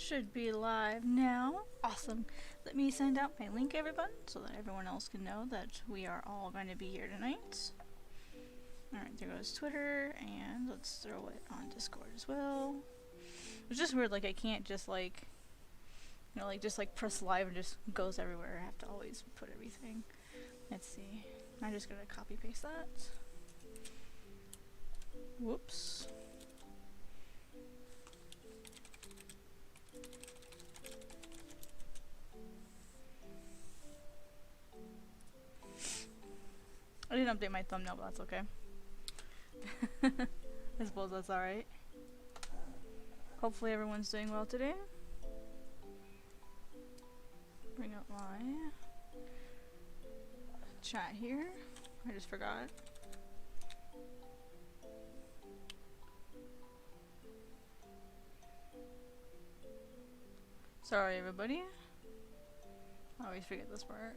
should be live now. Awesome. Let me send out my link, everyone, so that everyone else can know that we are all going to be here tonight. Alright, there goes Twitter, and let's throw it on Discord as well. It's just weird, like I can't just like, you know, like just like press live and just goes everywhere. I have to always put everything. Let's see. I'm just gonna copy paste that. Whoops. I didn't update my thumbnail, but that's okay. I suppose that's alright. Hopefully everyone's doing well today. Bring up my chat here. I just forgot. Sorry everybody. I always forget this part.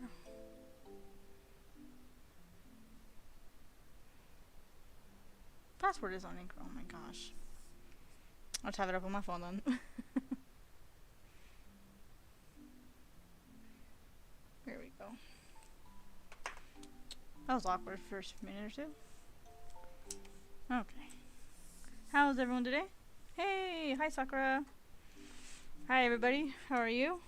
Password is on ink. Oh my gosh. I'll just have it up on my phone then. There we go. That was awkward for first minute or two. Okay. How's everyone today? Hey! Hi Sakura! Hi everybody, how are you?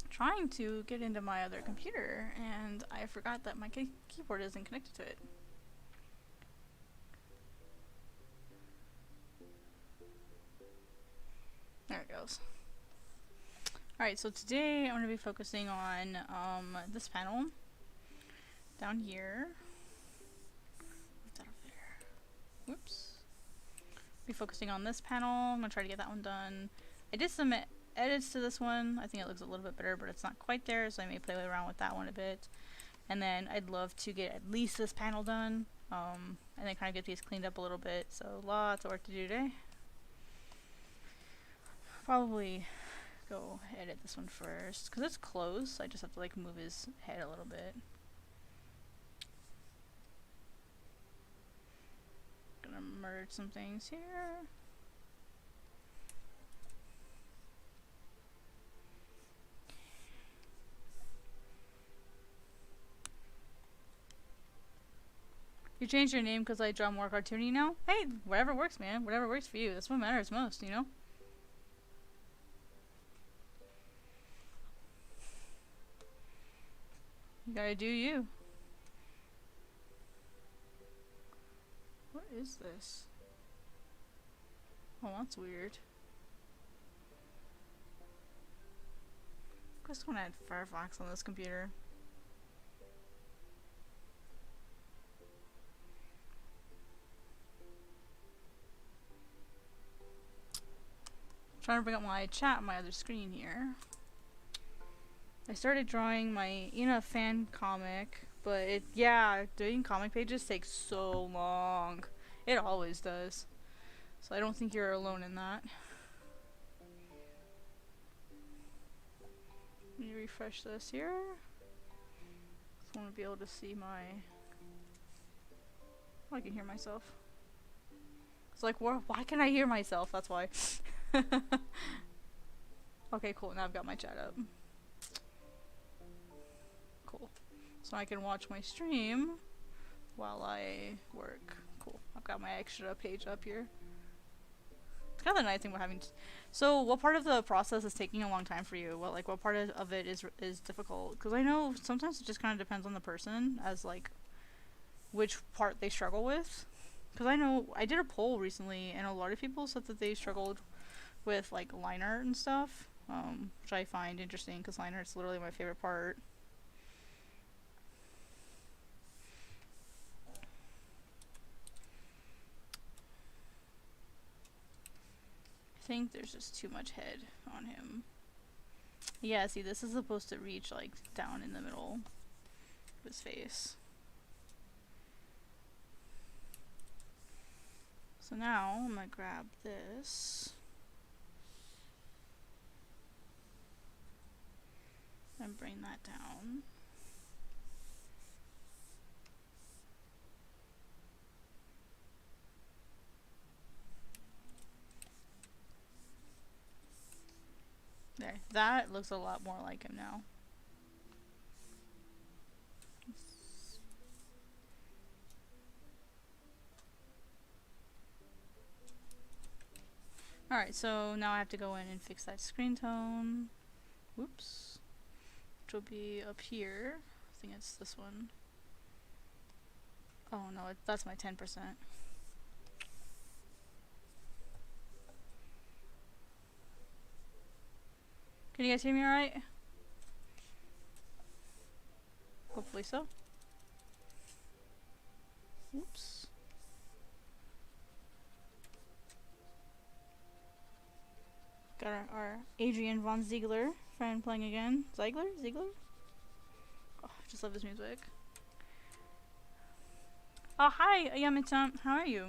Trying to get into my other computer and I forgot that my keyboard isn't connected to it. There it goes. Alright, so today I'm going to be focusing on this panel down here. What's that over there? Whoops. Be focusing on this panel. I'm going to try to get that one done. I did some edits to this one. I think it looks a little bit better, but it's not quite there, so I may play around with that one a bit. And then I'd love to get at least this panel done, and then kind of get these cleaned up a little bit. So lots of work to do today. Probably go edit this one first, because it's close. I just have to like move his head a little bit. Gonna merge some things here. You changed your name because I draw more cartoony now? Hey, whatever works, man. Whatever works for you. That's what matters most, you know? You gotta do you. What is this? Oh, that's weird. I just want to add Firefox on this computer. Trying to bring up my chat on my other screen here. I started drawing my Ina fan comic, but doing comic pages takes so long. It always does. So I don't think you're alone in that. Let me refresh this here. I want to be able to see my... Oh, I can hear myself. It's like, why can I hear myself? That's why. Okay, cool. Now I've got my chat up. Cool. So I can watch my stream while I work. Cool. I've got my extra page up here. It's kind of the nice thing about having. So, what part of the process is taking a long time for you? What part of it is difficult? Because I know sometimes it just kind of depends on the person as like which part they struggle with. Because I know I did a poll recently, and a lot of people said that they struggled with like line art and stuff, which I find interesting because line art's literally my favorite part. I think there's just too much head on him. Yeah, see, this is supposed to reach like down in the middle of his face. So now I'm gonna grab this and bring that down. That looks a lot more like him now. Alright, so now I have to go in and fix that screen tone. Whoops. Which will be up here. I think it's this one. Oh no, that's my 10%. Can you guys hear me alright? Hopefully so. Oops. Got our Adrian von Ziegler friend playing again. Ziegler? Oh, I just love this music. Oh, hi, Yamitam. How are you?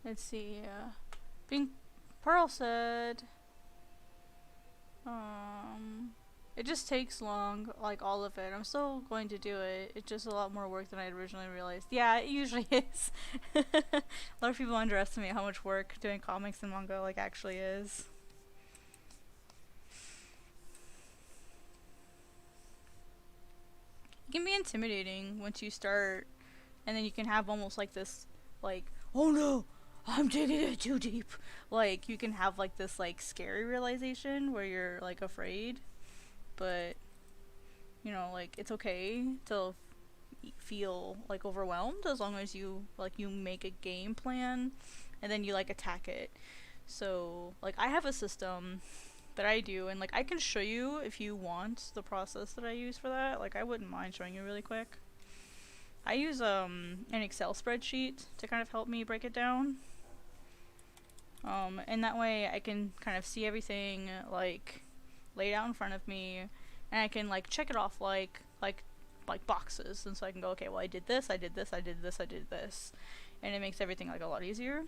Let's see. Pink Pearl said, it just takes long, like all of it. I'm still going to do it. It's just a lot more work than I originally realized. Yeah, it usually is. A lot of people underestimate how much work doing comics and manga like actually is. It can be intimidating once you start, and then you can have almost like this, like, oh no, I'm digging it too deep. Like, you can have like this like scary realization where you're like afraid, but you know, like, it's okay to feel like overwhelmed as long as you make a game plan and then you like attack it. So like I have a system that I do, and like I can show you if you want the process that I use for that. Like I wouldn't mind showing you really quick. I use an Excel spreadsheet to kind of help me break it down. And that way I can kind of see everything like laid out in front of me, and I can like check it off like boxes, and so I can go, okay, well I did this, I did this, I did this, I did this, and it makes everything like a lot easier.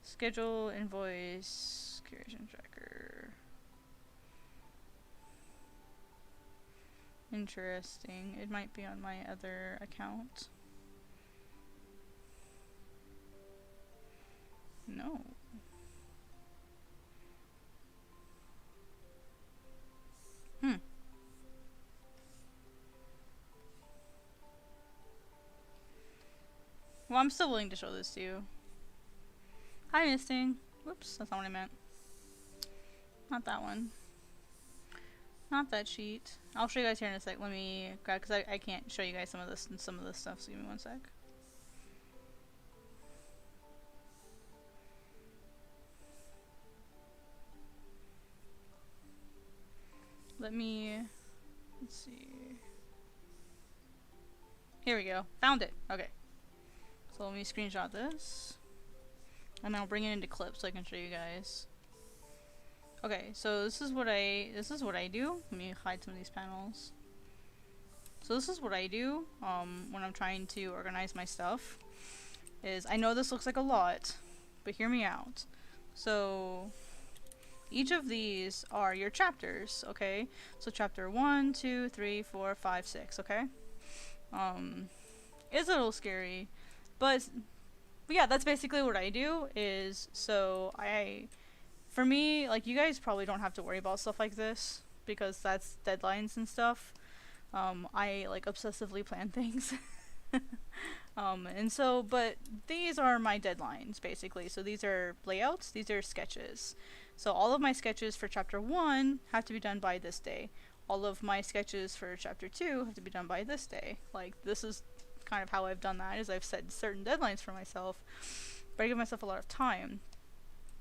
Schedule, invoice, curation tracker. Interesting. It might be on my other account. No. Well, I'm still willing to show this to you. Hi, Misting. Whoops, that's not what I meant. Not that one. Not that sheet. I'll show you guys here in a sec. Let me grab, because I can't show you guys some of this and some of this stuff, so give me one sec. Let's see. Here we go. Found it. Okay. So let me screenshot this. And I'll bring it into clips so I can show you guys. Okay, so this is what I do. Let me hide some of these panels. So this is what I do when I'm trying to organize my stuff. Is I know this looks like a lot, but hear me out. So each of these are your chapters, okay? So chapter 1, 2, 3, 4, 5, 6, okay? It's a little scary, but yeah, that's basically what I do. Is so for me, like, you guys probably don't have to worry about stuff like this because that's deadlines and stuff. I like obsessively plan things. And so, but these are my deadlines basically. So these are layouts, these are sketches. So all of my sketches for chapter 1 have to be done by this day. All of my sketches for chapter 2 have to be done by this day. Like, this is kind of how I've done that, is I've set certain deadlines for myself, but I give myself a lot of time.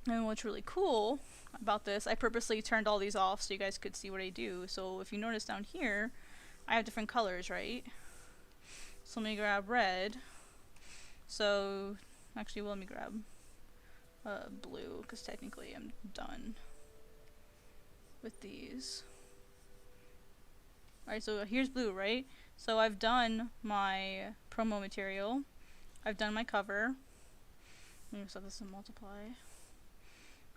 And what's really cool about this, I purposely turned all these off so you guys could see what I do. So if you notice down here, I have different colors, right? So let me grab red. So actually, well, let me grab blue, because technically I'm done with these. Alright, so here's blue, right? So I've done my promo material. I've done my cover. Let me set this in multiply.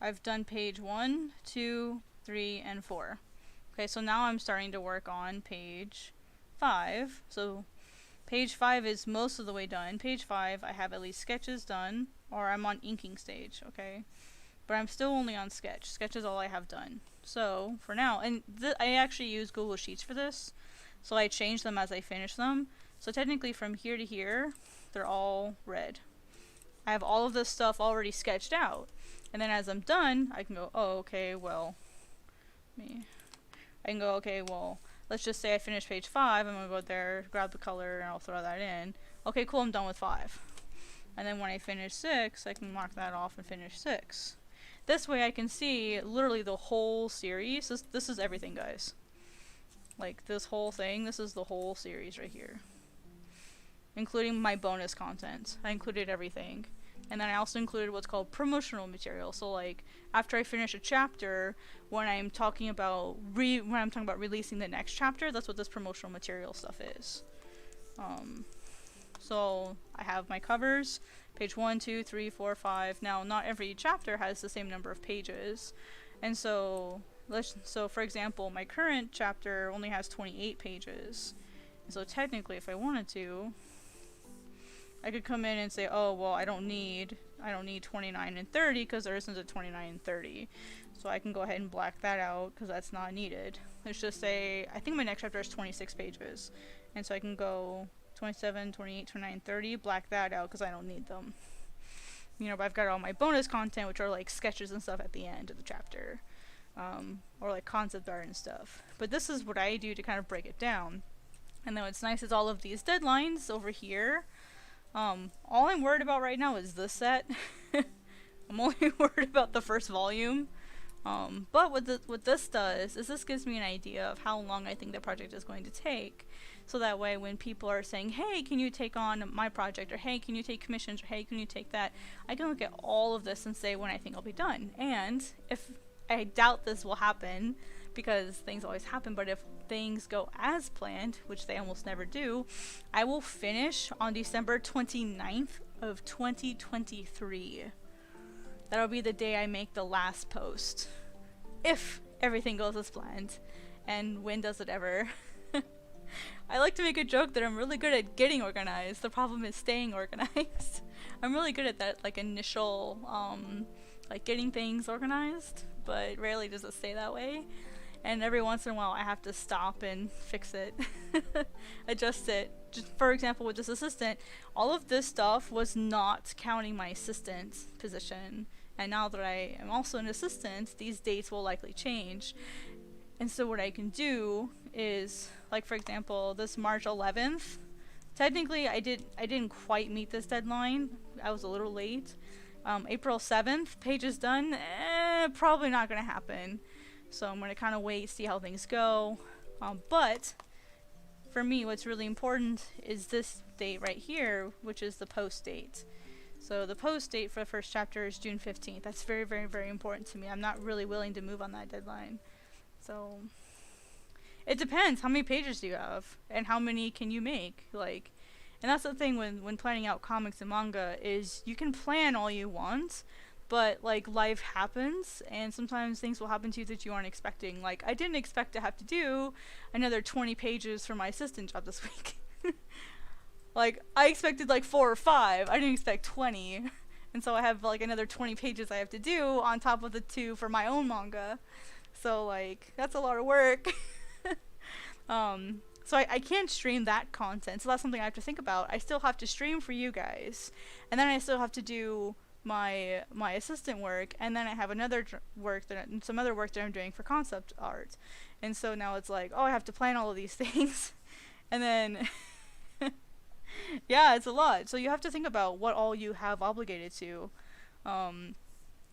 I've done page 1, 2, 3, and 4. Okay, so now I'm starting to work on page 5. So Page 5 is most of the way done. Page 5, I have at least sketches done, or I'm on inking stage, okay? But I'm still only on sketch. Sketch is all I have done. So, for now, and I actually use Google Sheets for this, so I change them as I finish them. So technically from here to here, they're all red. I have all of this stuff already sketched out. And then as I'm done, I can go, oh, okay, well, I can go, okay, well, let's just say I finished page 5, I'm going to go there, grab the color, and I'll throw that in. Okay, cool, I'm done with 5. And then when I finish 6, I can mark that off and finish 6. This way I can see literally the whole series. This is everything, guys. Like, this whole thing, this is the whole series right here. Including my bonus content. I included everything. And then I also included what's called promotional material. So like, after I finish a chapter, when I'm talking about releasing the next chapter, that's what this promotional material stuff is. So I have my covers, page 1, 2, 3, 4, 5. Now, not every chapter has the same number of pages. And so, for example, my current chapter only has 28 pages. And so technically, if I wanted to, I could come in and say, oh, well, I don't need 29 and 30 because there isn't a 29 and 30. So I can go ahead and black that out because that's not needed. Let's just say, I think my next chapter is 26 pages. And so I can go 27, 28, 29, 30, black that out because I don't need them. You know, but I've got all my bonus content, which are like sketches and stuff at the end of the chapter. Or like concept art and stuff. But this is what I do to kind of break it down. And then what's nice is all of these deadlines over here. All I'm worried about right now is this set. I'm only worried about the first volume. But what this does is this gives me an idea of how long I think the project is going to take. So that way when people are saying, hey, can you take on my project? Or hey, can you take commissions? Or hey, can you take that? I can look at all of this and say when I think I'll be done. And if I doubt this will happen, because things always happen, but if things go as planned, which they almost never do, I will finish on December 29th of 2023. That'll be the day I make the last post. If everything goes as planned. And when does it ever? I like to make a joke that I'm really good at getting organized. The problem is staying organized. I'm really good at that, like, initial, like, getting things organized, but rarely does it stay that way. And every once in a while I have to stop and fix it, adjust it. Just for example, with this assistant, all of this stuff was not counting my assistant position. And now that I am also an assistant, these dates will likely change. And so what I can do is, like for example, this March 11th, technically I didn't quite meet this deadline. I was a little late. April 7th, page is done. Probably not going to happen. So I'm going to kind of wait, see how things go. But for me, what's really important is this date right here, which is the post date. So the post date for the first chapter is June 15th. That's very, very, very important to me. I'm not really willing to move on that deadline. So it depends. How many pages do you have? And how many can you make? Like, and that's the thing when planning out comics and manga is you can plan all you want, but like life happens and sometimes things will happen to you that you aren't expecting. Like I didn't expect to have to do another 20 pages for my assistant job this week. Like I expected like 4 or 5. I didn't expect 20. And so I have like another 20 pages I have to do on top of the 2 for my own manga. So like that's a lot of work. So I can't stream that content. So that's something I have to think about. I still have to stream for you guys. And then I still have to do my assistant work, and then I have another some other work that I'm doing for concept art. And so now it's like, oh, I have to plan all of these things. And then yeah, it's a lot. So you have to think about what all you have obligated to. And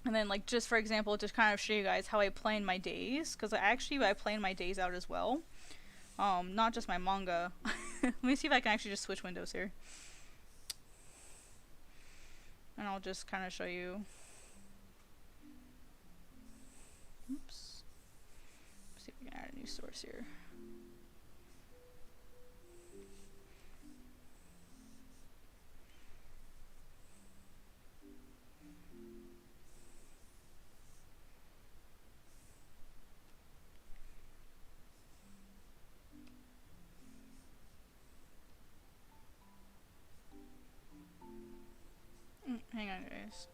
then like just for example, just kind of show you guys how I plan my days, because I plan my days out as well. Not just my manga. Let me see if I can actually just switch windows here. And I'll just kind of show you. Oops. Let's see if we can add a new source here. Hang on, guys.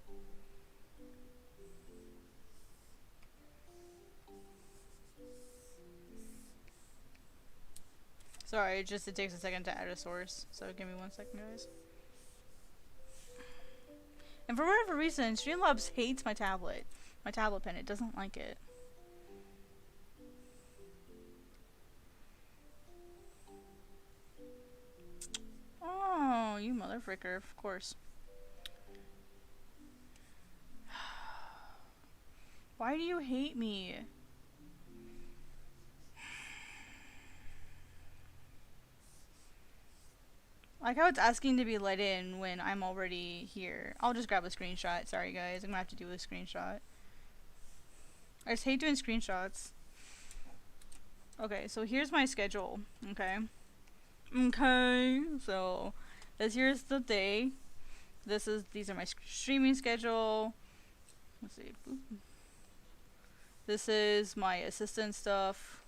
Sorry, it takes a second to add a source, so give me 1 second, guys. And for whatever reason, Streamlabs hates my tablet pen. It doesn't like it. Oh, you motherfricker, of course. Why do you hate me? Like how it's asking to be let in when I'm already here. I'll just grab a screenshot. Sorry guys, I'm gonna have to do a screenshot. I just hate doing screenshots. Okay, so here's my schedule. Okay. Okay, so this here's the day. These are my streaming schedule. Let's see. This is my assistant stuff.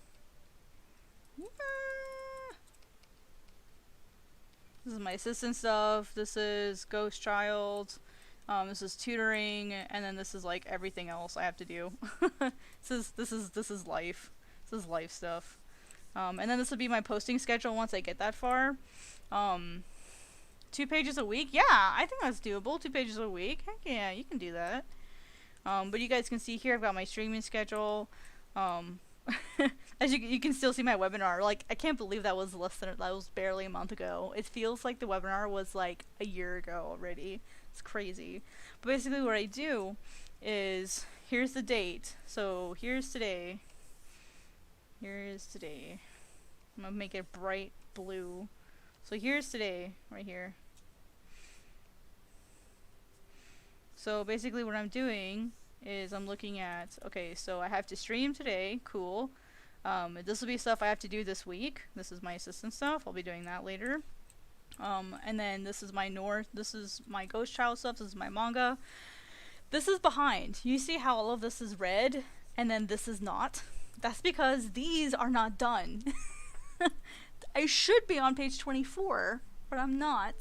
This is my assistant stuff. This is Ghost Child. This is tutoring, and then this is like everything else I have to do. This is life. This is life stuff. And then this will be my posting schedule once I get that far. 2 pages a week? Yeah, I think that's doable. 2 pages a week. Heck yeah, you can do that. But you guys can see here I've got my streaming schedule. As you can still see my webinar. Like, I can't believe that was barely a month ago. It feels like the webinar was like a year ago already. It's crazy. But basically what I do is, here's the date. So here's today. Here is today. I'm gonna make it bright blue. So here's today, right here. So basically what I'm doing is I'm looking at, okay, so I have to stream today, cool. This will be stuff I have to do this week. This is my assistant stuff, I'll be doing that later. And then this is my Ghost Child stuff, this is my manga. This is behind. You see how all of this is red, and then this is not? That's because these are not done. I should be on page 24, but I'm not.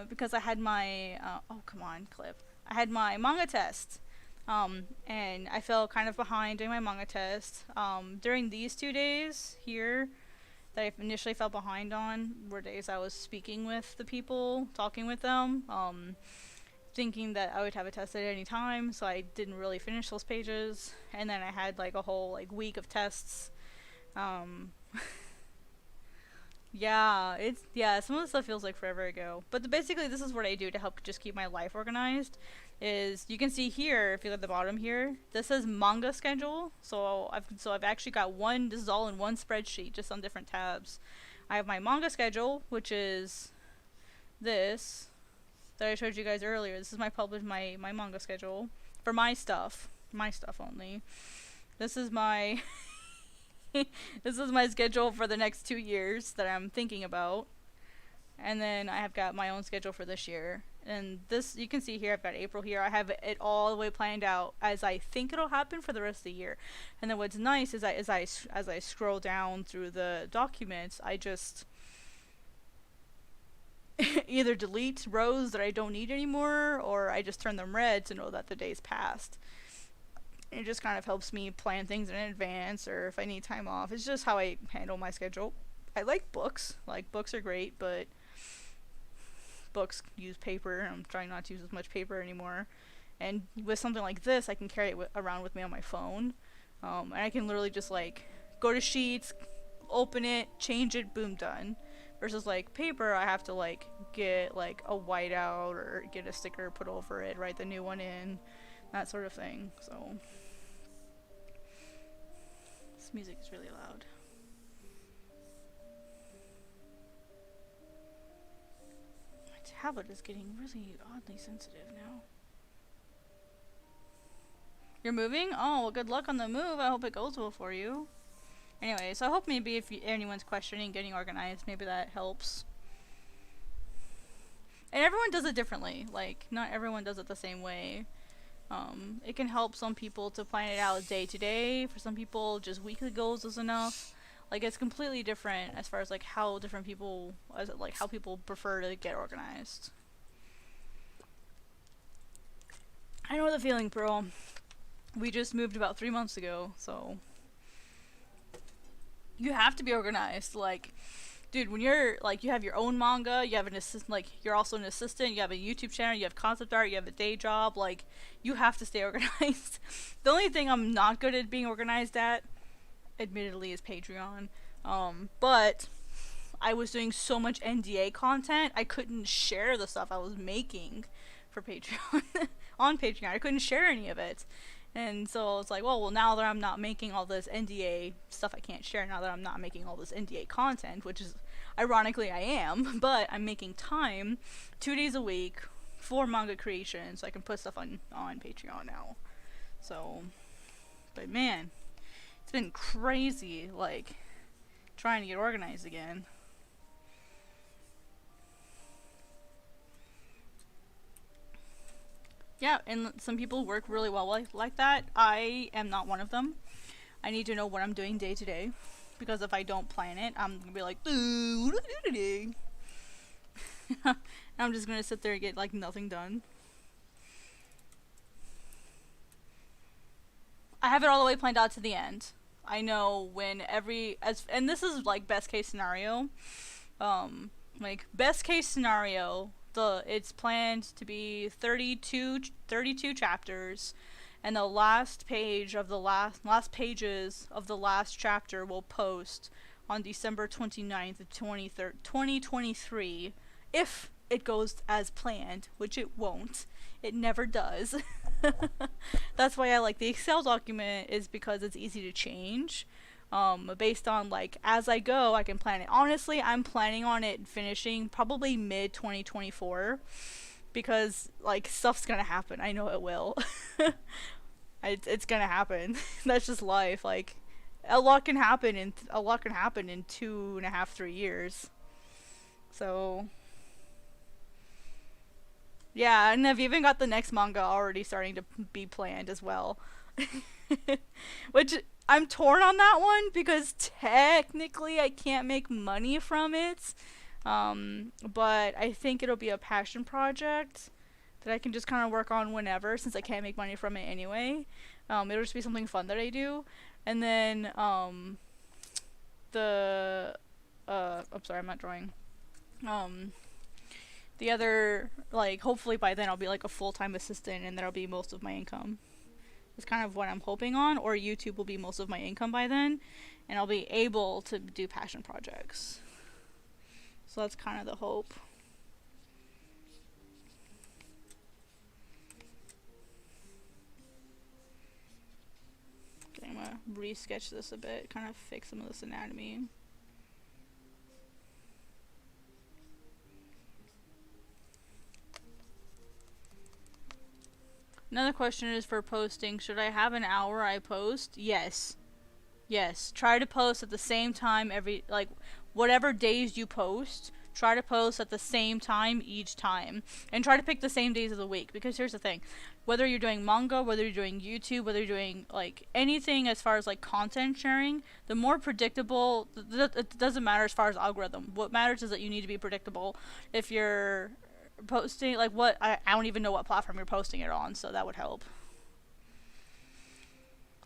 Because I had my, oh come on, clip. I had my manga test. And I fell kind of behind doing my manga test. During these 2 days here that I initially fell behind on were days I was speaking with the people, talking with them, thinking that I would have a test at any time, so I didn't really finish those pages. And then I had like a whole like week of tests. Yeah, some of the stuff feels like forever ago. But basically this is what I do to help just keep my life organized. Is you can see here, if you look at the bottom here, this says manga schedule. So I've actually got this is all in one spreadsheet, just on different tabs. I have my manga schedule, which is this that I showed you guys earlier. This is my manga schedule for my stuff only. This is my this is my schedule for the next 2 years that I'm thinking about. And then I have got my own schedule for this year. And this, you can see here, I've got April here. I have it all the way planned out as I think it'll happen for the rest of the year. And then what's nice is as I scroll down through the documents, I just either delete rows that I don't need anymore, or I just turn them red to know that the day's passed. It just kind of helps me plan things in advance, or if I need time off. It's just how I handle my schedule. I like books. Like, books are great, but books use paper. I'm trying not to use as much paper anymore. And with something like this, I can carry it around with me on my phone. And I can literally just, like, go to Sheets, open it, change it, boom, done. Versus, like, paper, I have to, like, get, like, a whiteout or get a sticker put over it, write the new one in, that sort of thing. So this music is really loud. My tablet is getting really oddly sensitive now. You're moving? Oh, well, good luck on the move. I hope it goes well for you. Anyway, so I hope maybe if anyone's questioning getting organized, maybe that helps. And everyone does it differently. Like, not everyone does it the same way. It can help some people to plan it out day to day. For some people, just weekly goals is enough. Like, it's completely different as far as like how different people, how people prefer to get organized. know the feeling, Pearl. We just moved about 3 months ago, so you have to be organized. Like, dude, when you're like, you have your own manga, you have an assistant, like, you're also an assistant, you have a YouTube channel, you have concept art, you have a day job, like, you have to stay organized. The only thing I'm not good at being organized at, admittedly, is Patreon. But I was doing so much NDA content, I couldn't share the stuff I was making for Patreon on Patreon. I couldn't share any of it. And so it's like, well, now that I'm not making all this NDA stuff I can't share, now that I'm not making all this NDA content, which is, ironically, I am, but I'm making time 2 days a week for manga creation, so I can put stuff on Patreon now. So, but man, it's been crazy, like, trying to get organized again. Yeah, and some people work really well like that. I am not one of them. I need to know what I'm doing day to day, because if I don't plan it, I'm gonna be like, ooh, what do I do today? And I'm just gonna sit there and get like nothing done. I have it all the way planned out to the end. I know when and this is like best case scenario. Like best case scenario, it's planned to be 32 chapters, and the last page of the last pages of the last chapter will post on December 29th of 2023, if it goes as planned, which it won't. It never does. That's why I like the Excel document, is because it's easy to change. Based on like as I go, I can plan it. Honestly, I'm planning on it finishing probably mid 2024, because like stuff's gonna happen. I know it will. It's gonna happen. That's just life. Like a lot can happen in 2.5, 3 years. So yeah, and I've even got the next manga already starting to be planned as well. Which I'm torn on that one, because technically I can't make money from it. But I think it'll be a passion project that I can just kind of work on whenever, since I can't make money from it anyway. It'll just be something fun that I do. And then, I'm sorry, I'm not drawing. The other, like, hopefully by then I'll be like a full-time assistant, and that'll be most of my income. Is kind of what I'm hoping on, or YouTube will be most of my income by then, and I'll be able to do passion projects. So that's kind of the hope. Okay, I'm gonna re-sketch this a bit, kind of fix some of this anatomy. Another question is for posting. Should I have an hour I post? Yes. Yes. Try to post at the same time whatever days you post, try to post at the same time each time. And try to pick the same days of the week. Because here's the thing. Whether you're doing manga, whether you're doing YouTube, whether you're doing like anything as far as like content sharing, the more predictable, it doesn't matter as far as algorithm. What matters is that you need to be predictable. If you're posting like I don't even know what platform you're posting it on, so that would help.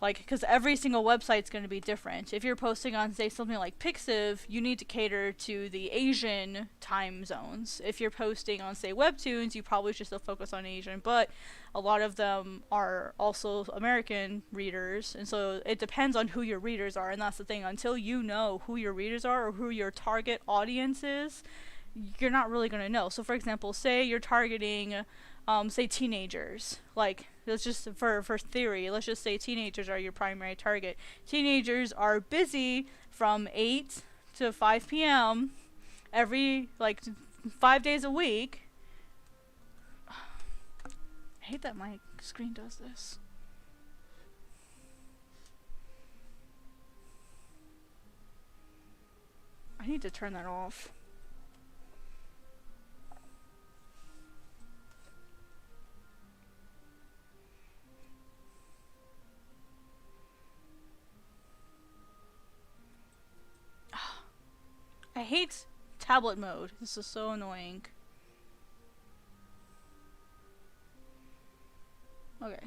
Like, because every single website's going to be different. If you're posting on, say, something like Pixiv, you need to cater to the Asian time zones. If you're posting on, say, Webtoons, you probably should still focus on Asian, but a lot of them are also American readers, and so it depends on who your readers are, and that's the thing. Until you know who your readers are or who your target audience is, you're not really going to know. So, for example, say you're targeting, say, teenagers. Like, let's just, for theory, let's just say teenagers are your primary target. Teenagers are busy from 8 to 5 p.m. every, 5 days a week. I hate that my screen does this. I need to turn that off. I hate tablet mode. This is so annoying. Okay.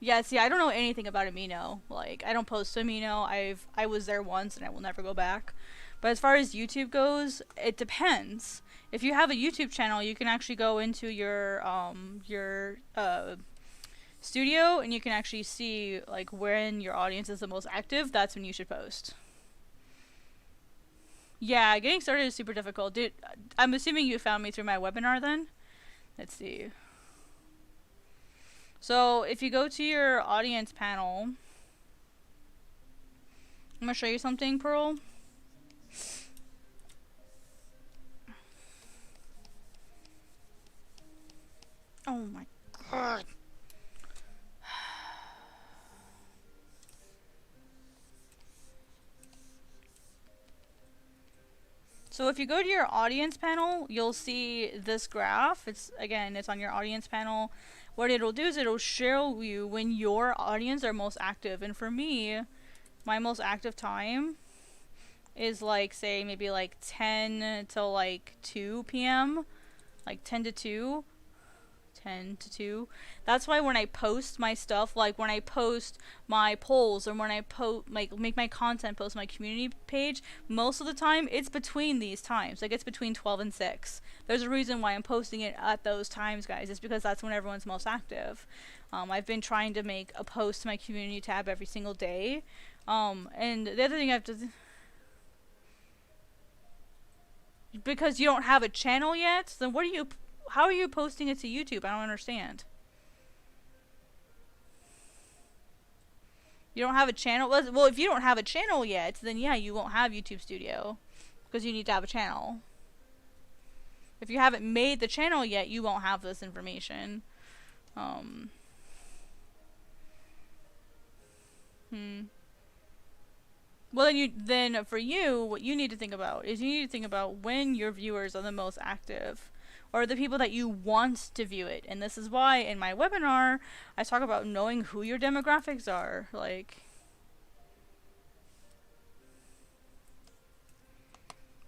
Yeah, see, I don't know anything about Amino. Like, I don't post to Amino. I was there once and I will never go back. But as far as YouTube goes, it depends. If you have a YouTube channel, you can actually go into your studio and you can actually see like when your audience is the most active. That's when you should post. Yeah, getting started is super difficult. Dude, I'm assuming you found me through my webinar then? Let's see. So if you go to your audience panel, I'm gonna show you something, Pearl. Oh my god. So if you go to your audience panel, you'll see this graph. It's on your audience panel. What it'll do is it'll show you when your audience are most active. And for me, my most active time is like, say, maybe like 10 till like 2 p.m. Like 10 to 2. 10 to 2. That's why when I post my stuff, like when I post my polls or when I make my content post my community page, most of the time it's between these times. Like it's between 12 and 6. There's a reason why I'm posting it at those times, guys. It's because that's when everyone's most active. I've been trying to make a post to my community tab every single day. And the other thing I have to... Because you don't have a channel yet, then what are you... How are you posting it to YouTube? I don't understand. You don't have a channel? Well, if you don't have a channel yet, then yeah, you won't have YouTube Studio. Because you need to have a channel. If you haven't made the channel yet, you won't have this information. Well, then for you, what you need to think about is you need to think about when your viewers are the most active. Or the people that you want to view it. And this is why in my webinar, I talk about knowing who your demographics are. Like,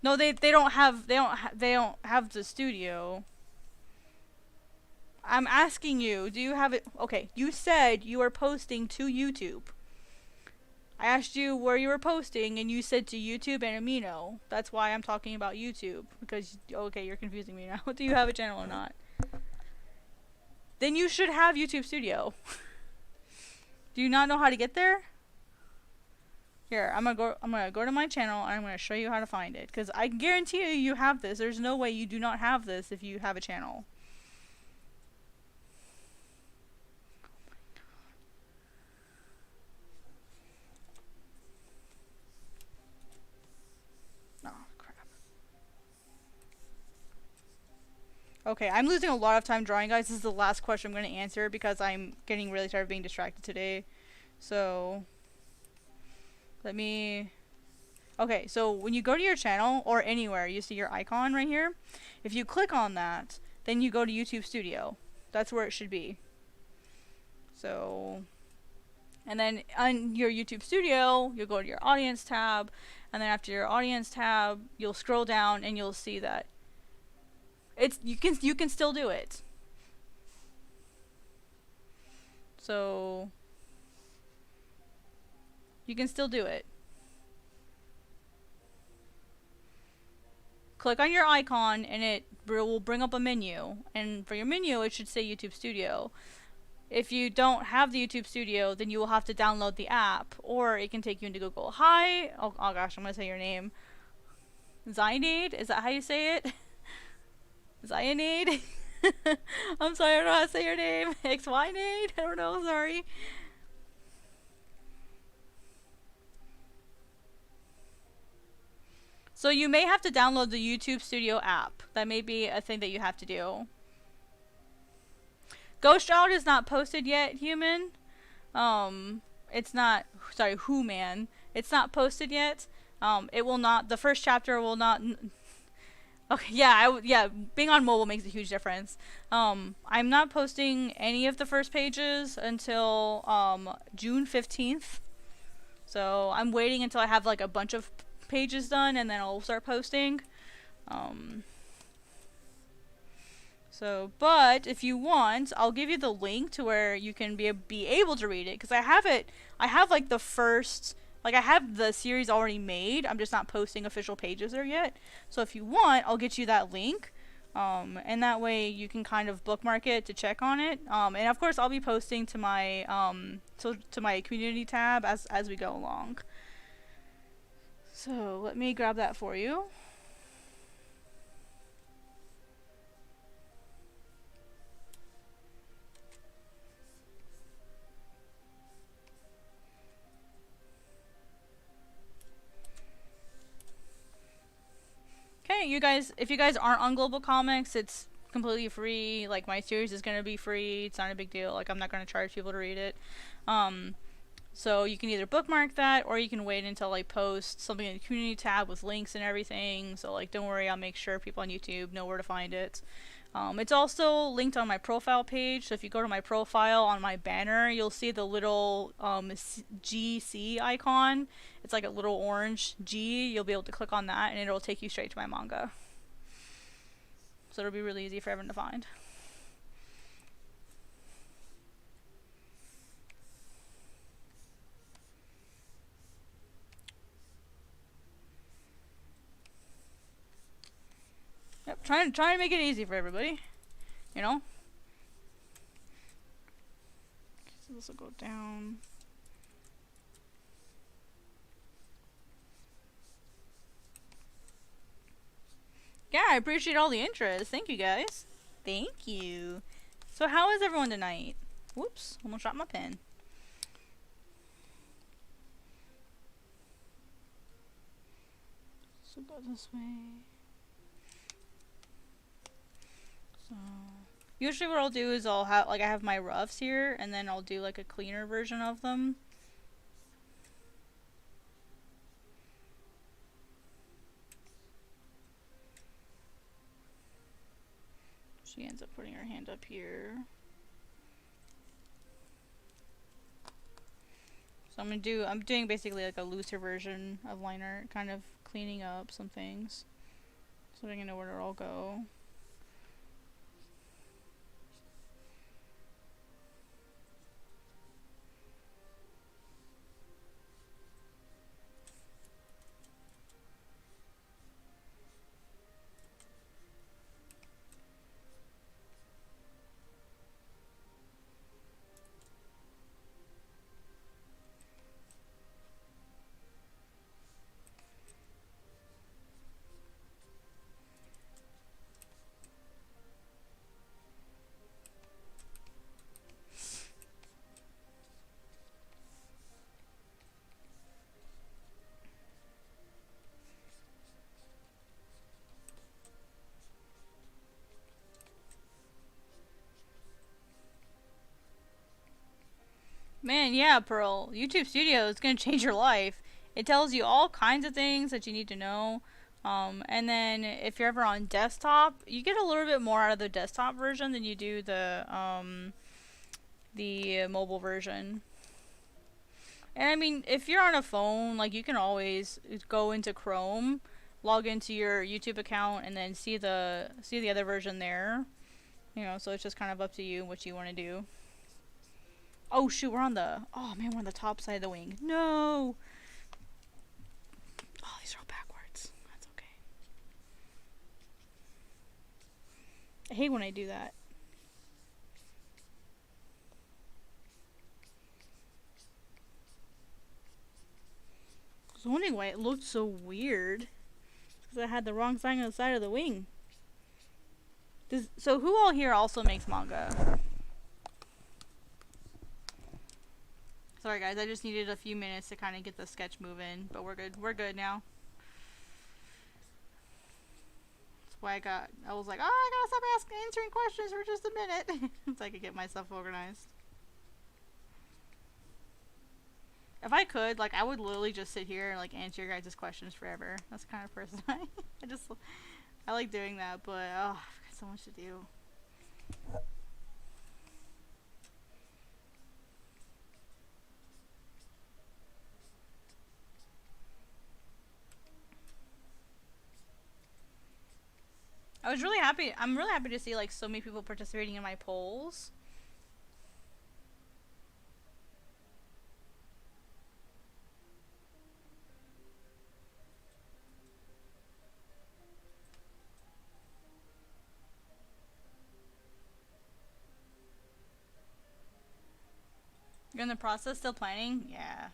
no, they don't have the studio. I'm asking you, do you have it? Okay, you said you are posting to YouTube. I asked you where you were posting, and you said to YouTube and Amino. That's why I'm talking about YouTube. Because, okay, you're confusing me now. Do you have a channel or not? Then you should have YouTube Studio. Do you not know how to get there? Here, I'm gonna go to my channel, and I'm gonna show you how to find it. Because I guarantee you have this. There's no way you do not have this if you have a channel. Okay, I'm losing a lot of time drawing, guys. This is the last question I'm going to answer because I'm getting really tired of being distracted today. So, let me... Okay, so when you go to your channel or anywhere, you see your icon right here. If you click on that, then you go to YouTube Studio. That's where it should be. So, and then on your YouTube Studio, you'll go to your audience tab. And then after your audience tab, you'll scroll down and you'll see that you can still do it. So you can still do it. Click on your icon and it will bring up a menu, and for your menu it should say YouTube Studio. If you don't have the YouTube Studio, then you will have to download the app, or it can take you into Google. Hi, oh gosh, I'm gonna say your name. Zynade, is that how you say it? Zionade? I'm sorry, I don't know how to say your name. XYnade? I don't know, sorry. So you may have to download the YouTube Studio app. That may be a thing that you have to do. Ghost Child is not posted yet, human. It's not, sorry, man. It's not posted yet. It will not, the first chapter will not... Okay, yeah, being on mobile makes a huge difference. I'm not posting any of the first pages until June 15th. So I'm waiting until I have like a bunch of pages done, and then I'll start posting. So So, but if you want, I'll give you the link to where you can be able to read it, because I have it. I have like the first, like I have the series already made. I'm just not posting official pages there yet. So if you want, I'll get you that link. And that way you can kind of bookmark it to check on it. And of course I'll be posting to my to my community tab as we go along. So let me grab that for you. Okay, you guys, if you guys aren't on Global Comics, it's completely free. Like, my series is gonna be free. It's not a big deal. Like, I'm not gonna charge people to read it. So you can either bookmark that, or you can wait until I post something in the community tab with links and everything. So, like, don't worry, I'll make sure people on YouTube know where to find it. It's also linked on my profile page, so if you go to my profile on my banner, you'll see the little GC icon. It's like a little orange G. You'll be able to click on that, and it'll take you straight to my manga. So it'll be really easy for everyone to find. Yep, trying to make it easy for everybody. You know? Okay, so this will go down. Yeah, I appreciate all the interest. Thank you, guys. Thank you. So how is everyone tonight? Whoops, almost dropped my pen. So go this way. So usually what I'll do is I'll have, like, I have my roughs here, and then I'll do like a cleaner version of them. She ends up putting her hand up here. So I'm doing basically like a looser version of line art, kind of cleaning up some things, so I can know where to all go. Man, yeah, Pearl. YouTube Studio is going to change your life. It tells you all kinds of things that you need to know. And then if you're ever on desktop, you get a little bit more out of the desktop version than you do the mobile version. And I mean, if you're on a phone, like, you can always go into Chrome, log into your YouTube account, and then see the other version there. You know, so it's just kind of up to you what you want to do. Oh shoot, we're on the, oh man, we're on the top side of the wing. No! Oh, these are all backwards. That's okay. I hate when I do that. I was wondering why it looked so weird. Because I had the wrong sign on the side of the wing. So who all here also makes manga? Sorry guys, I just needed a few minutes to kind of get the sketch moving, but we're good. We're good now. That's why I was like, oh, I gotta stop answering questions for just a minute. So I could get myself organized. If I could, like, I would literally just sit here and, like, answer your guys' questions forever. That's the kind of person I like doing that, but, oh, I've got so much to do. was really happy. I'm really happy to see like so many people participating in my polls. You're in the process, still planning? Yeah.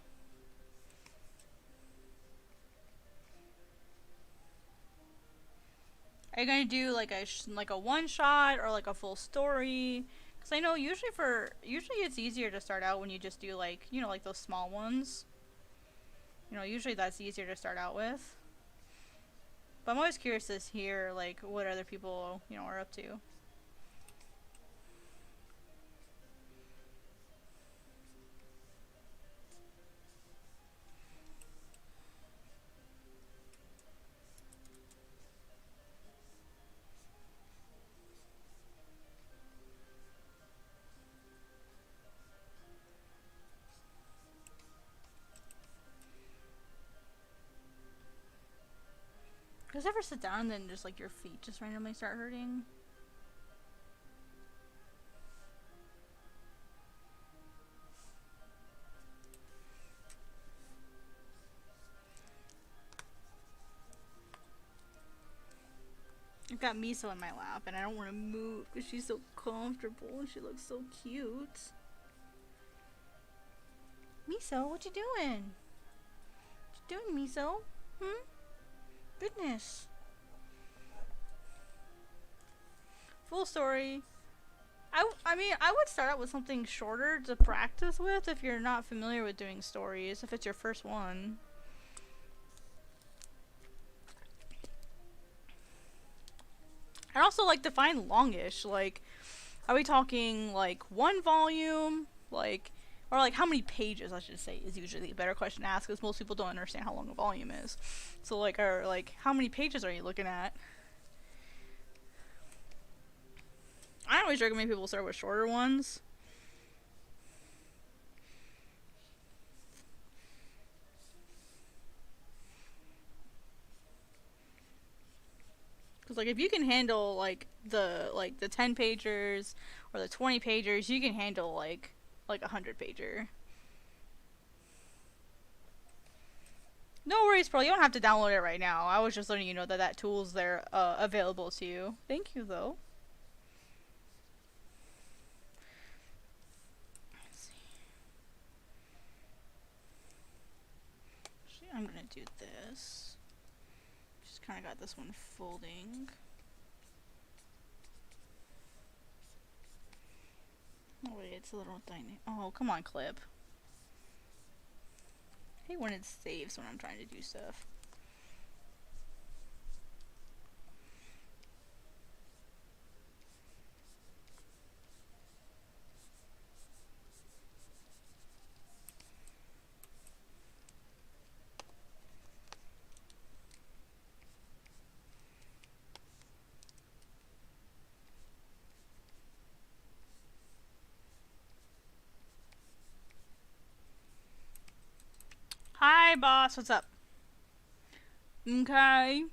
Are you gonna do like a one shot or like a full story? Because I know usually it's easier to start out when you just do like, you know, like those small ones. You know, usually that's easier to start out with. But I'm always curious to hear like what other people, you know, are up to. Does it ever sit down and then just like your feet just randomly start hurting? I've got Miso in my lap and I don't want to move because she's so comfortable and she looks so cute. Miso, what you doing? What you doing, Miso? Hmm? Goodness. Full story. I mean, I would start out with something shorter to practice with if you're not familiar with doing stories, if it's your first one. I'd also like define longish. Like, are we talking like one volume? Like, or like how many pages, I should say, is usually a better question to ask because most people don't understand how long a volume is. So, like, how many pages are you looking at? I always recommend people start with shorter ones. Because, like, if you can handle, like, the 10 pagers or the 20 pagers, you can handle, like a 100 pager. No worries, Pearl. You don't have to download it right now. I was just letting you know that that tool's there, available to you. Thank you, though. Let's see. Actually, I'm gonna do this. Just kind of got this one folding. Oh wait, it's a little tiny. Oh, come on, clip. I hate when it saves when I'm trying to do stuff. Hi, boss. What's up? Okay.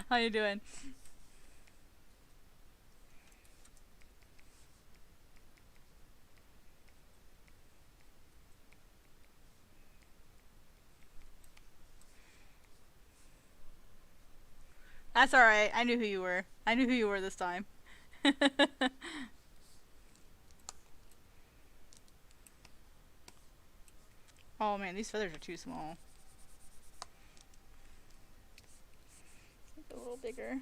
How you doing? That's alright. I knew who you were. I knew who you were this time. Oh man, these feathers are too small. Make it a little bigger.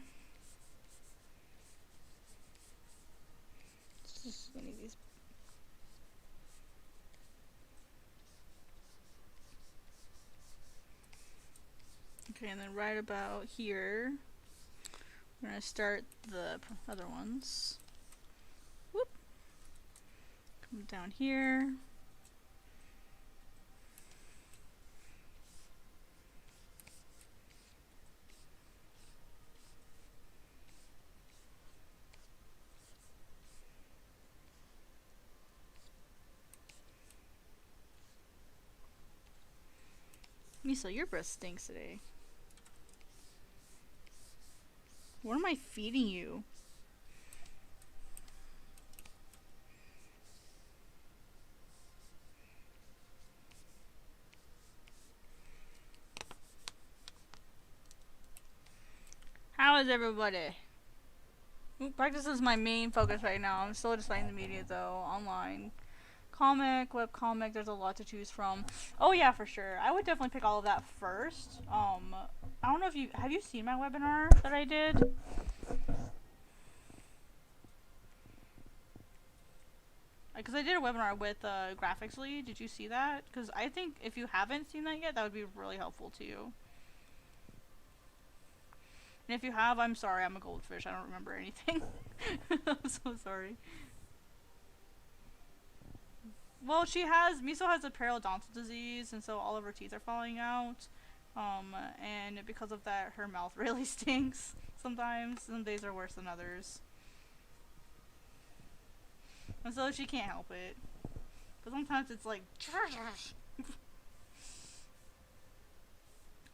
Just need these. Okay, and then right about here, we're gonna start the other ones. Whoop. Come down here. Miso, your breath stinks today. What am I feeding you? How is everybody? Practice is my main focus right now. I'm still deciding the media though, online. Comic, webcomic, there's a lot to choose from. Oh yeah, for sure. I would definitely pick all of that first. I don't know if have you seen my webinar that I did? Because I did a webinar with Graphics Lead. Did you see that? Because I think if you haven't seen that yet, that would be really helpful to you. And if you have, I'm sorry, I'm a goldfish. I don't remember anything. I'm so sorry. Well, Miso has a periodontal disease, and so all of her teeth are falling out. And because of that, her mouth really stinks sometimes. Some days are worse than others. And so she can't help it. But sometimes it's like,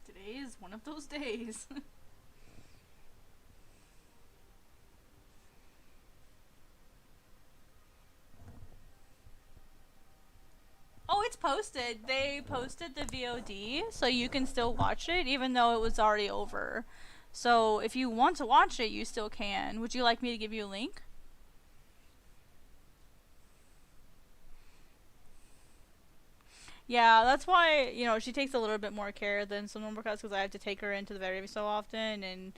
today is one of those days. Oh, it's posted. They posted the VOD, so you can still watch it, even though it was already over. So if you want to watch it, you still can. Would you like me to give you a link? Yeah, that's why, she takes a little bit more care than some normal cats, because I have to take her into the vet every so often and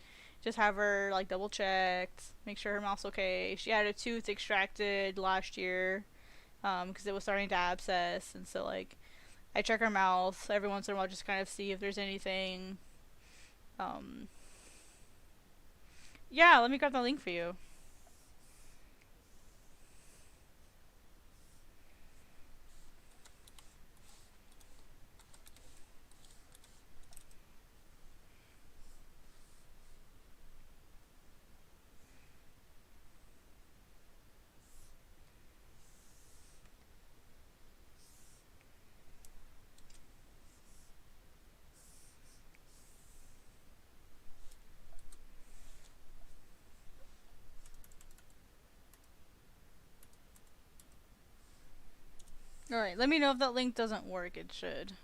just have her, like, double checked, make sure her mouth's okay. She had a tooth extracted last year, because it was starting to abscess, and so, like, I check her mouth every once in a while, just kind of see if there's anything. Yeah, let me grab the link for you. Alright, let me know if that link doesn't work. It should.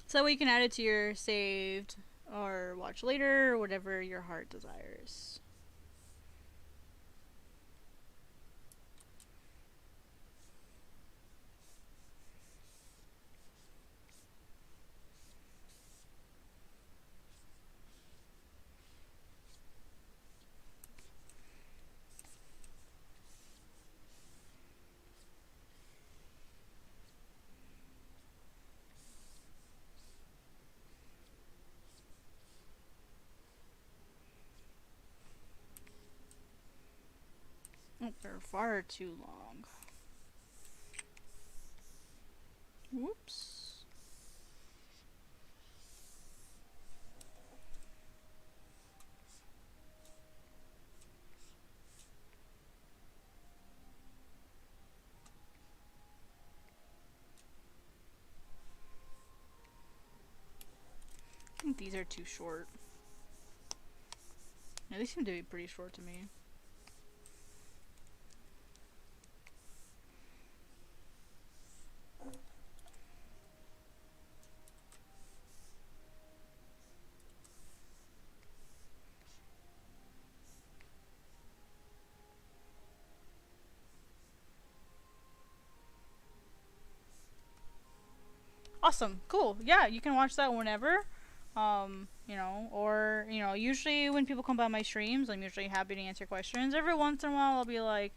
So you can add it to your saved or watch later or whatever your heart desires. Oh, they're far too long. Whoops. I think these are too short. Yeah, they seem to be pretty short to me. Awesome. Cool. Yeah, you can watch that whenever. Usually when people come by my streams, I'm usually happy to answer questions. Every once in a while, I'll be like,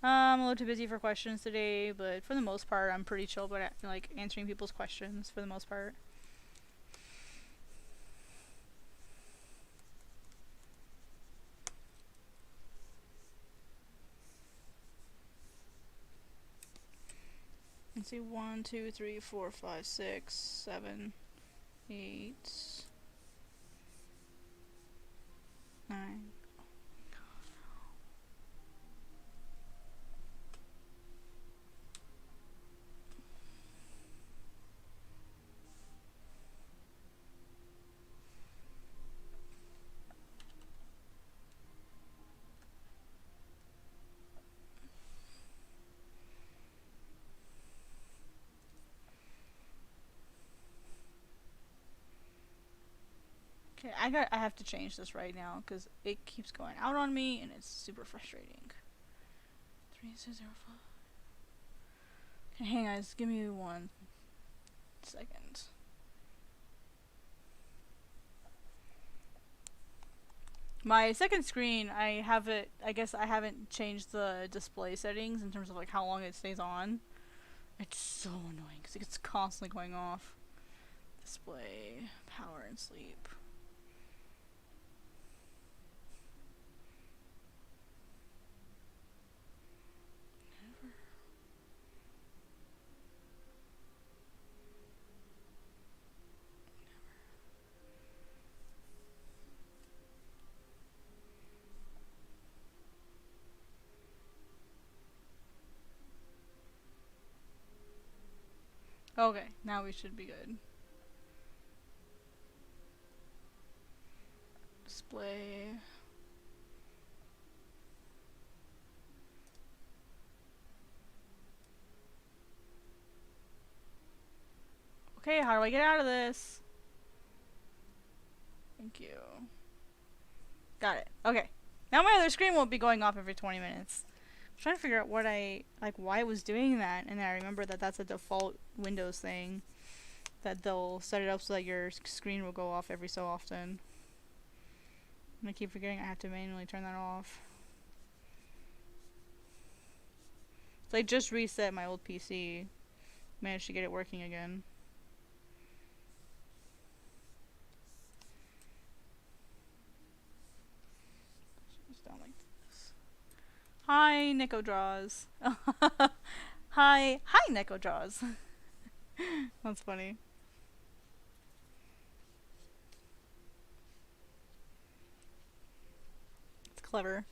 I'm a little too busy for questions today, but for the most part, I'm pretty chill about like answering people's questions for the most part. Let's see, 1, 2, 3, 4, 5, 6, 7, 8, 9. Okay, I have to change this right now because it keeps going out on me and it's super frustrating. 3605. Okay, hang on, just give me 1 second. My second screen, I have it. I guess I haven't changed the display settings in terms of like how long it stays on. It's so annoying because it's constantly going off. Display, power, and sleep. Okay, now we should be good. Display. Okay, how do I get out of this? Thank you. Got it. Okay. Now my other screen won't be going off every 20 minutes. I'm trying to figure out what why it was doing that, and then I remember that that's a default Windows thing. That they'll set it up so that your screen will go off every so often. And I keep forgetting I have to manually turn that off. So I just reset my old PC. Managed to get it working again. Just down like this. Hi, Nico Draws. Hi, Nico Draws. That's funny. It's clever.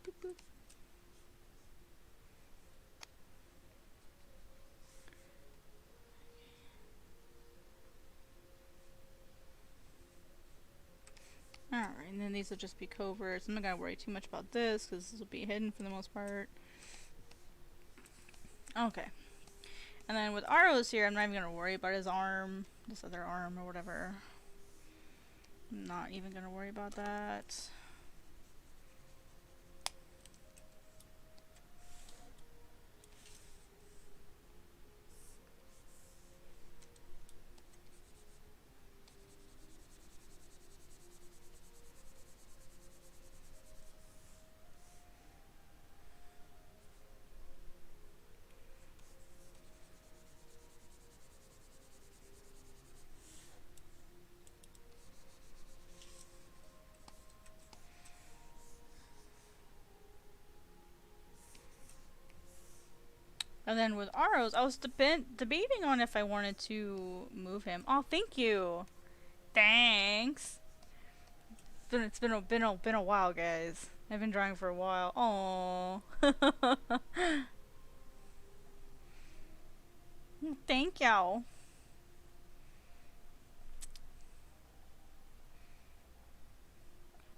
Boop, boop. Alright, and then these will just be coverts. I'm not gonna worry too much about this because this will be hidden for the most part. Okay. And then with Aros here, I'm not even gonna worry about his arm, this other arm or whatever. I'm not even gonna worry about that. And then with Aros, I was debating on if I wanted to move him. Oh, thank you. Thanks. It's been a while, guys. I've been drawing for a while. Oh. Thank you.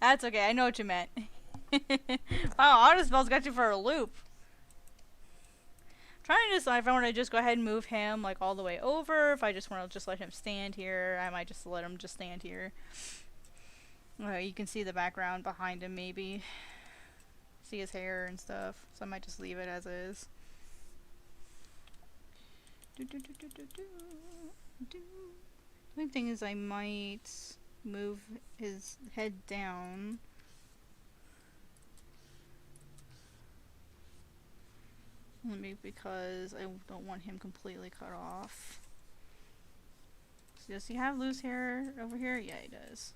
That's okay. I know what you meant. Wow, auto spells got you for a loop. Trying to decide if I want to just go ahead and move him like all the way over. If I just want to just let him stand here, I might just let him just stand here. You can see the background behind him maybe. See his hair and stuff. So I might just leave it as is. The only thing is I might move his head down. Maybe because I don't want him completely cut off. Does he have loose hair over here? Yeah, he does.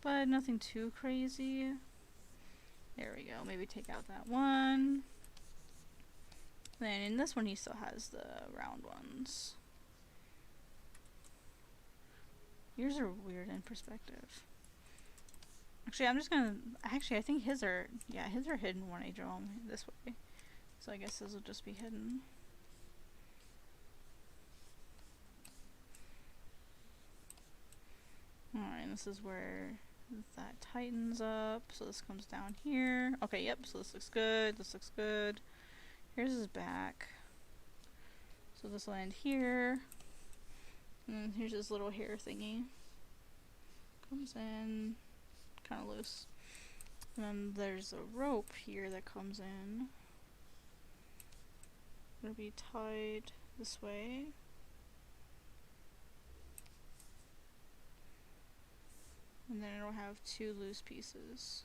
But nothing too crazy. There we go. Maybe take out that one. Then in this one he still has the round ones. Yours are weird in perspective. Actually, I'm just gonna... Actually, I think his are... Yeah, his are hidden when I draw them this way. So I guess those will just be hidden. Alright, this is where that tightens up. So this comes down here. Okay, yep, so this looks good. This looks good. Here's his back. So this will end here. And then here's his little hair thingy. Comes in kind of loose. And then there's a rope here that comes in. It'll be tied this way. And then it'll have two loose pieces.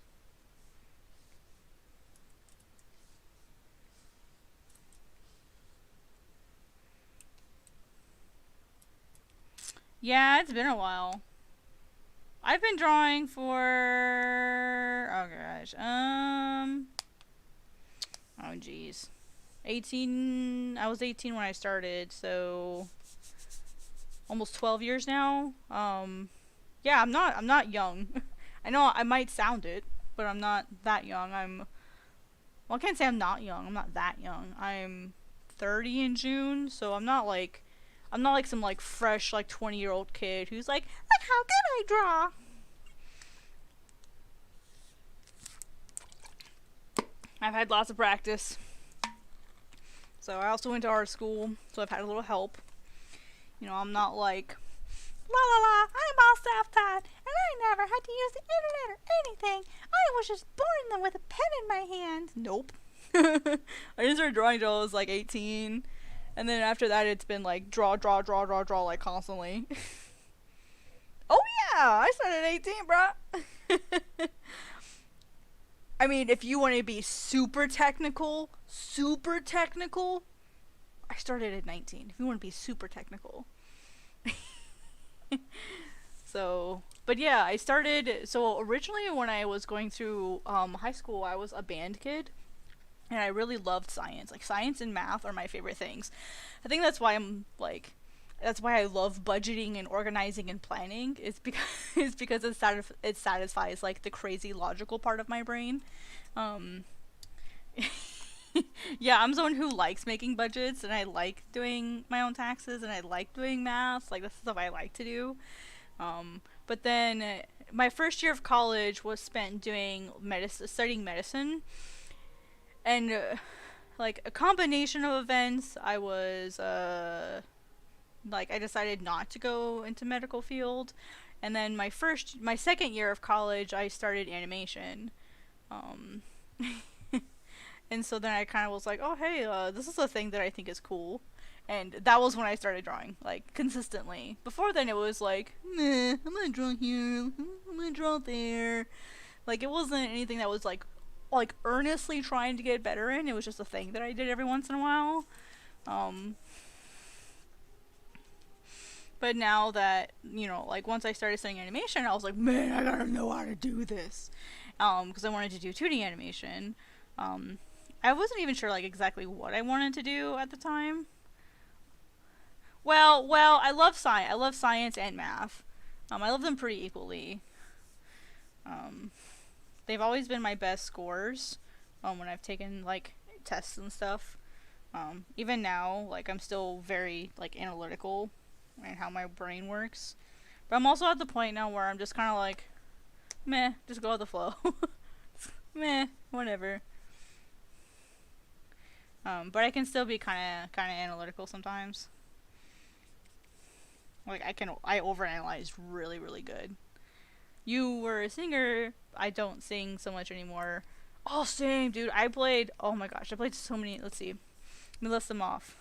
Yeah, it's been a while. I've been drawing for... Oh gosh. Oh geez. 18... I was 18 when I started, so... Almost 12 years now. Yeah, I'm not young. I know I might sound it, but I'm not that young. Well, I can't say I'm not young. I'm not that young. I'm 30 in June, so I'm not like some like fresh like 20-year-old kid who's like, look how good I draw. I've had lots of practice. So I also went to art school, so I've had a little help. You know, I'm not like, la la la, I'm all self-taught, and I never had to use the internet or anything. I was just born with a pen in my hand. Nope. I just started drawing until I was like 18. And then after that, it's been like draw like constantly. Oh yeah, I started at 18, bruh. I mean, if you want to be super technical, I started at 19. If you want to be super technical. So, but yeah, I started, so originally when I was going through high school, I was a band kid. And I really loved science. Like, science and math are my favorite things. I think that's why that's why I love budgeting and organizing and planning. It's because it satisfies, like, the crazy logical part of my brain. Yeah, I'm someone who likes making budgets, and I like doing my own taxes, and I like doing math. Like, that's stuff I like to do. But then, my first year of college was spent studying medicine. And, like, a combination of events, I was, like, I decided not to go into medical field. And then my second year of college, I started animation. And so then I kind of was like, oh, hey, this is a thing that I think is cool. And that was when I started drawing, like, consistently. Before then, it was like, meh, I'm gonna draw here, I'm gonna draw there. Like, it wasn't anything that was, like earnestly trying to get better in. It was just a thing that I did every once in a while. But now that, you know, like, once I started studying animation, I was like, man, I gotta know how to do this. Because I wanted to do 2D animation. I wasn't even sure, like, exactly what I wanted to do at the time. Well, I love science. I love science and math. I love them pretty equally. They've always been my best scores when I've taken, like, tests and stuff. Even now, like, I'm still very, like, analytical in how my brain works. But I'm also at the point now where I'm just kind of like, meh, just go with the flow. Meh, whatever. But I can still be kind of analytical sometimes. Like, I overanalyze really, really good. You were a singer. I don't sing so much anymore. Oh, same, dude. Oh my gosh, I played so many. Let's see. Let me list them off.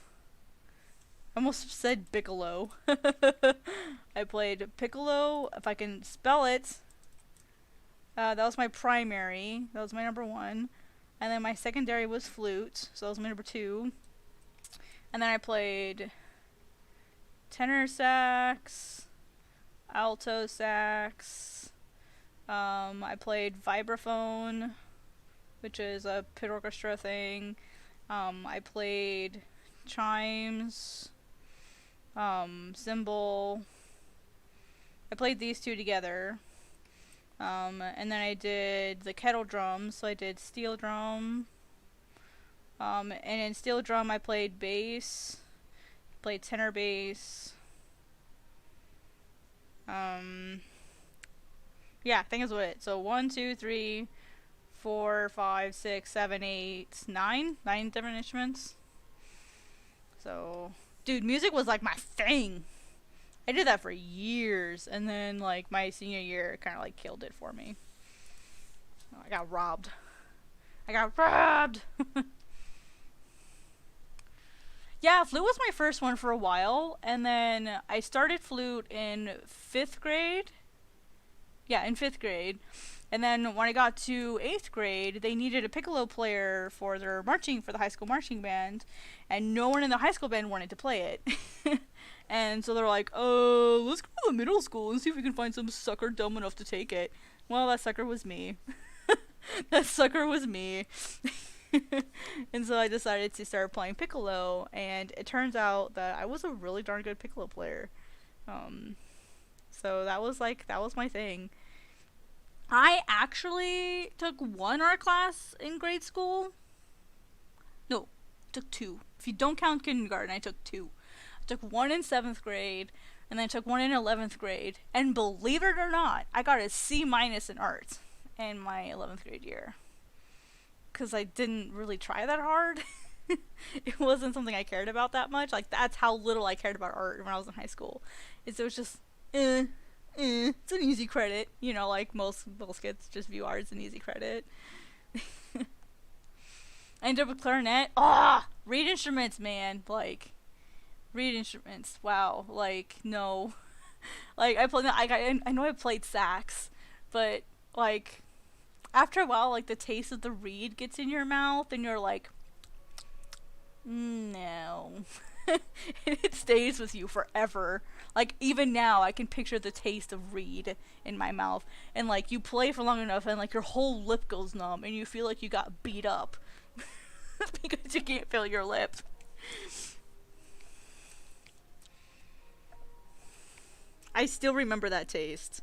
I almost said Piccolo. I played Piccolo, if I can spell it. That was my primary. That was my number 1. And then my secondary was flute. So that was my number 2. And then I played tenor sax. alto sax. I played vibraphone, which is a pit orchestra thing. I played chimes, cymbal. I played these two together. And then I did the kettle drums, so I did steel drum. And in steel drum I played bass, played tenor bass. Yeah, I think that's what it. So 1, 2, 3, 4, 5, 6, 7, 8, 9 different instruments. So, dude, music was like my thing. I did that for years, and then like my senior year kind of like killed it for me. I got robbed. Yeah, flute was my first one for a while, and then I started flute in 5th grade. Yeah, in 5th grade. And then when I got to 8th grade, they needed a piccolo player for their for the high school marching band, and no one in the high school band wanted to play it. And so they're like, let's go to the middle school and see if we can find some sucker dumb enough to take it. Well, that sucker was me. That sucker was me. And so I decided to start playing piccolo, and it turns out that I was a really darn good piccolo player. So that was my thing. I actually took one art class in grade school. No, took 2. If you don't count kindergarten, I took 2. I took one in 7th grade, and then I took one in 11th grade. And believe it or not, I got a C- in art in my 11th grade year. Because I didn't really try that hard. It wasn't something I cared about that much. Like, that's how little I cared about art when I was in high school. It was just, it's an easy credit. You know, like most kids just view art as an easy credit. I ended up with clarinet. Reed instruments, man. Like, reed instruments. Wow. Like, no. Like, I know I played sax, but, like, after a while, like, the taste of the reed gets in your mouth, and you're like, no. It stays with you forever. Like, even now, I can picture the taste of reed in my mouth. And, like, you play for long enough, and, like, your whole lip goes numb, and you feel like you got beat up. Because you can't feel your lip. I still remember that taste.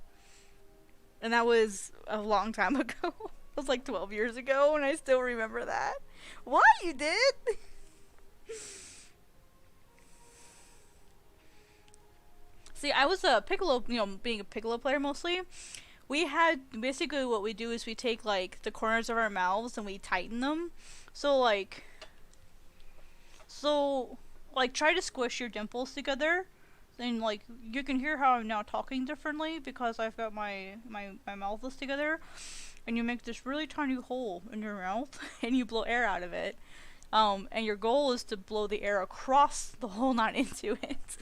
And that was a long time ago. It was like 12 years ago, and I still remember that. What? You did? See, I was a piccolo, being a piccolo player mostly. We had, basically what we do is we take, like, the corners of our mouths and we tighten them. So, try to squish your dimples together. And, like, you can hear how I'm now talking differently because I've got my mouth is together. And you make this really tiny hole in your mouth and you blow air out of it. And your goal is to blow the air across the hole, not into it.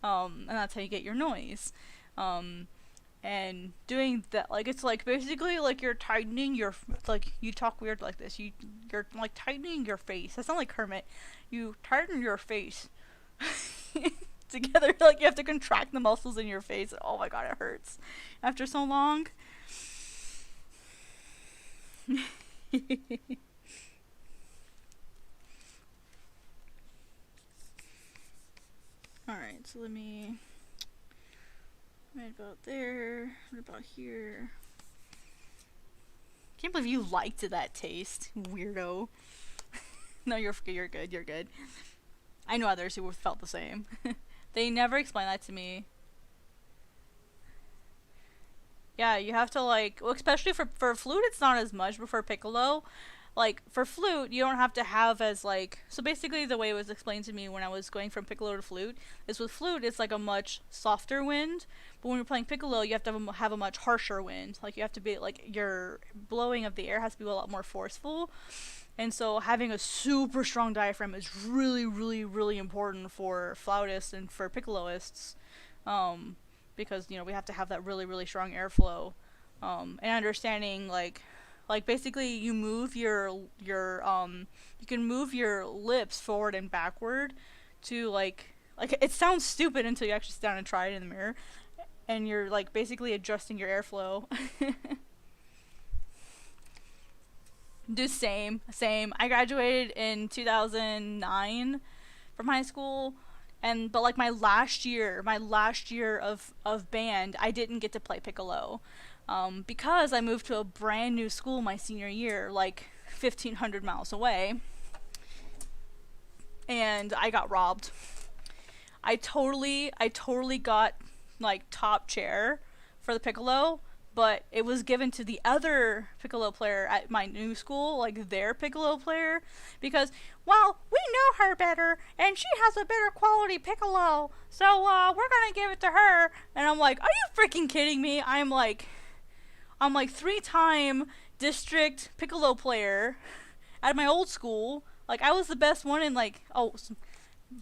And that's how you get your noise. And doing that, like, it's like basically like you're tightening your, like, you talk weird like this. You're like tightening your face. That sounds like Kermit. You tighten your face together. Like, you have to contract the muscles in your face. Oh my god, it hurts after so long. Alright, so let me right about there. What about here? Can't believe you liked that taste, weirdo. No, you're good. You're good. I know others who felt the same. They never explained that to me. Yeah, you have to, like, well, especially for flute, it's not as much, but for piccolo, like, for flute, you don't have to have as, like, so basically the way it was explained to me when I was going from piccolo to flute is with flute, it's like a much softer wind, but when you're playing piccolo, you have to have a much harsher wind. Like, you have to be, like, your blowing of the air has to be a lot more forceful. And so having a super strong diaphragm is really, really, really important for flautists and for piccoloists. Because, we have to have that really, really strong airflow. And understanding, like basically you move you can move your lips forward and backward to, like, it sounds stupid until you actually sit down and try it in the mirror. and you're like basically adjusting your airflow. Do same. I graduated in 2009 from high school, but like my last year of band, I didn't get to play piccolo, because I moved to a brand new school my senior year, like 1,500 miles away, and I got robbed. I totally got like top chair for the piccolo, but it was given to the other piccolo player at my new school, like their piccolo player, because, well, we know her better, and she has a better quality piccolo, so we're gonna give it to her. And I'm like, are you freaking kidding me? I'm like 3-time district piccolo player at my old school. Like, I was the best one in, like,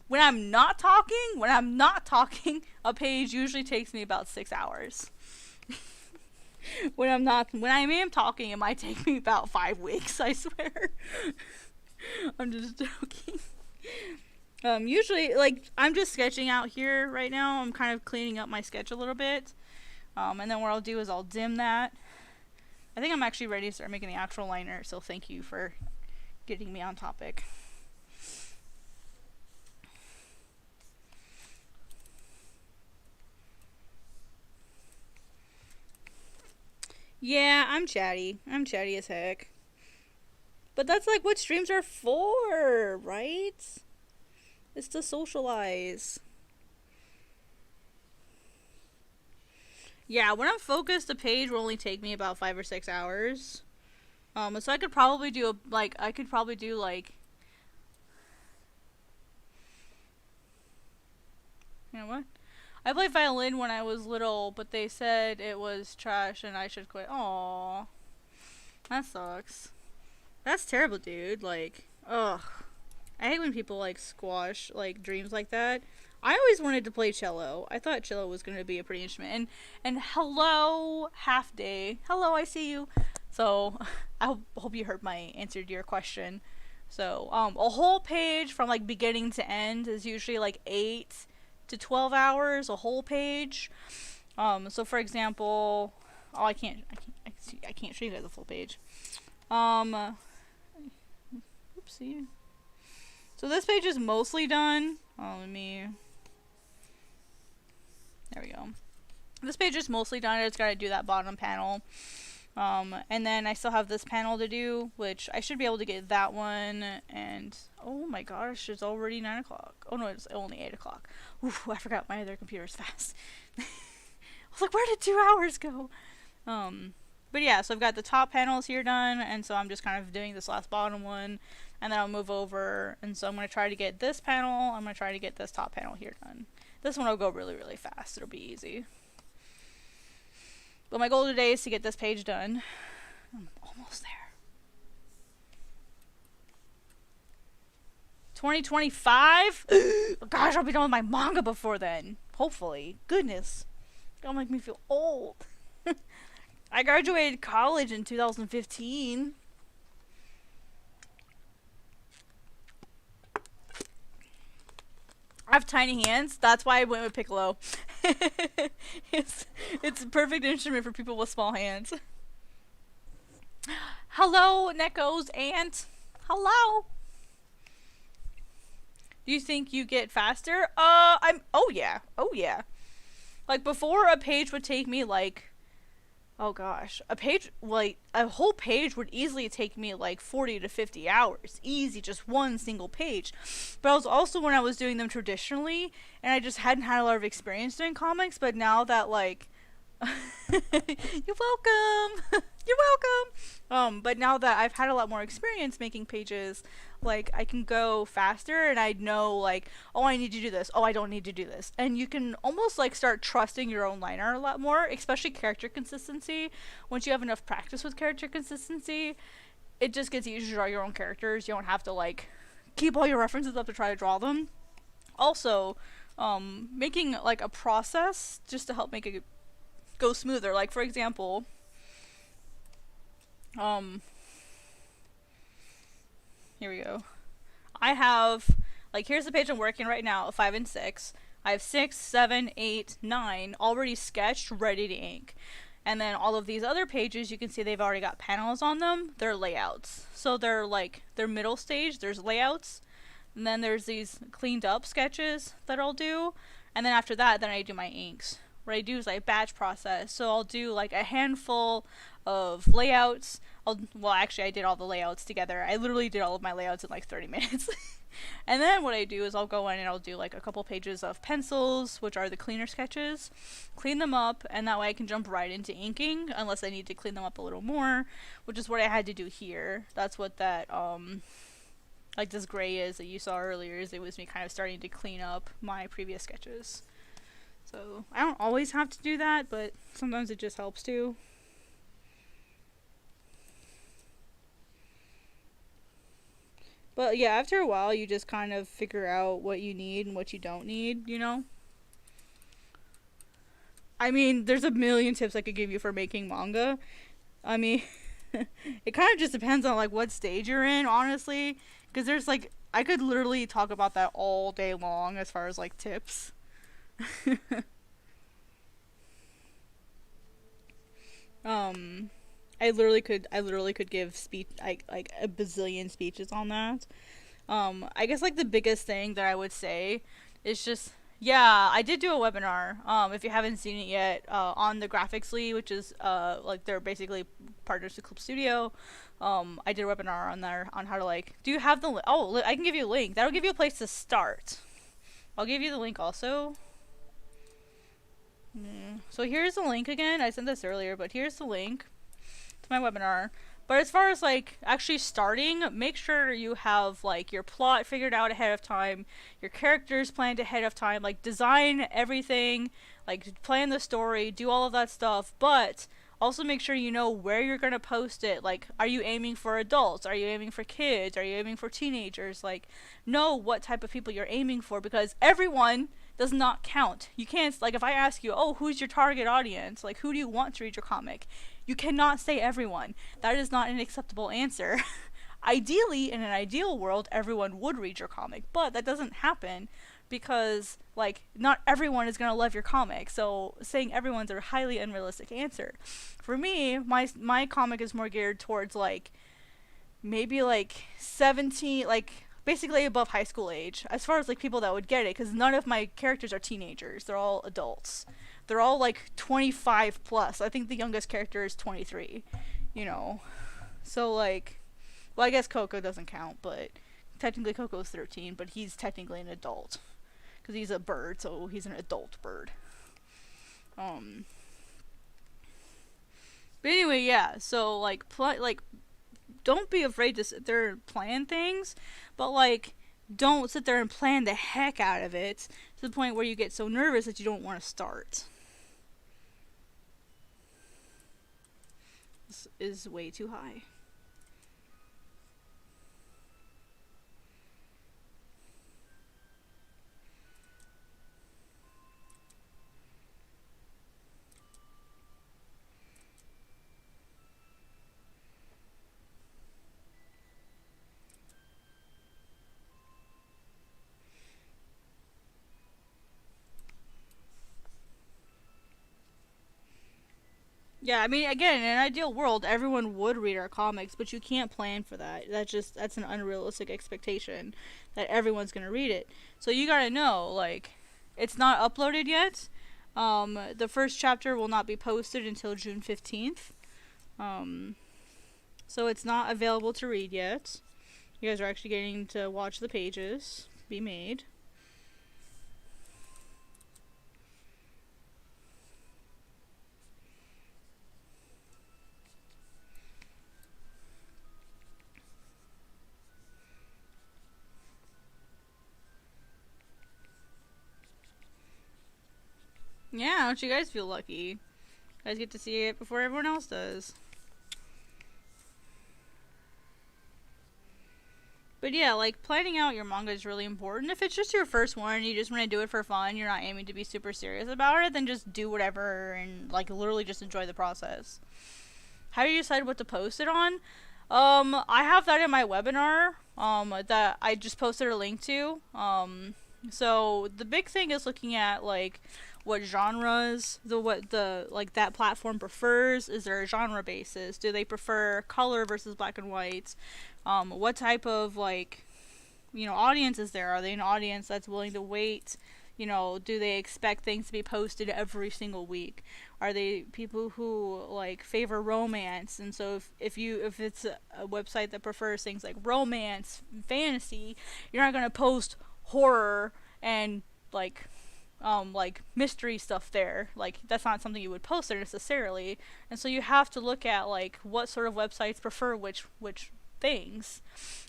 when I'm not talking, a page usually takes me about 6 hours. When I am talking, it might take me about 5 weeks, I swear. I'm just joking. Usually, like, I'm just sketching out here right now. I'm kind of cleaning up my sketch a little bit. And then what I'll do is I'll dim that. I think I'm actually ready to start making the actual liner, so thank you for getting me on topic. Yeah, I'm chatty. I'm chatty as heck. But that's like what streams are for, right? It's to socialize. Yeah, when I'm focused, a page will only take me about 5 or 6 hours. So I could probably do you know what? I played violin when I was little, but they said it was trash and I should quit. Aww. That sucks. That's terrible, dude. Like, ugh. I hate when people, like, squash, like, dreams like that. I always wanted to play cello. I thought cello was going to be a pretty instrument. And hello, Half Day. Hello, I see you. So, I hope you heard my answer to your question. So, a whole page from, like, beginning to end is usually, like, 8 to 12 hours, a whole page. So for example, I can't show you guys the full page. Oopsie. So this page is mostly done. There we go. This page is mostly done. I just gotta do that bottom panel. And then I still have this panel to do, which I should be able to get that one. And oh my gosh, it's already 9 o'clock. Oh no, it's only 8 o'clock. Oof, I forgot my other computer's fast. I was like, where did 2 hours go? But yeah, so I've got the top panels here done, and so I'm just kind of doing this last bottom one, and then I'll move over, and so I'm going to try to get this panel, I'm going to try to get this top panel here done. This one will go really, really fast. It'll be easy. But my goal today is to get this page done. I'm almost there. 2025? Gosh, I'll be done with my manga before then. Hopefully. Goodness. Don't make me feel old. I graduated college in 2015. I have tiny hands. That's why I went with piccolo. It's a perfect instrument for people with small hands. Hello, Neko's aunt. Hello. Do you think you get faster? Oh yeah. Like before, a page would take me like, oh gosh, a whole page would easily take me like 40 to 50 hours. Easy, just one single page. But I was also when I was doing them traditionally, and I just hadn't had a lot of experience doing comics, but now that like, you're welcome. You're welcome. But now that I've had a lot more experience making pages, like I can go faster and I know like, oh, I need to do this. Oh, I don't need to do this. And you can almost like start trusting your own liner a lot more, especially character consistency. Once you have enough practice with character consistency, it just gets easier to draw your own characters. You don't have to like keep all your references up to try to draw them. Also, making like a process just to help make it go smoother. Like for example, here we go. I have, like, here's the page I'm working right now, 5 and 6. I have 6, 7, 8, 9 already sketched, ready to ink. And then all of these other pages, you can see they've already got panels on them. They're layouts. So they're like, they're middle stage, there's layouts. And then there's these cleaned up sketches that I'll do. And then after that, then I do my inks. What I do is I batch process. So I'll do like a handful of layouts. Well, actually, I did all the layouts together. I literally did all of my layouts in like 30 minutes. And then what I do is I'll go in and I'll do like a couple pages of pencils, which are the cleaner sketches, clean them up, and that way I can jump right into inking, unless I need to clean them up a little more, which is what I had to do here. That's what that, like this gray is that you saw earlier, is it was me kind of starting to clean up my previous sketches. So I don't always have to do that, but sometimes it just helps to. But yeah, after a while, you just kind of figure out what you need and what you don't need, you know? I mean, there's a million tips I could give you for making manga. I mean, it kind of just depends on, like, what stage you're in, honestly. Because there's, like, I could literally talk about that all day long as far as, like, tips. um... I literally could give speech like a bazillion speeches on that. I guess like the biggest thing that I would say is just, yeah, I did do a webinar. If you haven't seen it yet, on the Graphics League, which is like they're basically partners with Clip Studio. I did a webinar on there on how to like. Do you have the? I can give you a link. That'll give you a place to start. I'll give you the link also. So here's the link again. I sent this earlier, but here's the link to my webinar. But as far as like actually starting, make sure you have like your plot figured out ahead of time, your characters planned ahead of time, like design everything, like plan the story, do all of that stuff, but also make sure you know where you're going to post it. Like, are you aiming for adults? Are you aiming for kids? Are you aiming for teenagers? Like, know what type of people you're aiming for, because everyone does not count. You can't, like, if I ask you, oh, who's your target audience? Like, who do you want to read your comic? You cannot say everyone. That is not an acceptable answer. Ideally, in an ideal world, everyone would read your comic, but that doesn't happen because, like, not everyone is going to love your comic, so saying everyone's a highly unrealistic answer. For me, my comic is more geared towards, like, maybe, like, 17, like, basically above high school age, as far as, like, people that would get it, because none of my characters are teenagers. They're all adults. They're all, like, 25 plus. I think the youngest character is 23, you know. So, like, well, I guess Coco doesn't count, but technically Coco's 13, but he's technically an adult. Because he's a bird, so he's an adult bird. But anyway, yeah, so, like, don't be afraid to sit there and plan things, but, like, don't sit there and plan the heck out of it to the point where you get so nervous that you don't want to start. This is way too high. Yeah, I mean, again, in an ideal world, everyone would read our comics, but you can't plan for that. That's an unrealistic expectation that everyone's gonna read it. So you gotta know, like, it's not uploaded yet. The first chapter will not be posted until June 15th. So it's not available to read yet. You guys are actually getting to watch the pages be made. Yeah, don't you guys feel lucky? You guys get to see it before everyone else does. But yeah, like, planning out your manga is really important. If it's just your first one and you just want to do it for fun, you're not aiming to be super serious about it, then just do whatever and, like, literally just enjoy the process. How do you decide what to post it on? I have that in my webinar, that I just posted a link to. So the big thing is looking at like what genres what that platform prefers. Is there a genre basis? Do they prefer color versus black and white? What type of like audience is there? Are they an audience that's willing to wait? Do they expect things to be posted every single week? Are they people who like favor romance? And so if it's a website that prefers things like romance, fantasy, you're not gonna post horror and like mystery stuff there. Like that's not something you would post there necessarily. And so you have to look at like what sort of websites prefer which things.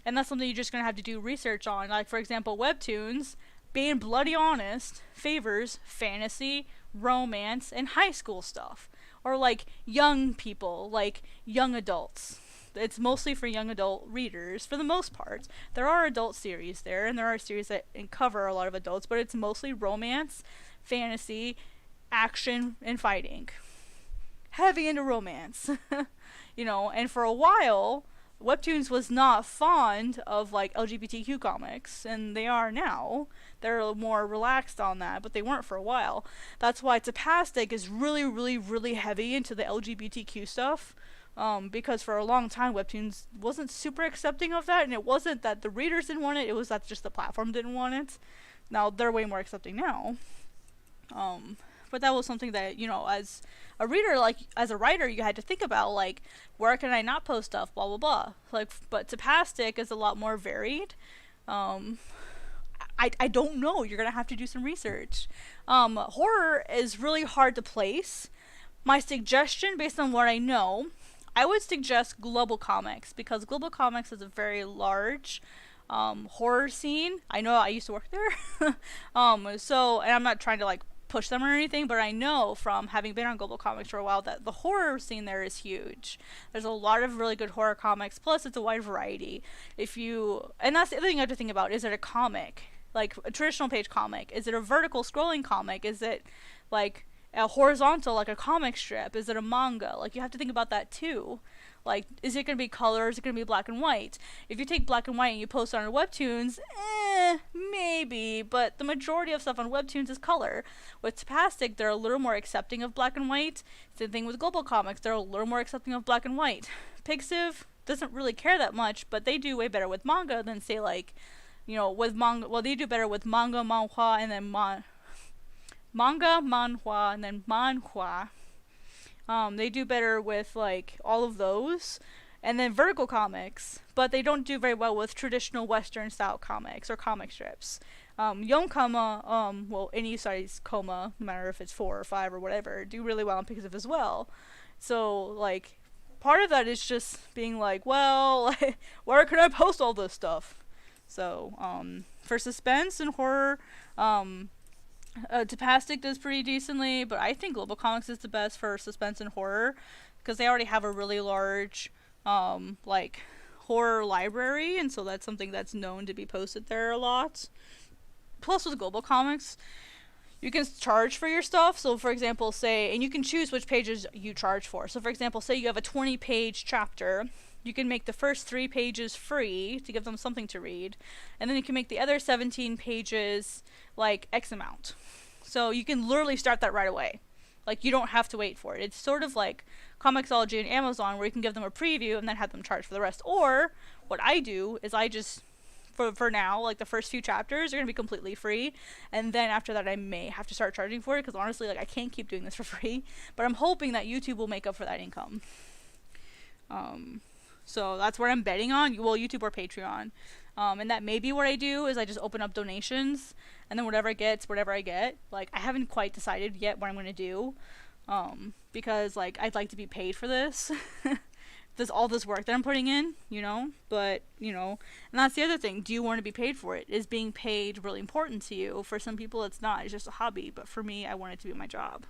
And that's something you're just gonna have to do research on. Like for example, Webtoons, being bloody honest, favors fantasy, romance, and high school stuff. Or like young people, like young adults. It's mostly for young adult readers for the most part. There are adult series there, and there are series that cover a lot of adults, but it's mostly romance, fantasy, action, and fighting. Heavy into romance. And for a while, Webtoons was not fond of like LGBTQ comics, and they are now. They're more relaxed on that, but they weren't for a while. That's why Tapastic is really, really, really heavy into the LGBTQ stuff. Because for a long time Webtoons wasn't super accepting of that, and it wasn't that the readers didn't want it, it was that just the platform didn't want it. Now they're way more accepting now. But that was something that, as a reader, like as a writer, you had to think about, like, where can I not post stuff, blah blah blah. Like, but Tapastic is a lot more varied. I don't know. You're gonna have to do some research. Horror is really hard to place. My suggestion, based on what I know, I would suggest Global Comics, because Global Comics is a very large horror scene. I know I used to work there. And I'm not trying to like push them or anything, but I know from having been on Global Comics for a while that the horror scene there is huge. There's a lot of really good horror comics, plus it's a wide variety. And that's the other thing you have to think about, is it a comic? Like a traditional page comic? Is it a vertical scrolling comic? Is it like a horizontal, like a comic strip? Is it a manga? Like, you have to think about that too. Like, is it going to be color? Is it going to be black and white? If you take black and white and you post it on Webtoons, maybe, but the majority of stuff on Webtoons is color. With Tapastic, they're a little more accepting of black and white. Same thing with Global Comics, they're a little more accepting of black and white. Pixiv doesn't really care that much, but they do way better with manga than, say, like, with manga. Well, they do better with manga, manhwa, and then manga, manhwa, and then manhwa. They do better with like all of those, and then vertical comics, but they don't do very well with traditional Western style comics or comic strips. Yonkama, well, any size coma, no matter if it's 4 or 5 or whatever, do really well on Pixiv as well. So like, part of that is just being like, well, where can I post all this stuff? So for suspense and horror, Tapastic does pretty decently, but I think Global Comics is the best for suspense and horror, because they already have a really large, like, horror library, and so that's something that's known to be posted there a lot. Plus, with Global Comics, you can charge for your stuff. So, for example, and you can choose which pages you charge for. So, for example, say you have a 20-page chapter. You can make the first 3 pages free to give them something to read, and then you can make the other 17 pages like X amount. So you can literally start that right away. Like, you don't have to wait for it. It's sort of like Comixology and Amazon, where you can give them a preview and then have them charge for the rest. Or what I do is I just, for now, like the first few chapters are going to be completely free, and then after that I may have to start charging for it, because honestly, like, I can't keep doing this for free. But I'm hoping that YouTube will make up for that income. So that's what I'm betting on. Well, YouTube or Patreon. And that may be what I do, is I just open up donations, and then whatever I get, it's whatever I get. Like, I haven't quite decided yet what I'm going to do, because, like, I'd like to be paid for this. There's all this work that I'm putting in, but, and that's the other thing. Do you want to be paid for it? Is being paid really important to you? For some people, it's not. It's just a hobby, but for me, I want it to be my job.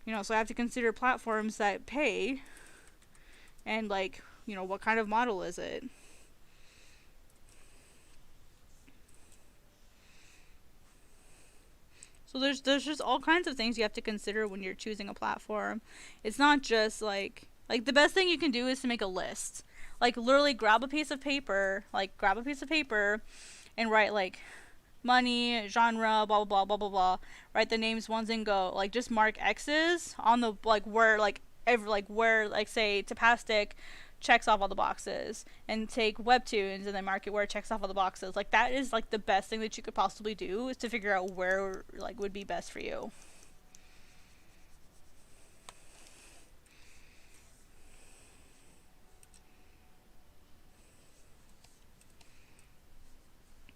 So I have to consider platforms that pay, and, like, what kind of model is it? So there's just all kinds of things you have to consider when you're choosing a platform. It's not just like the best thing you can do is to make a list. Like, literally grab a piece of paper and write like money, genre, blah blah blah blah blah blah. Write the names ones and go. Like just mark X's on the like where like every like where like say Tapastic checks off all the boxes, and take webtoons and then mark it where it checks off all the boxes. Like that is like the best thing that you could possibly do, is to figure out where like would be best for you.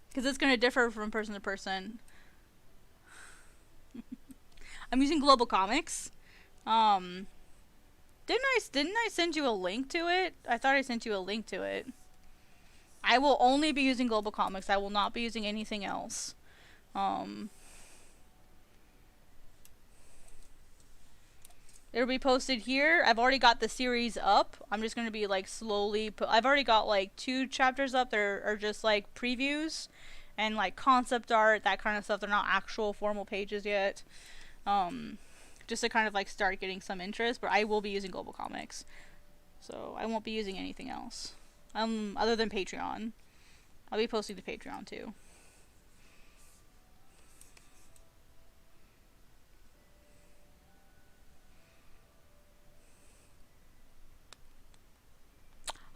Because it's going to differ from person to person. I'm using Global Comics. Didn't I send you a link to it? I thought I sent you a link to it. I will only be using Global Comics. I will not be using anything else. It'll be posted here. I've already got the series up. I'm just going to be like slowly I've already got like 2 chapters up. Are just like previews and like concept art, that kind of stuff. They're not actual formal pages yet. Just to kind of like start getting some interest, but I will be using Global Comics. So I won't be using anything else. Other than Patreon. I'll be posting to Patreon too.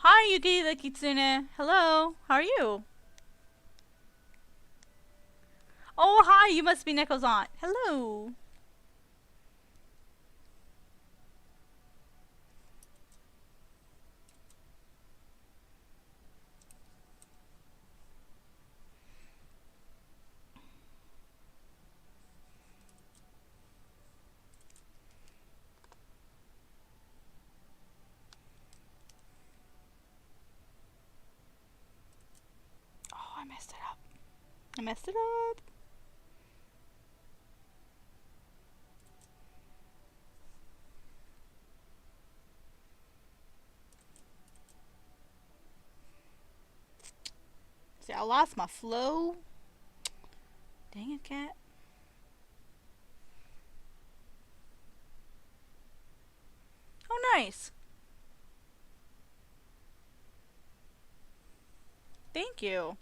Hi, Yuki the Kitsune. Hello. How are you? Oh, hi. You must be Neko's aunt. Hello. Oh, I messed it up. I messed it up. See, I lost my flow. Dang it, cat. Oh, nice. Thank you.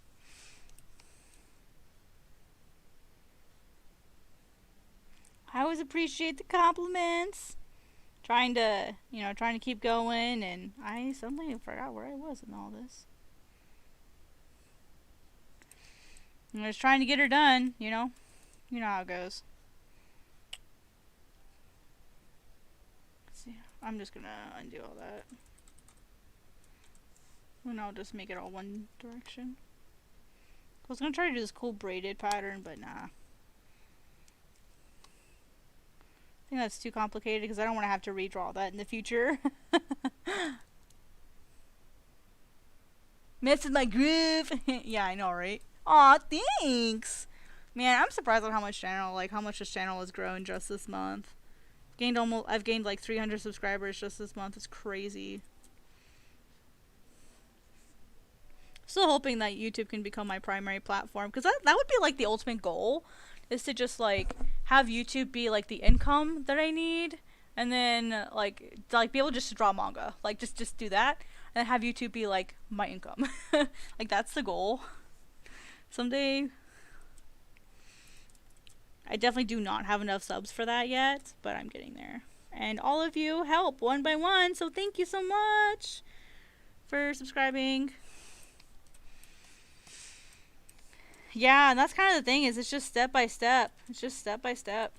I always appreciate the compliments. Trying to keep going, and I suddenly forgot where I was in all this. I'm just trying to get her done, you know? You know how it goes. Let's see. I'm just gonna undo all that. And I'll just make it all one direction. I was gonna try to do this cool braided pattern, but nah. I think that's too complicated because I don't want to have to redraw that in the future. Messing my groove. Yeah, I know, right? Aw, thanks. Man, I'm surprised at how much this channel has grown just this month. I've gained like 300 subscribers just this month. It's crazy. Still hoping that YouTube can become my primary platform, because that would be like the ultimate goal, is to just like have YouTube be like the income that I need, and then like be able just to draw manga, like just do that, and have YouTube be like my income. Like that's the goal. Someday. I definitely do not have enough subs for that yet, but I'm getting there. And all of you help one by one, so thank you so much for subscribing. Yeah, and that's kind of the thing, is it's just step by step. It's just step by step.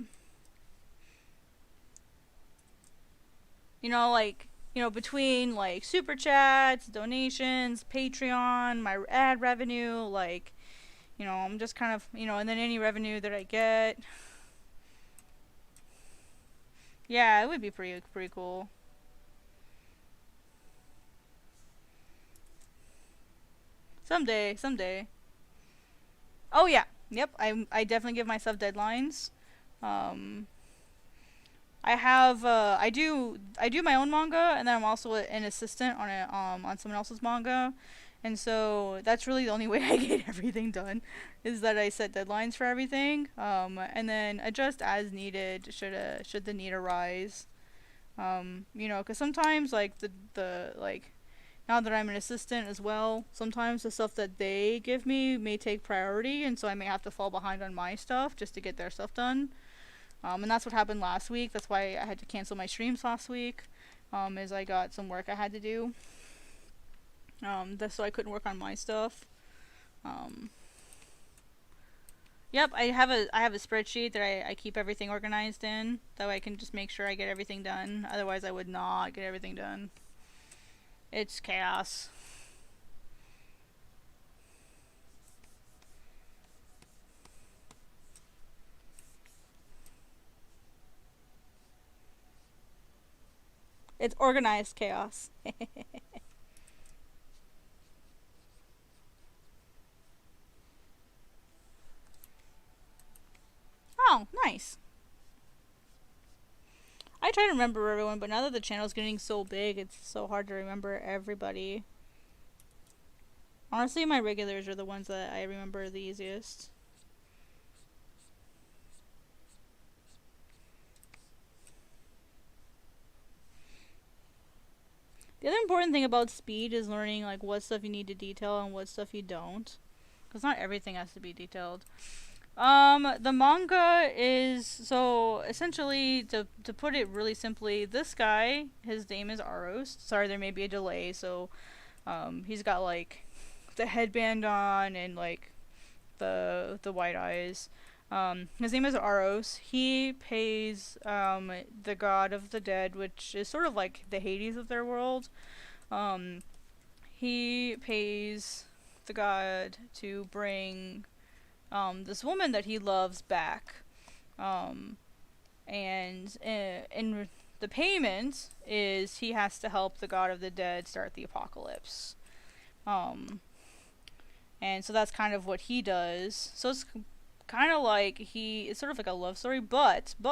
You know, like, between like super chats, donations, Patreon, my ad revenue, like, I'm just kind of, and then any revenue that I get. Yeah, it would be pretty cool. Someday. Oh yeah, yep. I definitely give myself deadlines. I do my own manga, and then I'm also an assistant on someone else's manga. And so that's really the only way I get everything done, is that I set deadlines for everything, and then adjust as needed should the need arise. Because sometimes like the now that I'm an assistant as well, sometimes the stuff that they give me may take priority, and so I may have to fall behind on my stuff just to get their stuff done. And that's what happened last week. That's why I had to cancel my streams last week, is I got some work I had to do. That's so I couldn't work on my stuff. Yep, I have a spreadsheet that I keep everything organized in. That way I can just make sure I get everything done. Otherwise I would not get everything done. It's chaos. It's organized chaos. Oh, nice. I try to remember everyone, but now that the channel's getting so big, it's so hard to remember everybody. Honestly, my regulars are the ones that I remember the easiest. The other important thing about speed is learning like what stuff you need to detail and what stuff you don't. Because not everything has to be detailed. The manga is, so essentially, to put it really simply, this guy, his name is Aros. Sorry, there may be a delay, so, he's got, like, the headband on and, like, the white eyes. His name is Aros. He pays, the god of the dead, which is sort of like the Hades of their world. He pays the god to bring this woman that he loves back. And in the payment is he has to help the god of the dead start the apocalypse. And so that's kind of what he does. So it's kind of like it's sort of like a love story, but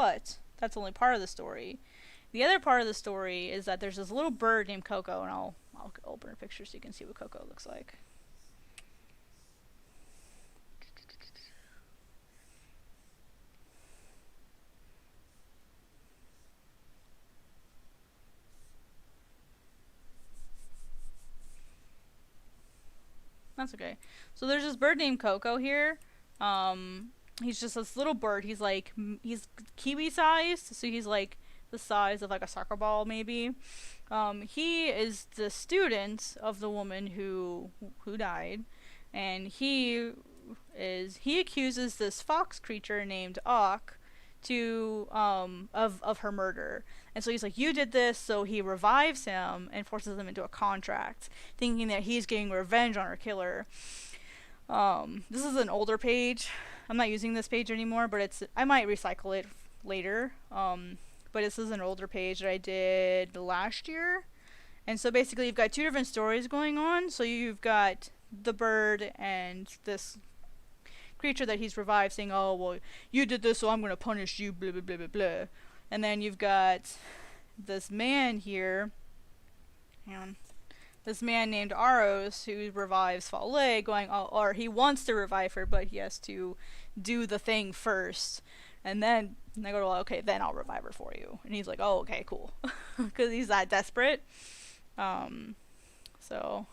that's only part of the story. The other part of the story is that there's this little bird named Coco, and I'll open her picture so you can see what Coco looks like. That's okay. So there's this bird named Coco here. He's just this little bird. He's kiwi sized, so he's like the size of like a soccer ball maybe. He is the student of the woman who died, and he accuses this fox creature named Auk of her murder. And so he's like, you did this, so he revives him and forces him into a contract, thinking that he's getting revenge on her killer. This is an older page. I'm not using this page anymore, but I might recycle it later. But this is an older page that I did last year. And so basically you've got two different stories going on. So you've got the bird and this creature that he's revived saying, oh, well, you did this, so I'm going to punish you, blah, blah, blah, blah, blah. And then you've got this man here, this man named Aros, who revives Fale, going, oh, or he wants to revive her, but he has to do the thing first. And then they go, well, okay, then I'll revive her for you. And he's like, oh, okay, cool. Because he's that desperate. So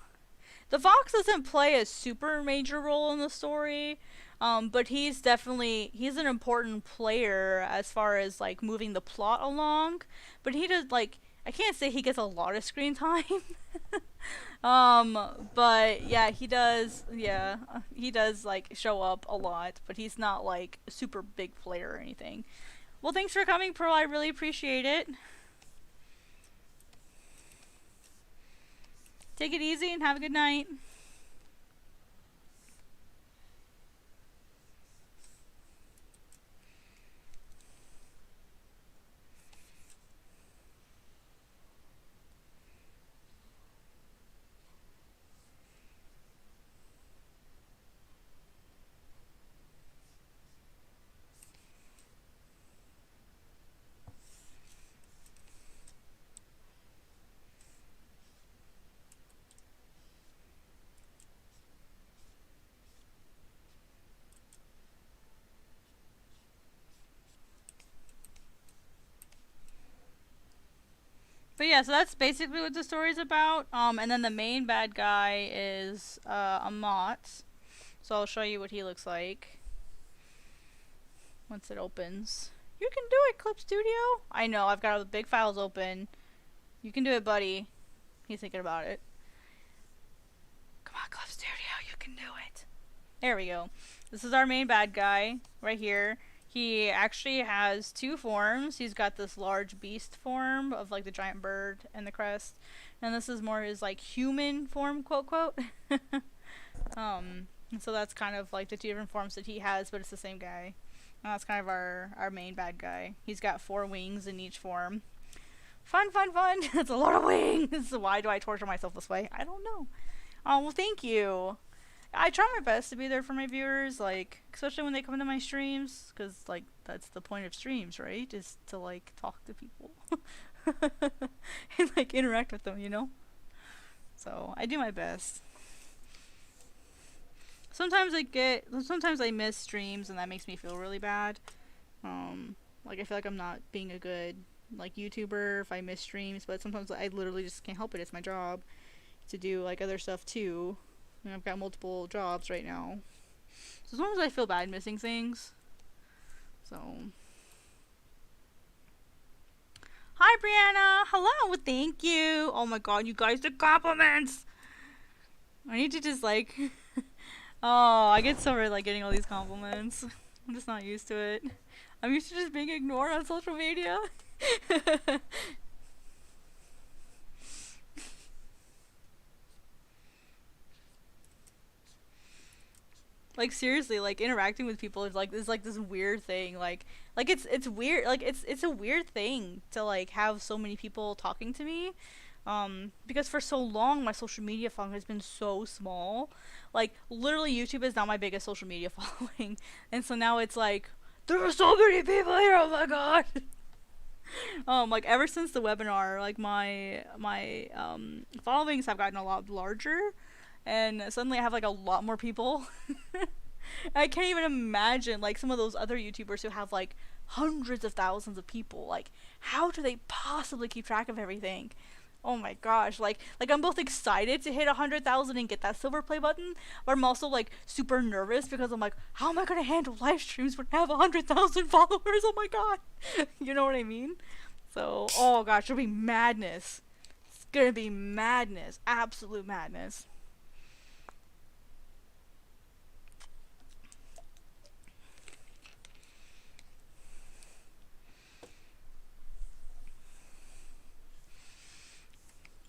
the fox doesn't play a super major role in the story. But he's an important player as far as like moving the plot along. But he does like, I can't say he gets a lot of screen time. But yeah, he does like show up a lot, but he's not like a super big player or anything. Well, thanks for coming, Pro. I really appreciate it. Take it easy and have a good night. But yeah, so that's basically what the story's about. And then the main bad guy is a Mott. So I'll show you what he looks like once it opens. You can do it, Clip Studio. I know, I've got all the big files open. You can do it, buddy. He's thinking about it. Come on, Clip Studio, you can do it. There we go. This is our main bad guy right here. He actually has two forms. He's got this large beast form of like the giant bird and the crest, and this is more his like human form, quote quote. So that's kind of like the two different forms that he has, but it's the same guy. And that's kind of our main bad guy. He's got 4 wings in each form. Fun, fun, fun. That's a lot of wings. Why do I torture myself this way? I don't know. Oh, well, thank you. I try my best to be there for my viewers, like, especially when they come into my streams, because, like, that's the point of streams, right? Is to, like, talk to people. And, like, interact with them, you know? So, I do my best. Sometimes I miss streams, and that makes me feel really bad. Like, I feel like I'm not being a good, like, YouTuber if I miss streams, but sometimes I literally just can't help it. It's my job to do, like, other stuff, too. And I've got multiple jobs right now. So sometimes I feel bad missing things. So. Hi, Brianna! Hello! Thank you! Oh my god, you guys, the compliments! I need to just, like... Oh, I get so rid like getting all these compliments. I'm just not used to it. I'm used to just being ignored on social media. Like seriously, like interacting with people is like this weird thing. Like it's weird. Like it's a weird thing to like have so many people talking to me. Because for so long my social media following has been so small. Like literally YouTube is now my biggest social media following, and so now it's like there are so many people here. Oh my god. Like ever since the webinar, like my followings have gotten a lot larger, and suddenly I have like a lot more people. I can't even imagine like some of those other YouTubers who have like hundreds of thousands of people. Like how do they possibly keep track of everything? Oh my gosh, like I'm both excited to hit 100,000 and get that silver play button, but I'm also like super nervous because I'm like, how am I gonna handle live streams when I have 100,000 followers? Oh my god. You know what I mean? So, oh gosh, it'll be madness. It's gonna be madness. Absolute madness.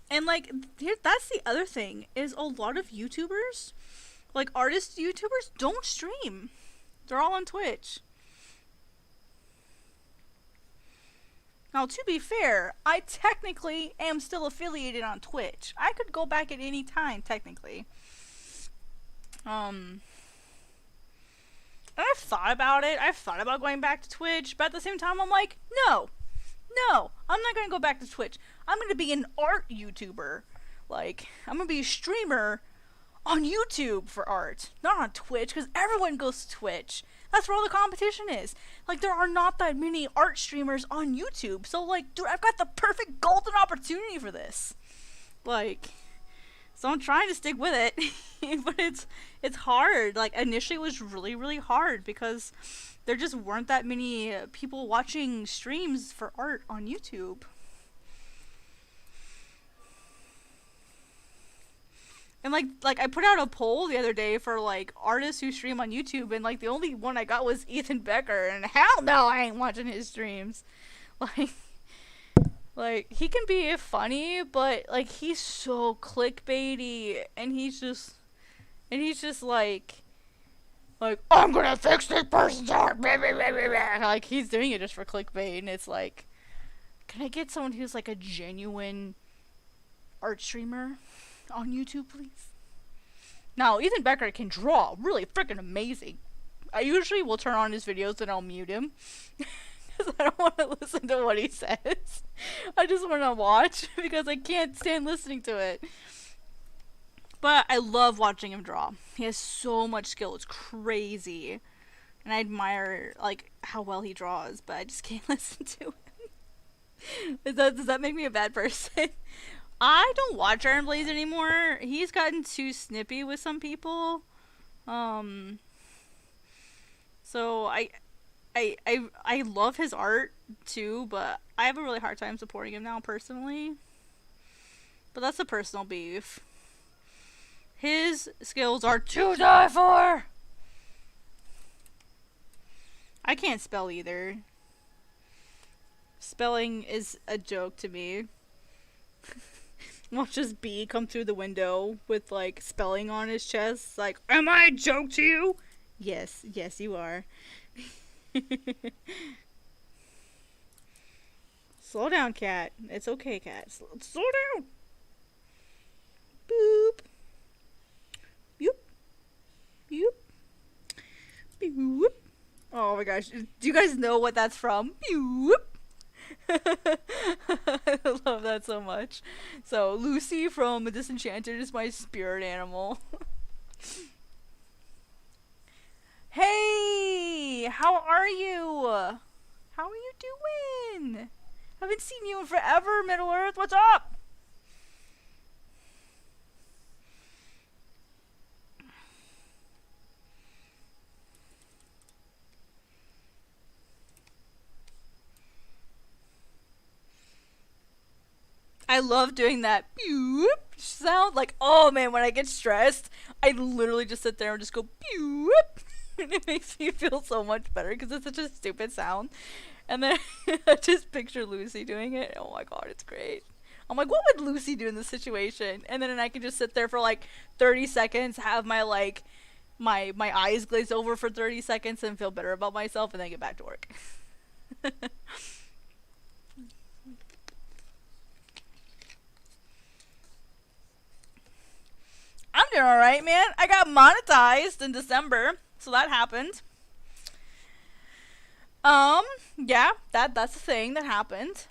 And like here, that's the other thing is a lot of YouTubers, like artist YouTubers, don't stream. They're all on Twitch. Now, to be fair, I technically am still affiliated on Twitch. I could go back at any time, technically. And I've thought about it. I've thought about going back to Twitch, but at the same time, I'm like, no, I'm not gonna go back to Twitch. I'm gonna be an art YouTuber. Like, I'm gonna be a streamer on YouTube for art, not on Twitch, because everyone goes to Twitch. That's where all the competition is. Like, there are not that many art streamers on YouTube. So, like, dude, I've got the perfect golden opportunity for this. Like, so I'm trying to stick with it. But it's hard. Like, initially it was really, really hard because there just weren't that many people watching streams for art on YouTube. And like I put out a poll the other day for like artists who stream on YouTube, and like the only one I got was Ethan Becker, and hell no, I ain't watching his streams. Like he can be funny, but like he's so clickbaity, and he's just like I'm gonna fix this person's art, like he's doing it just for clickbait, and it's like, can I get someone who's like a genuine art streamer on YouTube, please? Now, Ethan Becker can draw really freaking amazing. I usually will turn on his videos and I'll mute him because I don't want to listen to what he says. I just want to watch because I can't stand listening to it. But I love watching him draw. He has so much skill. It's crazy. And I admire like how well he draws, but I just can't listen to him. Does that make me a bad person? I don't watch Iron Blaze anymore. He's gotten too snippy with some people. Um, so I love his art too, but I have a really hard time supporting him now personally. But that's a personal beef. His skills are to die for. I can't spell either. Spelling is a joke to me. Watch this bee come through the window with like spelling on his chest. Like, am I a joke to you? Yes, yes, you are. Slow down, cat. It's okay, cat. Slow down. Boop. Boop. Boop. Boop. Oh my gosh. Do you guys know what that's from? Boop. I love that so much. So, Lucy from Disenchanted is my spirit animal. Hey! How are you? How are you doing? Haven't seen you in forever, Middle Earth. What's up? I love doing that boop sound. Like, oh man, when I get stressed, I literally just sit there and just go boop. And it makes me feel so much better because it's such a stupid sound. And then I just picture Lucy doing it. Oh my god, it's great. I'm like, what would Lucy do in this situation? And then I can just sit there for like 30 seconds, have my like my eyes glaze over for 30 seconds and feel better about myself and then get back to work. I'm doing alright, man. I got monetized in December, so that happened. Yeah, that's the thing that happened.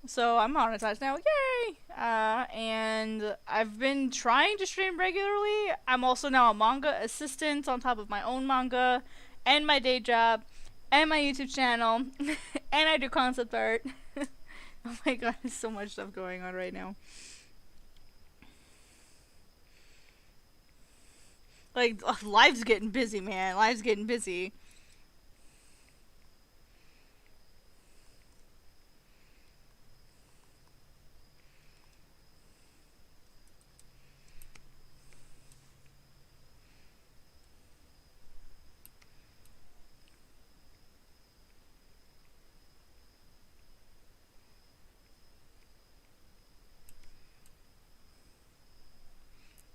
So I'm monetized now, yay! And I've been trying to stream regularly. I'm also now a manga assistant on top of my own manga, and my day job, and my YouTube channel, and I do concept art. Oh my god, there's so much stuff going on right now. Like, life's getting busy, man. Life's getting busy.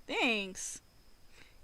Thanks.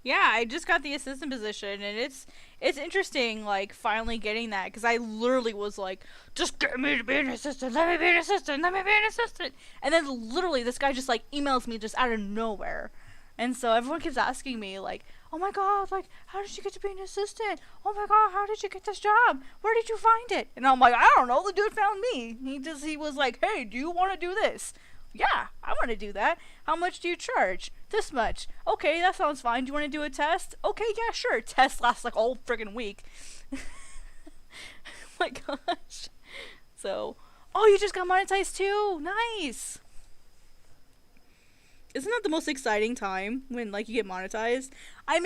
Yeah, I just got the assistant position, and it's interesting, like, finally getting that, because I literally was like, just get me to be an assistant, let me be an assistant, let me be an assistant, and then literally this guy just, like, emails me just out of nowhere, and so everyone keeps asking me, like, oh my god, like, how did you get to be an assistant? Oh my god, how did you get this job? Where did you find it? And I'm like, I don't know, the dude found me. He was like, hey, do you want to do this? Yeah, I want to do that. How much do you charge? This much. Okay, that sounds fine. Do you want to do a test? Okay, yeah, sure. Test lasts like all friggin' week. Oh my gosh. So, oh, you just got monetized too. Nice. Isn't that the most exciting time when like you get monetized? I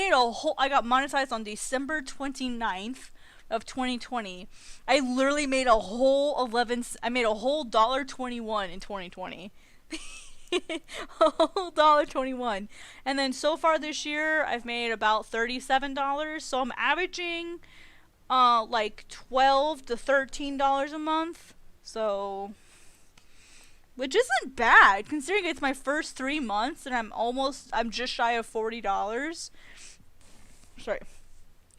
got monetized on December 29th of 2020. I literally made a whole $1.21 in 2020. A whole $1.21. And then so far this year I've made about $37. So I'm averaging like $12 to $13 a month. So, which isn't bad considering it's my first 3 months and I'm just shy of $40. Sorry.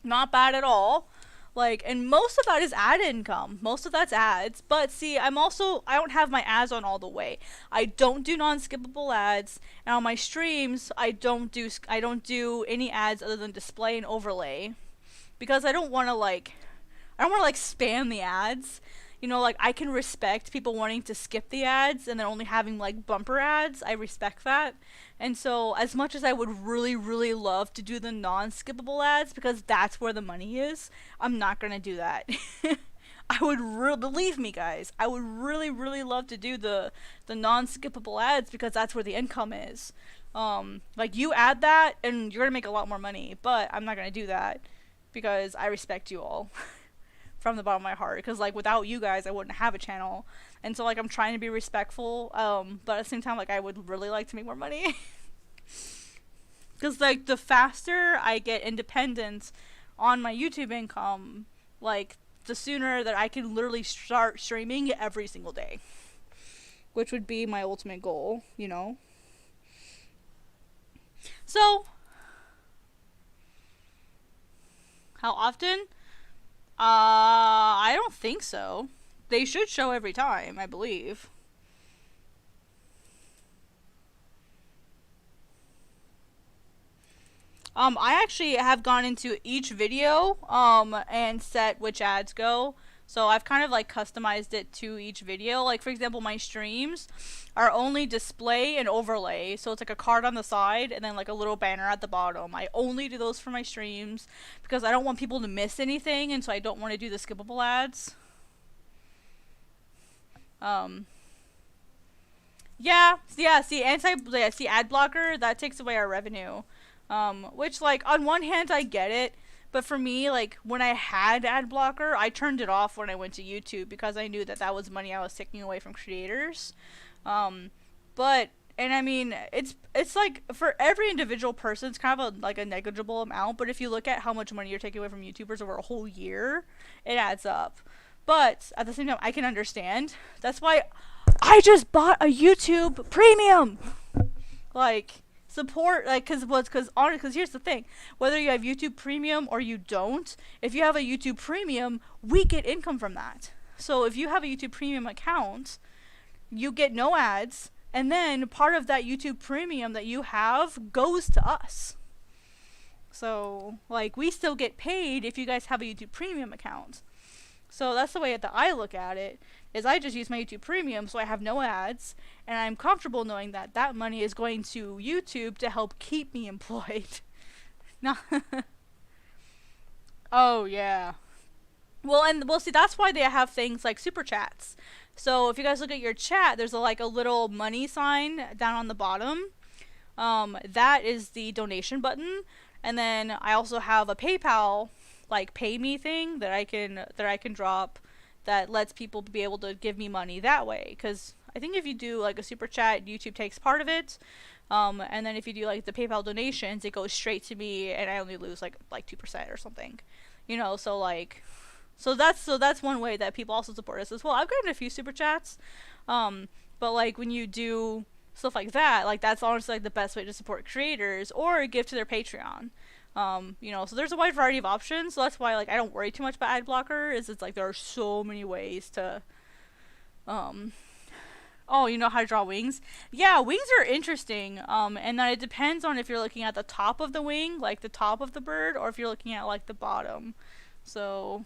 Not bad at all. Like, and most of that is ad income. Most of that's ads. But see, I don't have my ads on all the way. I don't do non-skippable ads. And on my streams, I don't do any ads other than display and overlay. Because I don't want to spam the ads. You know, like, I can respect people wanting to skip the ads and then only having, like, bumper ads. I respect that. And so, as much as I would really, really love to do the non-skippable ads, because that's where the money is, I'm not gonna do that. I would believe me, guys. I would really, really love to do the non-skippable ads because that's where the income is. Like you add that and you're gonna make a lot more money, but I'm not gonna do that because I respect you all from the bottom of my heart. Because like without you guys, I wouldn't have a channel, and so like I'm trying to be respectful. But at the same time, like I would really like to make more money. Because like the faster I get independence on my YouTube income, like the sooner that I can literally start streaming every single day, which would be my ultimate goal, you know. So how often? I don't think so. They should show every time, I believe. I actually have gone into each video, and set which ads go. So I've kind of like customized it to each video. Like for example, my streams are only display and overlay. So it's like a card on the side and then like a little banner at the bottom. I only do those for my streams because I don't want people to miss anything, and so I don't want to do the skippable ads. Yeah, see ad blocker, that takes away our revenue. Which like on one hand I get it, but for me, like when I had ad blocker, I turned it off when I went to YouTube because I knew that that was money I was taking away from creators. But and I mean, it's like for every individual person, it's kind of like a negligible amount. But if you look at how much money you're taking away from YouTubers over a whole year, it adds up. But at the same time, I can understand. That's why I just bought a YouTube Premium. Like support, like, because here's the thing, whether you have YouTube Premium or you don't, if you have a YouTube Premium, we get income from that. So if you have a YouTube Premium account, you get no ads, and then part of that YouTube Premium that you have goes to us. So like we still get paid if you guys have a YouTube Premium account. So that's the way that I look at it, is I just use my YouTube Premium so I have no ads, and I'm comfortable knowing that that money is going to YouTube to help keep me employed. No. Oh, yeah. Well, see, that's why they have things like super chats. So if you guys look at your chat, there's like a little money sign down on the bottom. That is the donation button. And then I also have a PayPal like pay me thing that I can drop that lets people be able to give me money that way, because I think if you do like a super chat, YouTube takes part of it, and then if you do like the PayPal donations, it goes straight to me and I only lose like 2% or something, you know. So like so that's one way that people also support us as well. I've gotten a few super chats, but like when you do stuff like that, like that's honestly like the best way to support creators, or give to their Patreon. You know, so there's a wide variety of options, so that's why like I don't worry too much about ad blocker, is it's like there are so many ways to oh, you know how to draw wings? Yeah, wings are interesting, and then it depends on if you're looking at the top of the wing, like the top of the bird, or if you're looking at like the bottom. So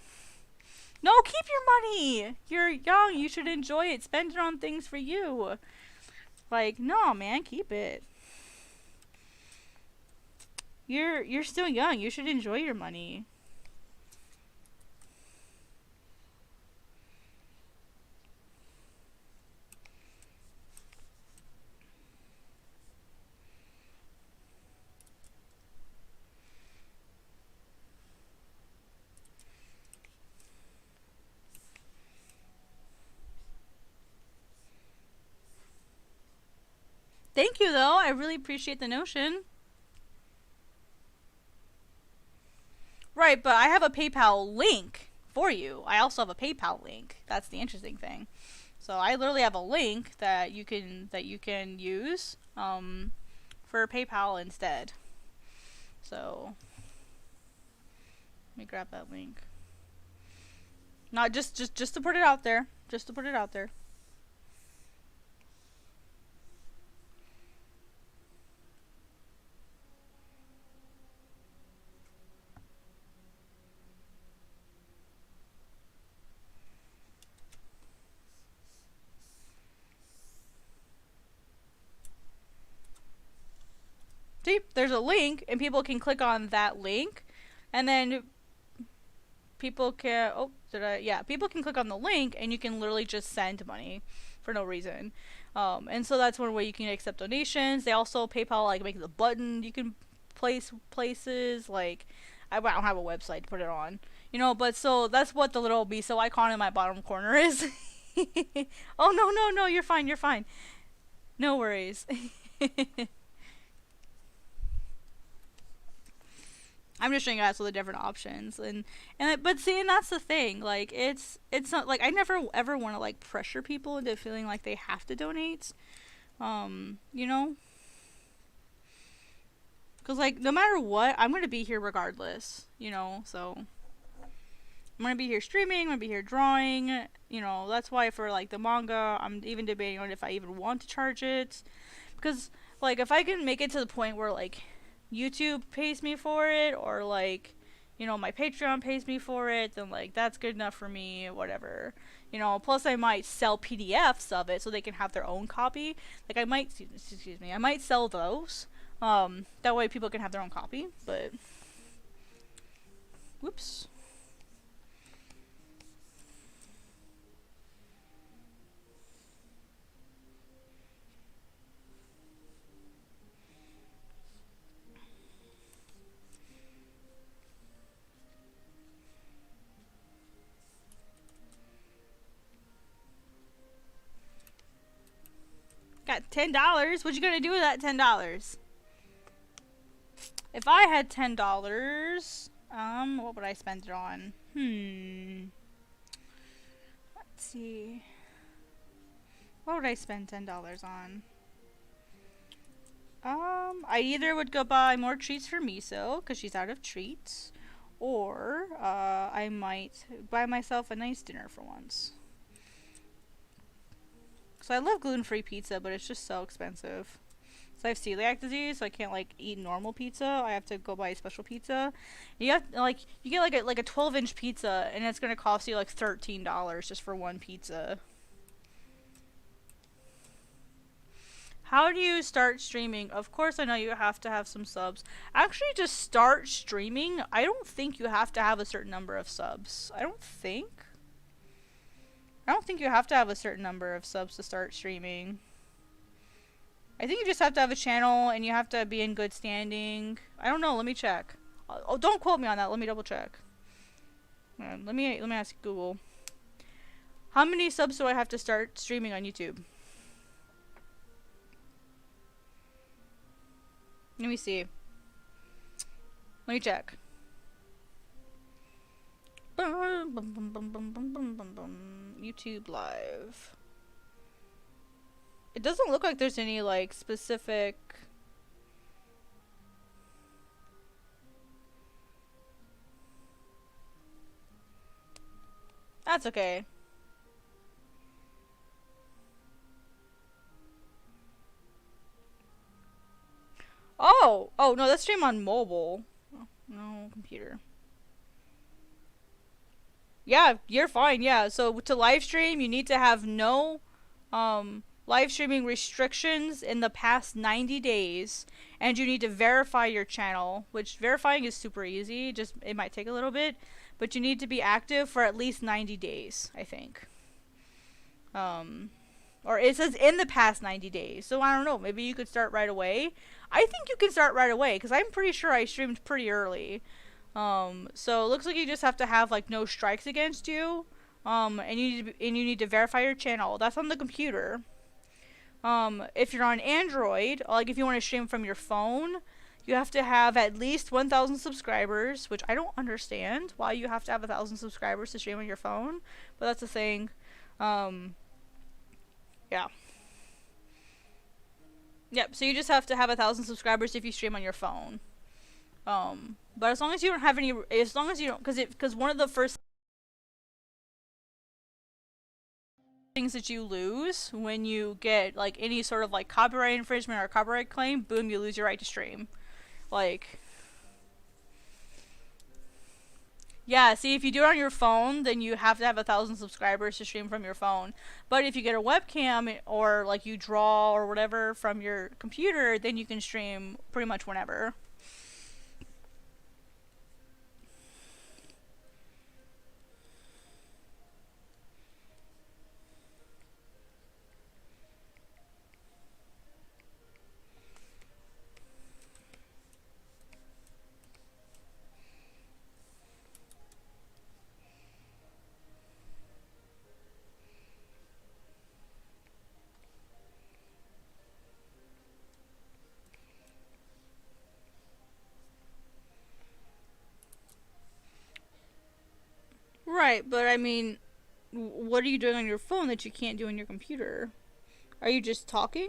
no, keep your money, you're young, you should enjoy it, spend it on things for you. Like, no man, keep it. You're still young. You should enjoy your money. Thank you though. I really appreciate the notion. Right, but I have a PayPal link for you. I also have a PayPal link. That's the interesting thing. So I literally have a link that you can use for PayPal instead. So let me grab that link. Not just to put it out there. Just to put it out there. See, there's a link, and people can click on that link, and then people can, oh, Yeah, people can click on the link and you can literally just send money for no reason. And so that's one way you can accept donations. They also PayPal like make the button you can place places like I don't have a website to put it on, you know. But so that's what the little miso icon in my bottom corner is. Oh no, you're fine, you're fine. No worries. I'm just showing you guys all the different options but see, and that's the thing, like it's not like I never ever want to like pressure people into feeling like they have to donate, you know, because like no matter what I'm gonna be here regardless, you know. So I'm gonna be here streaming, I'm gonna be here drawing, you know. That's why for like the manga I'm even debating on if I even want to charge it, because like if I can make it to the point where like YouTube pays me for it, or like, you know, my Patreon pays me for it, then like that's good enough for me, whatever, you know. Plus I might sell PDFs of it so they can have their own copy. Like I might, excuse me, I might sell those, that way people can have their own copy. But whoops. Got $10. What you gonna do with that $10? If I had $10, what would I spend it on? Let's see. What would I spend $10 on? I either would go buy more treats for Miso, because she's out of treats, or, I might buy myself a nice dinner for once. So I love gluten-free pizza, but it's just so expensive. So I have celiac disease, so I can't like eat normal pizza. I have to go buy a special pizza. You have like you get like a 12-inch pizza, and it's gonna cost you like $13 just for one pizza. How do you start streaming? Of course, I know you have to have some subs. Actually, to start streaming, I don't think you have to have a certain number of subs. I don't think you have to have a certain number of subs to start streaming. I think you just have to have a channel and you have to be in good standing. I don't know, let me check. Oh, don't quote me on that, let me double check. Let me ask Google. How many subs do I have to start streaming on YouTube? Let me see. Let me check. YouTube Live. It doesn't look like there's any like specific. That's okay. Oh no, that's stream on mobile. Oh, no computer. Yeah, you're fine. Yeah, so to live stream, you need to have no live streaming restrictions in the past 90 days, and you need to verify your channel, which verifying is super easy. Just it might take a little bit, but you need to be active for at least 90 days, I think. Or it says in the past 90 days. So I don't know, maybe you could start right away. I think you can start right away because I'm pretty sure I streamed pretty early. So it looks like you just have to have like no strikes against you. And you need to verify your channel. That's on the computer. If you're on Android, like if you want to stream from your phone, you have to have at least 1,000 subscribers, which I don't understand why you have to have 1,000 subscribers to stream on your phone, but that's a thing. Yeah. Yep, so you just have to have 1,000 subscribers if you stream on your phone. But as long as you don't have any, as long as you don't, because one of the first things that you lose when you get like any sort of like copyright infringement or copyright claim, boom, you lose your right to stream. Like, yeah, see, if you do it on your phone, then you have to have 1,000 subscribers to stream from your phone. But if you get a webcam or like you draw or whatever from your computer, then you can stream pretty much whenever. Right, but I mean, what are you doing on your phone that you can't do on your computer? Are you just talking?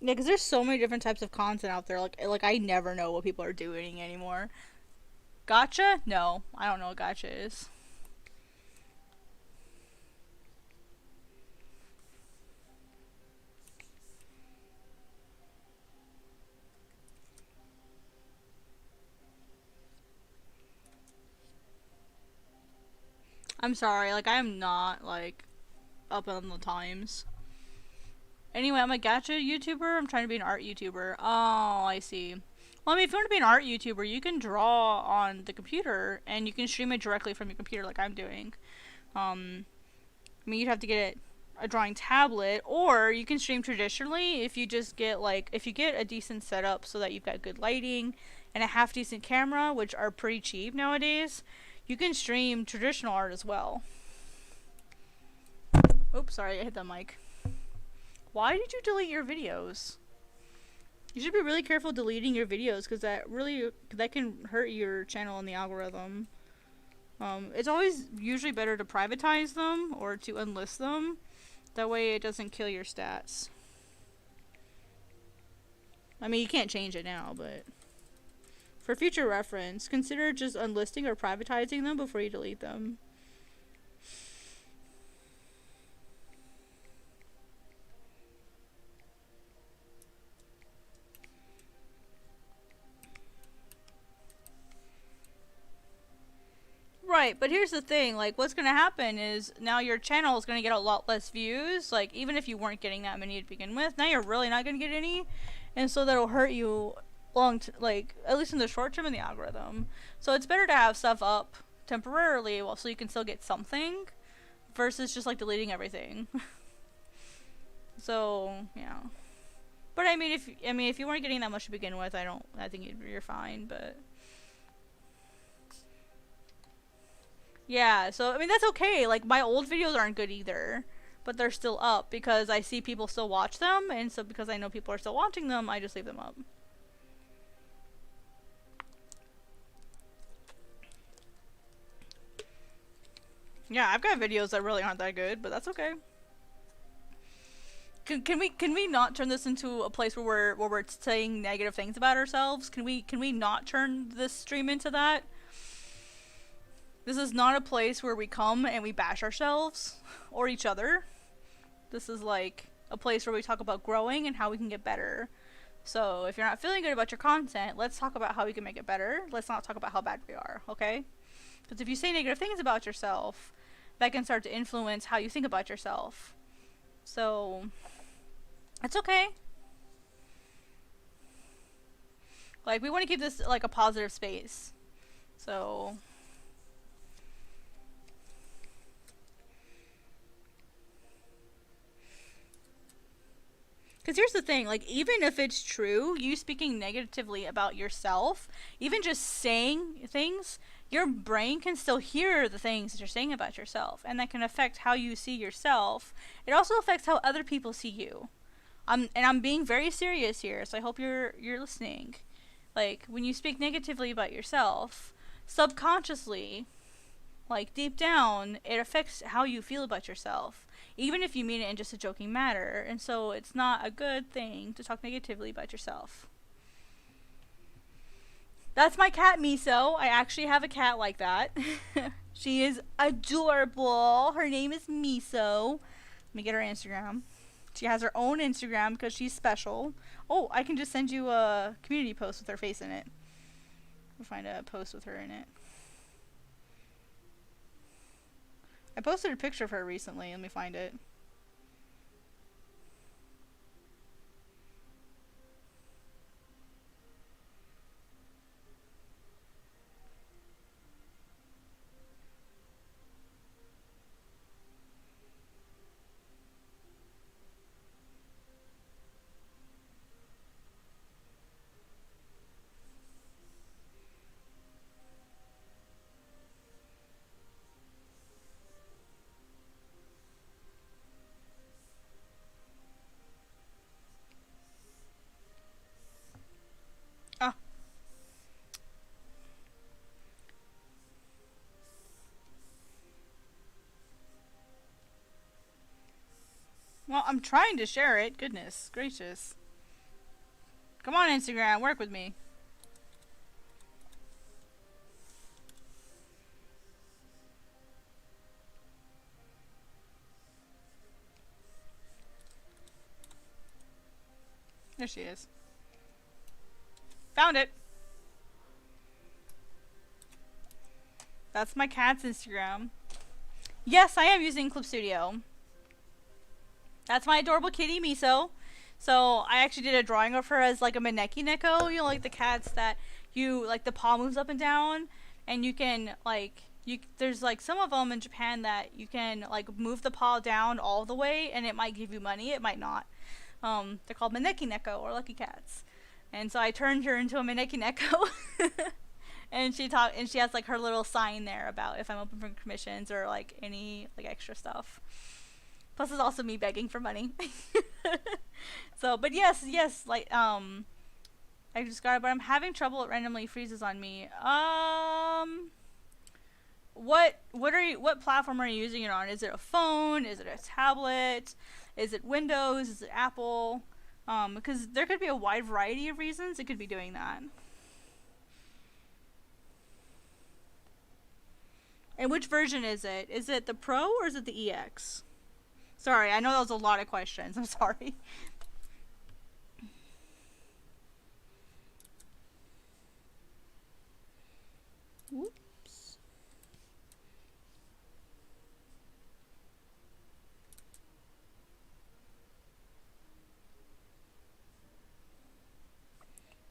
Yeah, because there's so many different types of content out there. Like I never know what people are doing anymore. Gotcha? No, I don't know what gotcha is. I'm sorry, like I am not like up on the times. Anyway, I'm a gacha YouTuber. I'm trying to be an art YouTuber. Oh, I see. Well, I mean, if you want to be an art YouTuber, you can draw on the computer and you can stream it directly from your computer, like I'm doing. I mean, you'd have to get a drawing tablet, or you can stream traditionally if you just get if you get a decent setup so that you've got good lighting and a half decent camera, which are pretty cheap nowadays. You can stream traditional art as well. Oops, sorry, I hit the mic. Why did you delete your videos? You should be really careful deleting your videos because that can hurt your channel and the algorithm. It's always usually better to privatize them or to unlist them. That way it doesn't kill your stats. I mean, you can't change it now, but for future reference, consider just unlisting or privatizing them before you delete them. Right, but here's the thing, like, what's gonna happen is now your channel is gonna get a lot less views, like, even if you weren't getting that many to begin with, now you're really not gonna get any, and so that'll hurt you at least in the short term in the algorithm. So it's better to have stuff up temporarily, so you can still get something, versus just, like, deleting everything. So, yeah. But I mean, if you weren't getting that much to begin with, I think you're fine, but... Yeah, so I mean that's okay. Like my old videos aren't good either, but they're still up because I see people still watch them, and so because I know people are still watching them, I just leave them up. Yeah, I've got videos that really aren't that good, but that's okay. Can we not turn this into a place where we're saying negative things about ourselves? Can we not turn this stream into that? This is not a place where we come and we bash ourselves or each other. This is like a place where we talk about growing and how we can get better. So if you're not feeling good about your content, let's talk about how we can make it better. Let's not talk about how bad we are, okay? Because if you say negative things about yourself, that can start to influence how you think about yourself. So it's okay. Like, we want to keep this like a positive space. So because here's the thing, like, even if it's true, you speaking negatively about yourself, even just saying things, your brain can still hear the things that you're saying about yourself, and that can affect how you see yourself. It also affects how other people see you. I'm being very serious here, so I hope you're listening. Like, when you speak negatively about yourself, subconsciously, like, deep down, it affects how you feel about yourself, even if you mean it in just a joking manner, and so it's not a good thing to talk negatively about yourself. That's my cat, Miso. I actually have a cat like that. She is adorable. Her name is Miso. Let me get her Instagram. She has her own Instagram because she's special. Oh, I can just send you a community post with her face in it. We'll find a post with her in it. I posted a picture of her recently. Let me find it. I'm trying to share it. Goodness gracious. Come on, Instagram, work with me. There she is. Found it. That's my cat's Instagram. Yes, I am using Clip Studio. That's my adorable kitty, Miso. So I actually did a drawing of her as like a Maneki Neko, you know, like the cats that you, like the paw moves up and down, and you can like, there's like some of them in Japan that you can like move the paw down all the way and it might give you money, it might not. They're called Maneki Neko or Lucky Cats. And so I turned her into a Maneki Neko. And she has like her little sign there about if I'm open for commissions or like any like extra stuff. Plus it's also me begging for money. So, but yes, like I just got it, but I'm having trouble. It randomly freezes on me. What platform are you using it on? Is it a phone? Is it a tablet? Is it Windows? Is it Apple? Because there could be a wide variety of reasons it could be doing that. And which version is it? Is it the Pro or is it the EX? Sorry, I know that was a lot of questions. I'm sorry. Whoops.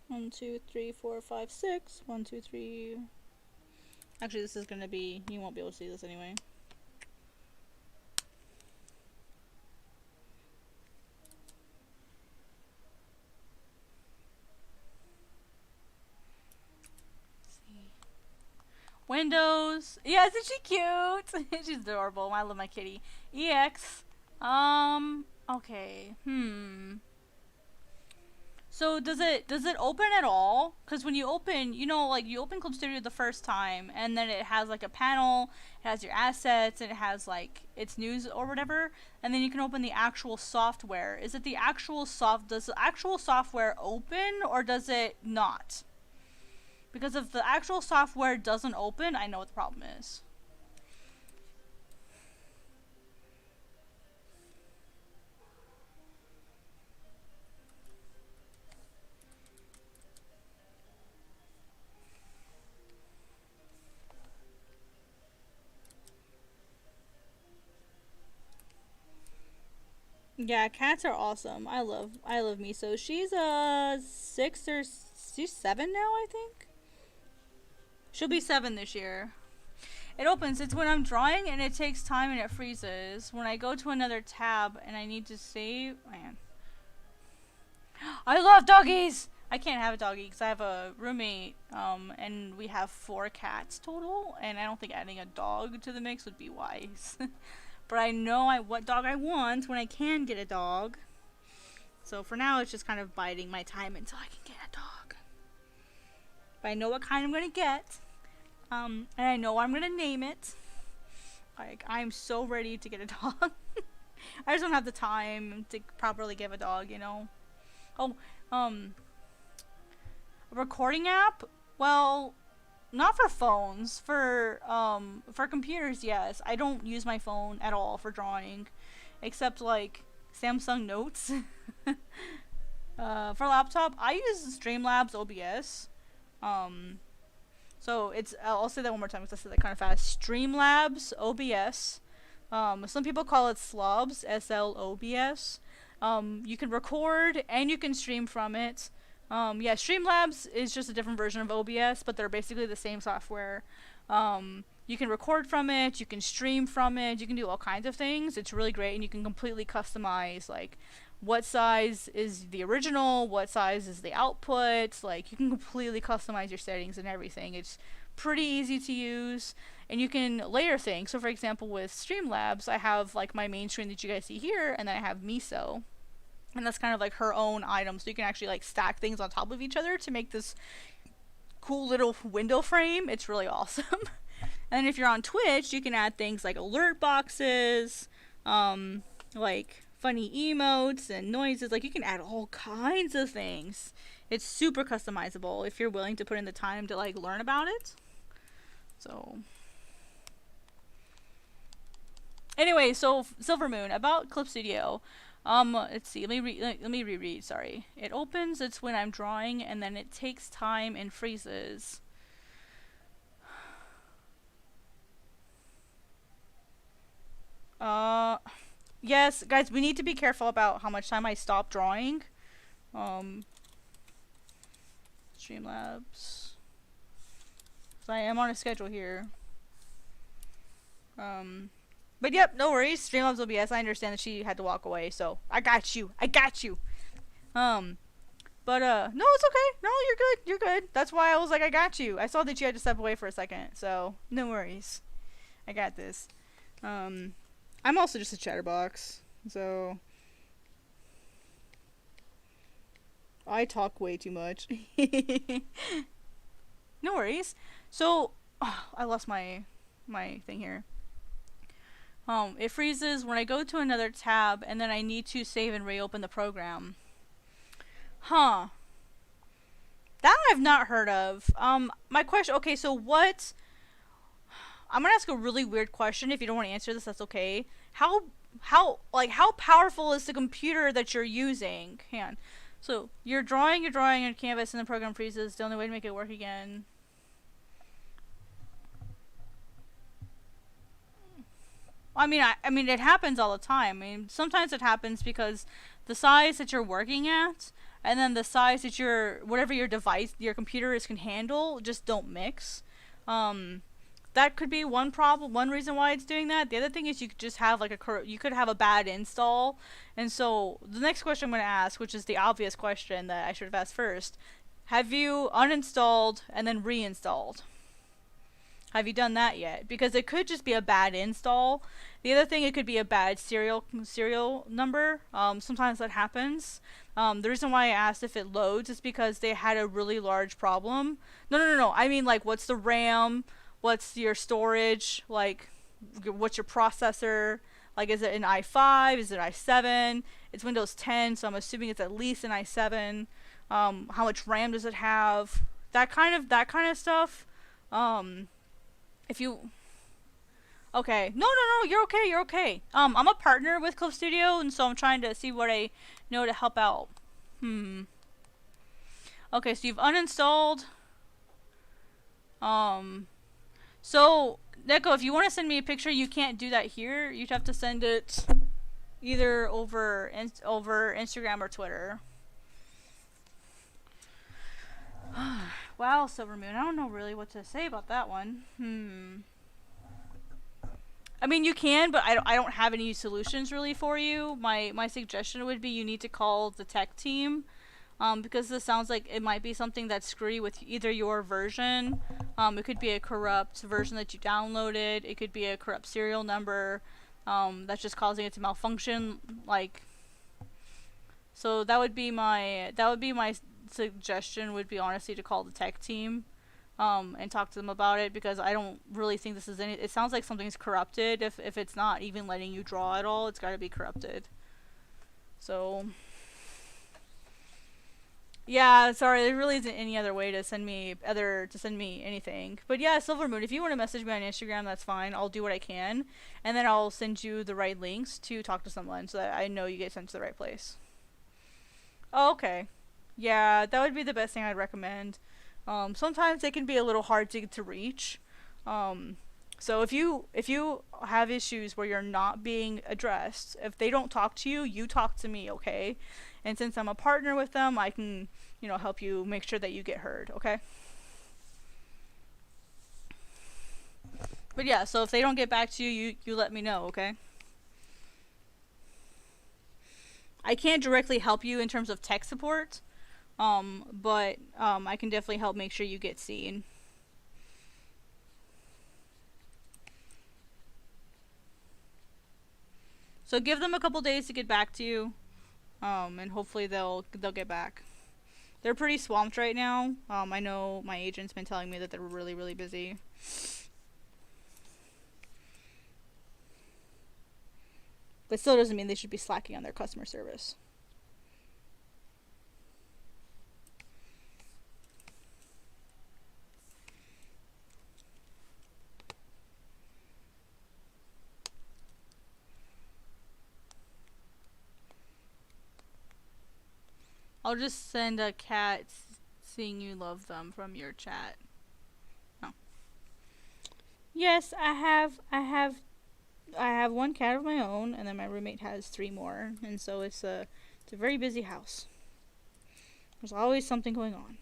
One, two, three, four, five, six. 1, 2, 3. Actually, this is gonna be, you won't be able to see this anyway. Let's see. Windows. Yeah, isn't she cute? She's adorable. I love my kitty. EX. Okay. So does it open at all? Because when you open, you know, like you open Clip Studio the first time, and then it has like a panel, it has your assets, and it has like its news or whatever, and then you can open the actual software. Is it the actual does the actual software open or does it not? Because if the actual software doesn't open, I know what the problem is. Yeah, cats are awesome. I love Miso. She's 6 or she's 7 now, I think. She'll be 7 this year. It opens. It's when I'm drawing and it takes time and it freezes. When I go to another tab and I need to save, man. I love doggies. I can't have a doggy because I have a roommate, and we have 4 cats total, and I don't think adding a dog to the mix would be wise. But I know what dog I want when I can get a dog. So for now, it's just kind of biding my time until I can get a dog. But I know what kind I'm going to get. And I know what I'm going to name it. Like, I'm so ready to get a dog. I just don't have the time to properly give a dog, you know. Oh, a recording app? Well, not for phones. For computers, yes. I don't use my phone at all for drawing, except like Samsung Notes. For laptop, I use Streamlabs OBS. So it's, I'll say that one more time because I said that kind of fast. Streamlabs OBS. Some people call it Slobs, SLOBS. You can record and you can stream from it. Yeah, Streamlabs is just a different version of OBS, but they're basically the same software. You can record from it, you can stream from it, you can do all kinds of things. It's really great, and you can completely customize, like, what size is the original, what size is the output. Like, you can completely customize your settings and everything. It's pretty easy to use, and you can layer things. So, for example, with Streamlabs, I have, like, my main screen that you guys see here, and then I have Miso. And that's kind of like her own item, so you can actually like stack things on top of each other to make this cool little window frame. It's really awesome. And if you're on Twitch, you can add things like alert boxes, like funny emotes and noises. Like, you can add all kinds of things. It's super customizable if you're willing to put in the time to, like, learn about it. So, anyway, so Silver Moon, about Clip Studio. Let's see. Let me reread. Sorry. It opens. It's when I'm drawing, and then it takes time and freezes. Yes, guys, we need to be careful about how much time I stop drawing. Streamlabs. So I am on a schedule here. But yep, no worries. Streamlabs OBS. I understand that she had to walk away, so I got you. I got you. But no, it's okay. No, you're good. You're good. That's why I was like, I got you. I saw that you had to step away for a second, so no worries. I got this. I'm also just a chatterbox, so I talk way too much. No worries. So, I lost my thing here. It freezes when I go to another tab and then I need to save and reopen the program. Huh. That I've not heard of. My question, okay, so what, I'm gonna ask a really weird question. If you don't want to answer this, that's okay. How powerful is the computer that you're using? Hang on. So, you're drawing on canvas and the program freezes. The only way to make it work again. I mean, it happens all the time. I mean, sometimes it happens because the size that you're working at, and then the size that whatever your device, your computer can handle, just don't mix. That could be one problem, one reason why it's doing that. The other thing is you could just have you could have a bad install. And so the next question I'm going to ask, which is the obvious question that I should have asked first, have you uninstalled and then reinstalled? Have you done that yet? Because it could just be a bad install. The other thing, it could be a bad serial number. Sometimes that happens. The reason why I asked if it loads is because they had a really large problem. No. I mean, like, what's the RAM? What's your storage? Like, what's your processor? Like, is it an i5? Is it i7? It's Windows 10, so I'm assuming it's at least an i7. How much RAM does it have? That kind of stuff. If you... Okay. No, you're okay. I'm a partner with Clip Studio, and so I'm trying to see what I know to help out. Okay, so you've uninstalled. So, Neko, if you want to send me a picture, you can't do that here. You'd have to send it either over Instagram or Twitter. Wow, Silver Moon. I don't know really what to say about that one. I mean, you can, but I don't have any solutions really for you. My suggestion would be you need to call the tech team, because this sounds like it might be something that's screwy with either your version. It could be a corrupt version that you downloaded. It could be a corrupt serial number that's just causing it to malfunction. Like, so that would be my suggestion. Would be honestly to call the tech team. And talk to them about it, because I don't really think this is it sounds like something's corrupted. If it's not even letting you draw at all, it's got to be corrupted. So yeah, sorry, there really isn't any other way to send me anything. But yeah, Silver Moon, if you want to message me on Instagram, that's fine. I'll do what I can, and then I'll send you the right links to talk to someone so that I know you get sent to the right place. Oh, okay. Yeah, that would be the best thing I'd recommend. Sometimes they can be a little hard to reach. So if you have issues where you're not being addressed, if they don't talk to you, you talk to me, okay? And since I'm a partner with them, I can, help you make sure that you get heard, okay? But yeah, so if they don't get back to you, you let me know, okay? I can't directly help you in terms of tech support. But I can definitely help make sure you get seen. So give them a couple days to get back to you, and hopefully they'll get back. They're pretty swamped right now. I know my agent's been telling me that they're really, really busy. But still doesn't mean they should be slacking on their customer service. I'll just send a cat seeing you love them from your chat. Oh. Yes, I have one cat of my own, and then my roommate has 3 more, and so it's a very busy house. There's always something going on.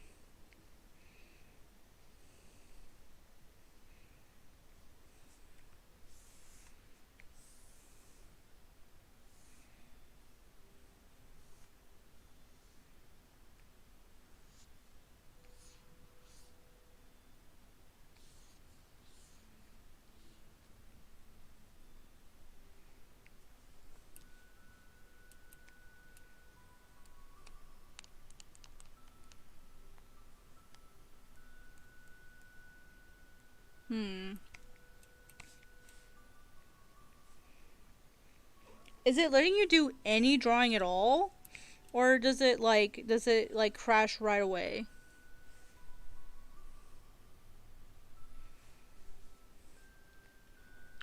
Is it letting you do any drawing at all? Or does it like crash right away?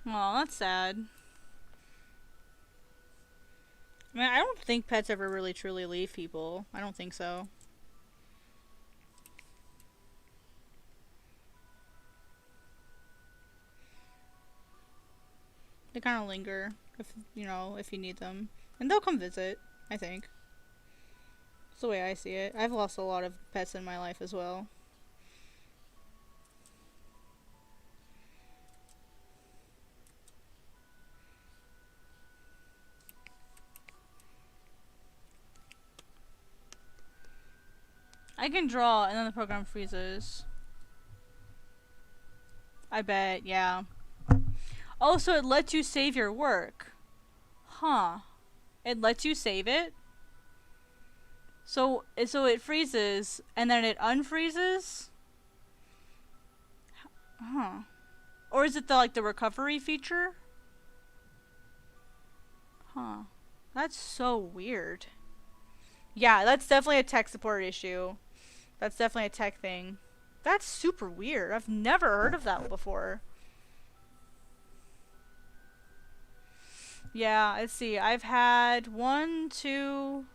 Aw, that's sad. I mean, I don't think pets ever really truly leave people. I don't think so. They kind of linger if you need them, and they'll come visit. I think that's the way I see it. I've lost a lot of pets in my life as well. I can draw, and then the program freezes. I bet, yeah. Oh, so it lets you save your work. Huh. It lets you save it? So it freezes, and then it unfreezes? Huh. Or is it the recovery feature? Huh. That's so weird. Yeah, that's definitely a tech support issue. That's definitely a tech thing. That's super weird. I've never heard of that before. Yeah, let's see. I've had 1, 2,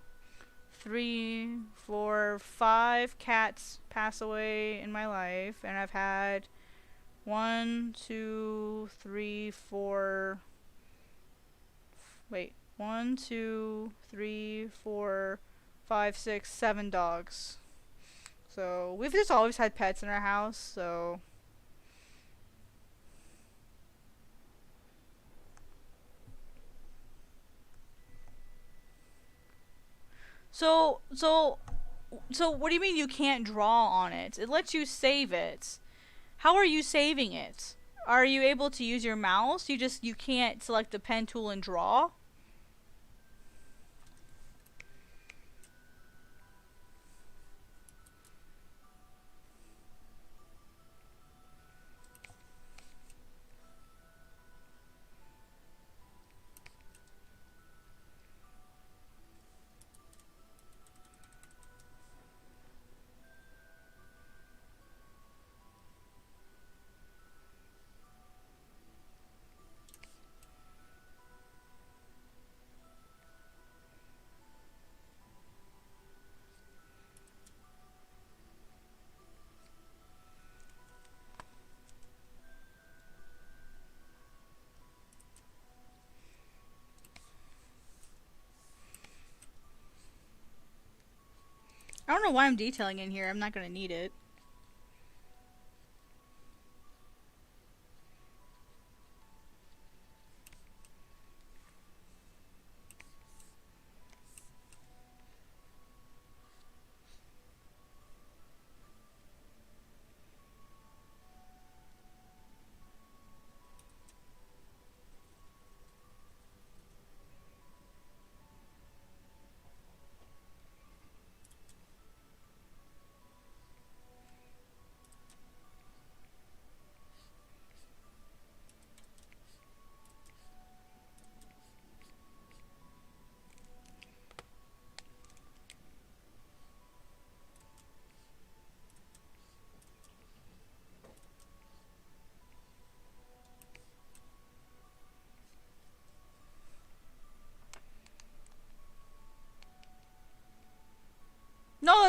3, 4, 5 cats pass away in my life, and I've had 1, 2, 3, 4. Wait, 1, 2, 3, 4, 5, 6, 7 dogs. So we've just always had pets in our house, so. So what do you mean you can't draw on it? It lets you save it. How are you saving it? Are you able to use your mouse? You can't select the pen tool and draw? I don't know why I'm detailing in here. I'm not gonna need it.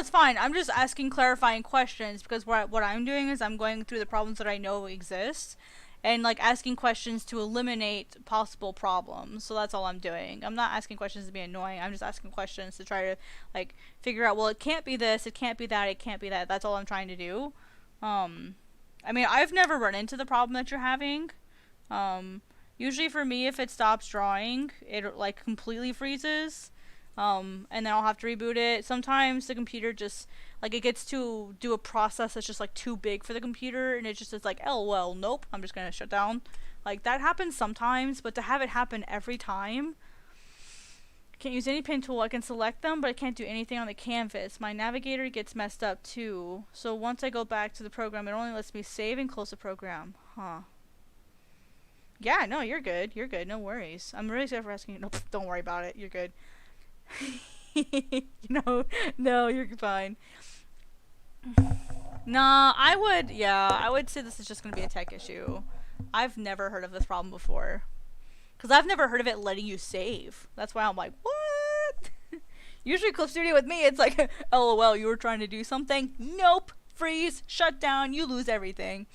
it's fine. I'm just asking clarifying questions because what I'm doing is I'm going through the problems that I know exist and like asking questions to eliminate possible problems. So that's all I'm doing. I'm not asking questions to be annoying. I'm just asking questions to try to like figure out, well, it can't be this, it can't be that, it can't be that. That's all I'm trying to do. I mean, I've never run into the problem that you're having. Usually for me, if it stops drawing, it like completely freezes. And then I'll have to reboot it. Sometimes the computer just, like, it gets to do a process that's just, like, too big for the computer, and it just is like, oh, well, nope, I'm just gonna shut down. Like, that happens sometimes, but to have it happen every time, I can't use any pen tool. I can select them, but I can't do anything on the canvas. My navigator gets messed up, too. So once I go back to the program, it only lets me save and close the program. Huh. Yeah, no, you're good. You're good. No worries. I'm really sorry for asking you. Nope, don't worry about it. You're good. No, you're fine. Nah, I would say this is just gonna be a tech issue. I've never heard of this problem before. Because I've never heard of it letting you save. That's why I'm like, what? Usually Clip Studio with me, it's like, LOL, you were trying to do something? Nope. Freeze, shut down, you lose everything.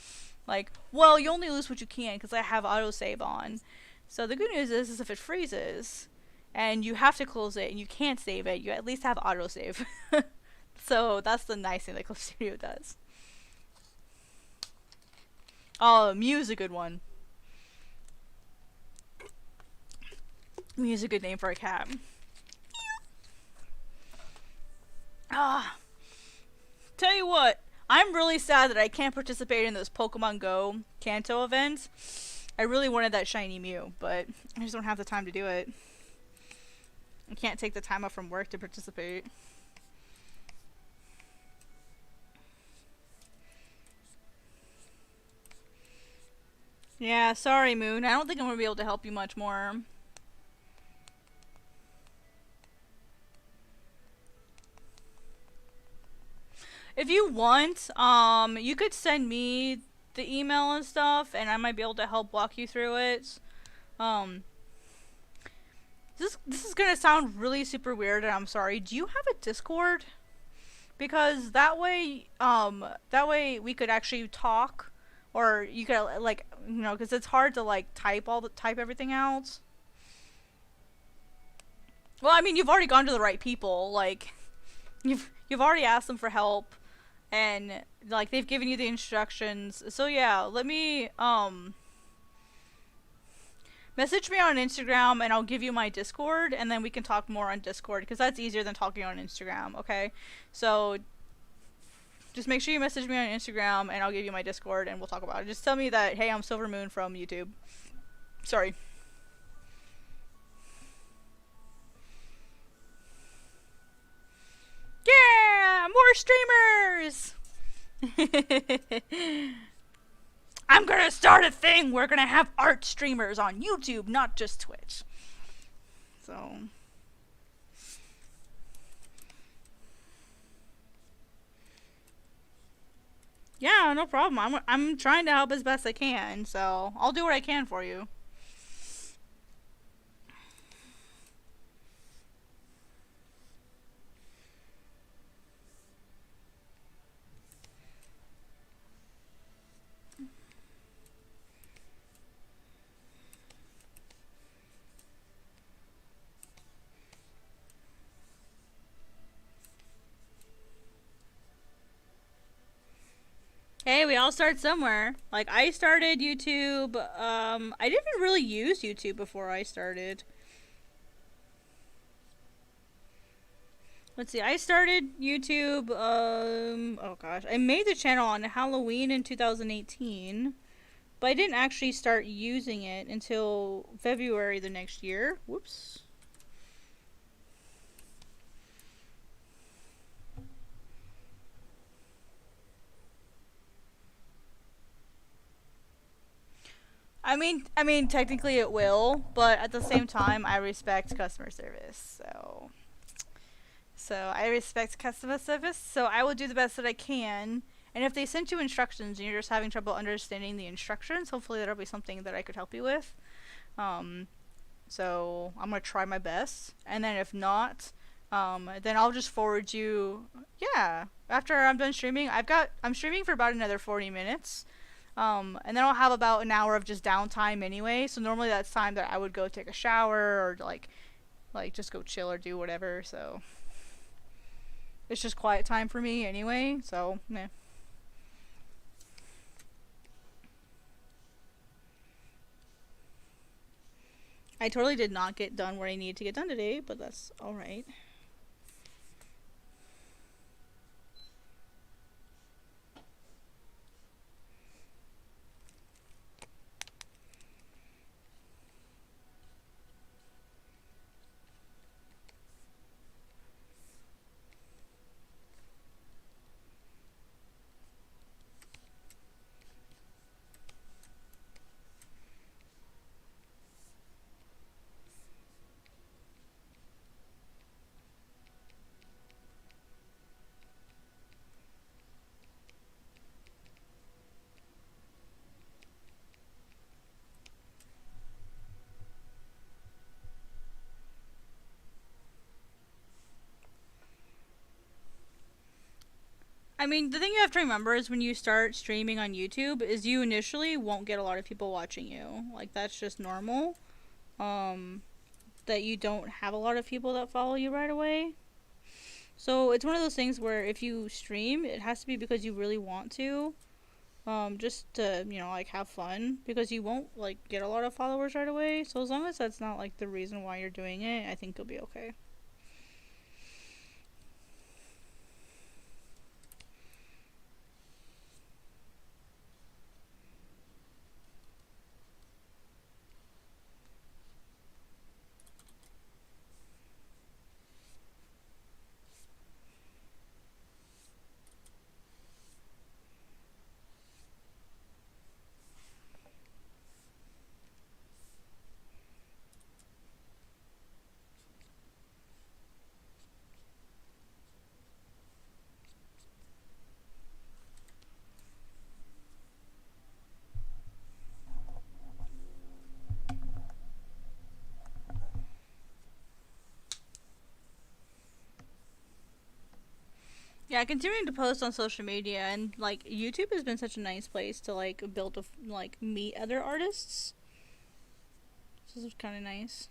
Like, well, you only lose what you can because I have autosave on. So the good news is if it freezes, and you have to close it and you can't save it, you at least have autosave. So that's the nice thing that Clip Studio does. Oh, Mew's a good one. Mew's a good name for a cat. Ah. Tell you what, I'm really sad that I can't participate in those Pokemon Go Kanto events. I really wanted that shiny Mew, but I just don't have the time to do it. I can't take the time off from work to participate. Yeah, sorry, Moon. I don't think I'm gonna be able to help you much more. If you want, you could send me the email and stuff, and I might be able to help walk you through it. This is gonna sound really super weird, and I'm sorry. Do you have a Discord? Because that way we could actually talk, or you could like, because it's hard to like type everything out. Well, I mean, you've already gone to the right people. Like, you've already asked them for help, and like they've given you the instructions. So yeah, let me message me on Instagram and I'll give you my Discord, and then we can talk more on Discord because that's easier than talking on Instagram, okay? So just make sure you message me on Instagram and I'll give you my Discord and we'll talk about it. Just tell me that, hey, I'm Silver Moon from YouTube. Sorry. Yeah! More streamers! I'm gonna start a thing. We're gonna have art streamers on YouTube, not just Twitch. So. Yeah, no problem. I'm trying to help as best I can, so I'll do what I can for you. Hey, we all start somewhere. Like, I started YouTube, I didn't really use YouTube before I started. Let's see, I started YouTube, oh gosh, I made the channel on Halloween in 2018, but I didn't actually start using it until February the next year. Whoops. I mean, technically it will, but at the same time, I respect customer service, so I respect customer service, so I will do the best that I can. And if they sent you instructions and you're just having trouble understanding the instructions, hopefully that'll be something that I could help you with. So I'm gonna try my best, and then if not, Then I'll just forward you. Yeah, after I'm done streaming, I'm streaming for about another 40 minutes. And then I'll have about an hour of just downtime anyway. So normally that's time that I would go take a shower or like just go chill or do whatever. So it's just quiet time for me anyway. So yeah. I totally did not get done what I needed to get done today, but that's all right. I mean, the thing you have to remember is when you start streaming on YouTube is you initially won't get a lot of people watching you. Like that's just normal. Um that you don't have a lot of people that follow you right away. So it's one of those things where if you stream, it has to be because you really want to. Just to, like have fun because you won't like get a lot of followers right away. So as long as that's not like the reason why you're doing it, I think you'll be okay. Yeah, continuing to post on social media and like YouTube has been such a nice place to like build a like meet other artists. So this is kind of nice.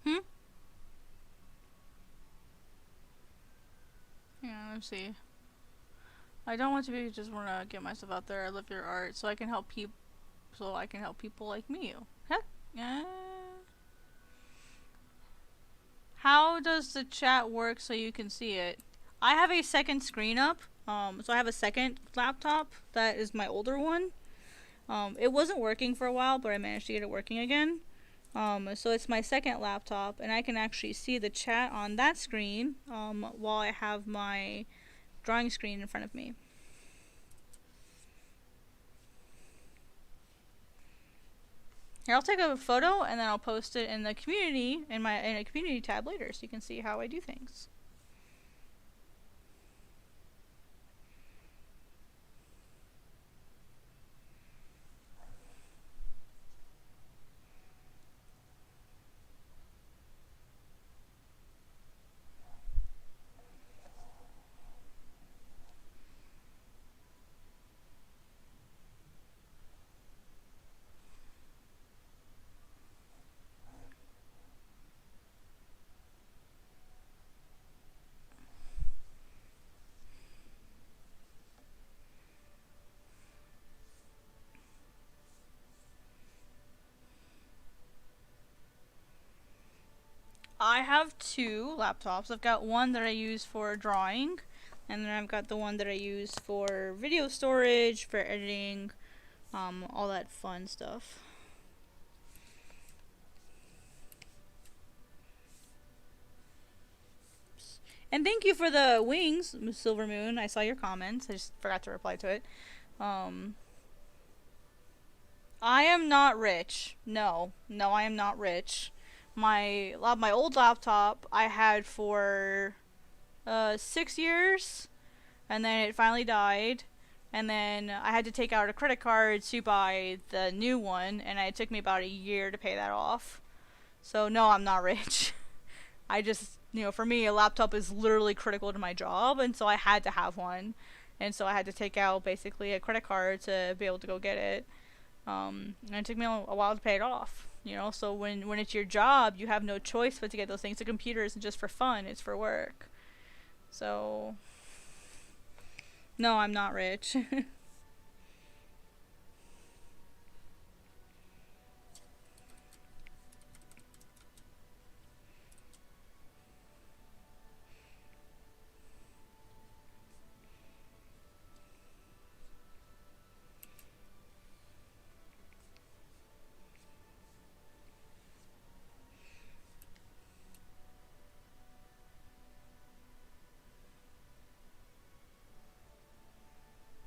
Hmm. Yeah, let's see. I don't want to be just want to get myself out there. I love your art, so I can help people. So I can help people like me. Heck, yeah. How does the chat work so you can see it? I have a second screen up. So I have a second laptop that is my older one. It wasn't working for a while, but I managed to get it working again. So it's my second laptop, and I can actually see the chat on that screen while I have my drawing screen in front of me. Here, I'll take a photo and then I'll post it in the community in a community tab later, so you can see how I do things. have two laptops. I've got one that I use for drawing, and then I've got the one that I use for video storage, for editing, all that fun stuff. And thank you for the wings, Silver Moon. I saw your comments. I just forgot to reply to it. I am not rich. No, I am not rich. My old laptop I had for 6 years, and then it finally died, and then I had to take out a credit card to buy the new one, and it took me about a year to pay that off. So no, I'm not rich. I just, for me, a laptop is literally critical to my job, and so I had to have one. And so I had to take out basically a credit card to be able to go get it. And it took me a while to pay it off. So when it's your job, you have no choice but to get those things. The computer isn't just for fun, it's for work. So, no, I'm not rich.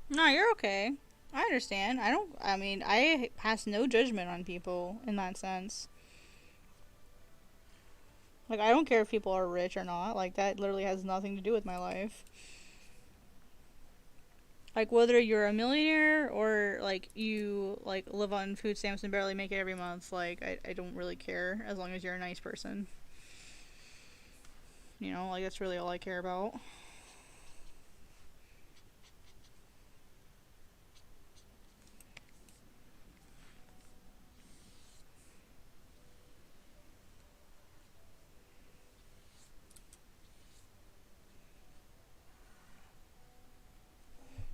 No, you're okay. I understand. I pass no judgment on people in that sense. Like, I don't care if people are rich or not. Like, that literally has nothing to do with my life. Like, whether you're a millionaire or, like, you, like, live on food stamps and barely make it every month, like, I don't really care as long as you're a nice person. Like, that's really all I care about.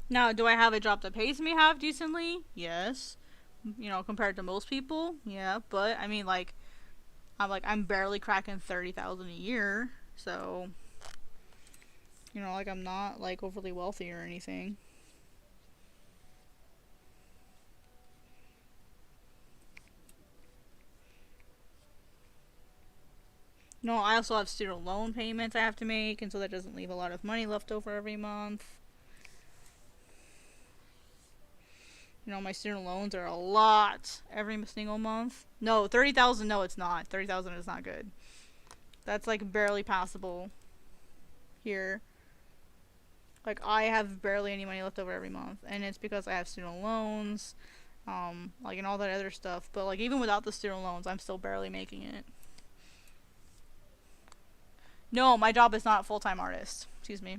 Now, do I have a job that pays me half decently? Yes. Compared to most people, yeah. But I'm barely cracking 30,000 a year, so I'm not like overly wealthy or anything. No, I also have student loan payments I have to make, and so that doesn't leave a lot of money left over every month. My student loans are a lot every single month. No, 30,000, no, it's not. 30,000 is not good. That's like barely passable here. Like, I have barely any money left over every month, and it's because I have student loans, like, and all that other stuff. But, like, even without the student loans, I'm still barely making it. No, my job is not a full-time artist. Excuse me.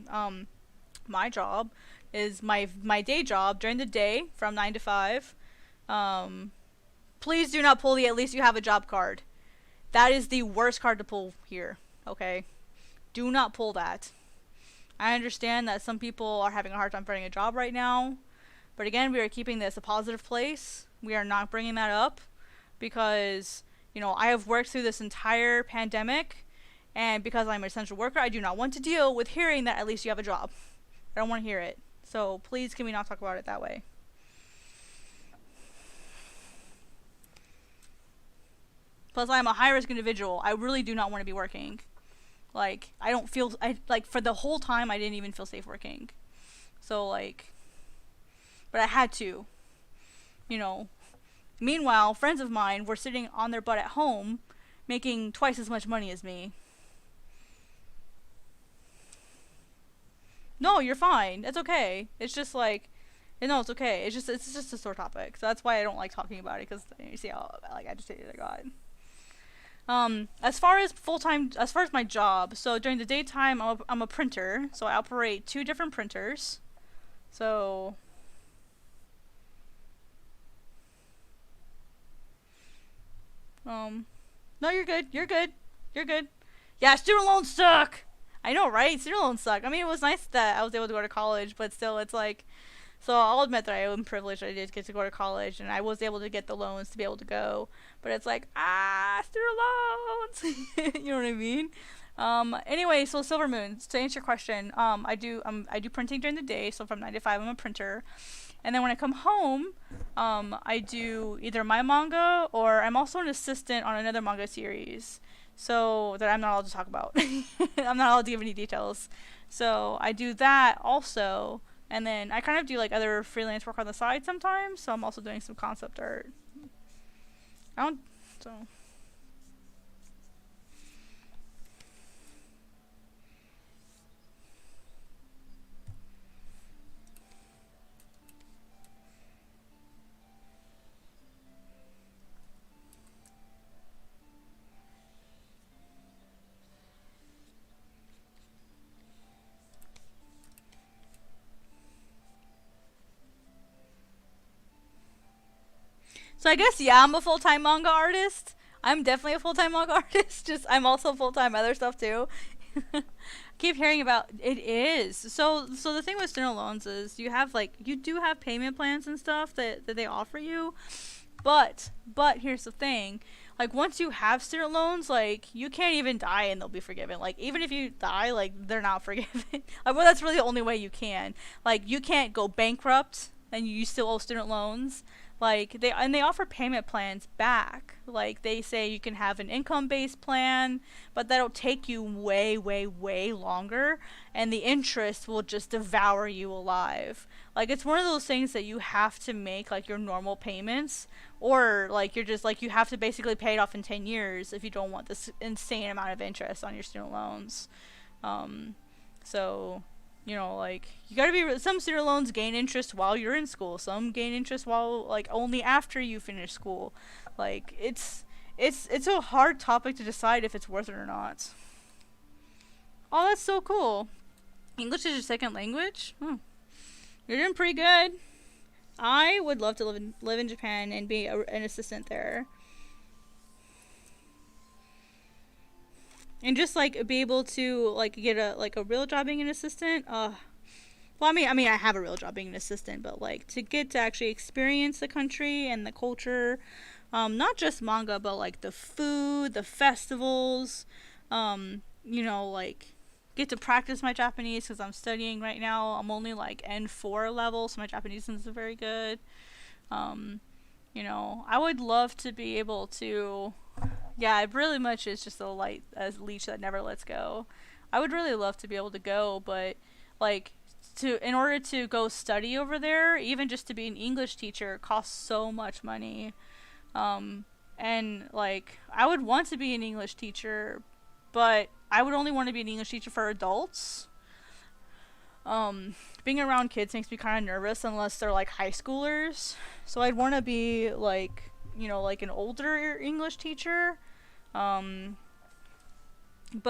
My job is my day job during the day from 9 to 5. Please do not pull the at least you have a job card. That is the worst card to pull here, okay? Do not pull that. I understand that some people are having a hard time finding a job right now, but again, we are keeping this a positive place. We are not bringing that up because, I have worked through this entire pandemic, and because I'm an essential worker, I do not want to deal with hearing that at least you have a job. I don't want to hear it. So please, can we not talk about it that way? Plus, I'm a high-risk individual. I really do not want to be working. Like, for the whole time, I didn't even feel safe working. So, but I had to. Meanwhile, friends of mine were sitting on their butt at home, making twice as much money as me. No, you're fine. It's okay. It's just no, it's okay. It's just a sore topic. So that's why I don't like talking about it, because you see how agitated I got. As far as my job, so during the daytime, I'm a printer, so I operate 2 different printers. So, no, you're good. You're good. You're good. Yeah, student loans suck. I know, right? Student loans suck. I mean, it was nice that I was able to go to college, but still, it's like, So I'll admit that I am privileged. I did get to go to college, and I was able to get the loans to be able to go. But it's like, student loans. You know what I mean? Anyway, so Silver Moon. To answer your question, I do printing during the day. So from 9 to 5, I'm a printer. And then when I come home, I do either my manga, or I'm also an assistant on another manga series. So that I'm not allowed to talk about. I'm not allowed to give any details. So I do that also. And then I kind of do like other freelance work on the side sometimes. So I'm also doing some concept art. I don't. So. So I guess, yeah, I'm a full-time manga artist. I'm definitely a full-time manga artist. Just I'm also full-time other stuff too. Keep hearing about it is. So the thing with student loans is you do have payment plans and stuff that they offer you. But here's the thing. Like once you have student loans, like you can't even die and they'll be forgiven. Like even if you die, like they're not forgiven. Like, well, that's really the only way you can. Like you can't go bankrupt and you still owe student loans. Like they offer payment plans back. Like they say you can have an income-based plan, but that'll take you way, way, way longer, and the interest will just devour you alive. Like it's one of those things that you have to make like your normal payments, or like you're just like you have to basically pay it off in 10 years if you don't want this insane amount of interest on your student loans. So like you gotta be. Some student loans gain interest while you're in school. Some gain interest while like only after you finish school. Like it's a hard topic to decide if it's worth it or not. Oh, that's so cool. English is your second language? You're doing pretty good. I would love to live in Japan and be an assistant there. And just like be able to like get a real job being an assistant. Well, I mean, I have a real job being an assistant, but like to get to actually experience the country and the culture, not just manga, but like the food, the festivals, like get to practice my Japanese because I'm studying right now. I'm only like N4 level, so my Japanese isn't very good. I would love to be able to. Yeah, it really much is just a leash that never lets go. I would really love to be able to go, but like in order to go study over there, even just to be an English teacher, costs so much money. And like I would want to be an English teacher, but I would only want to be an English teacher for adults. Being around kids makes me kind of nervous unless they're like high schoolers. So I'd want to be like like an older English teacher. But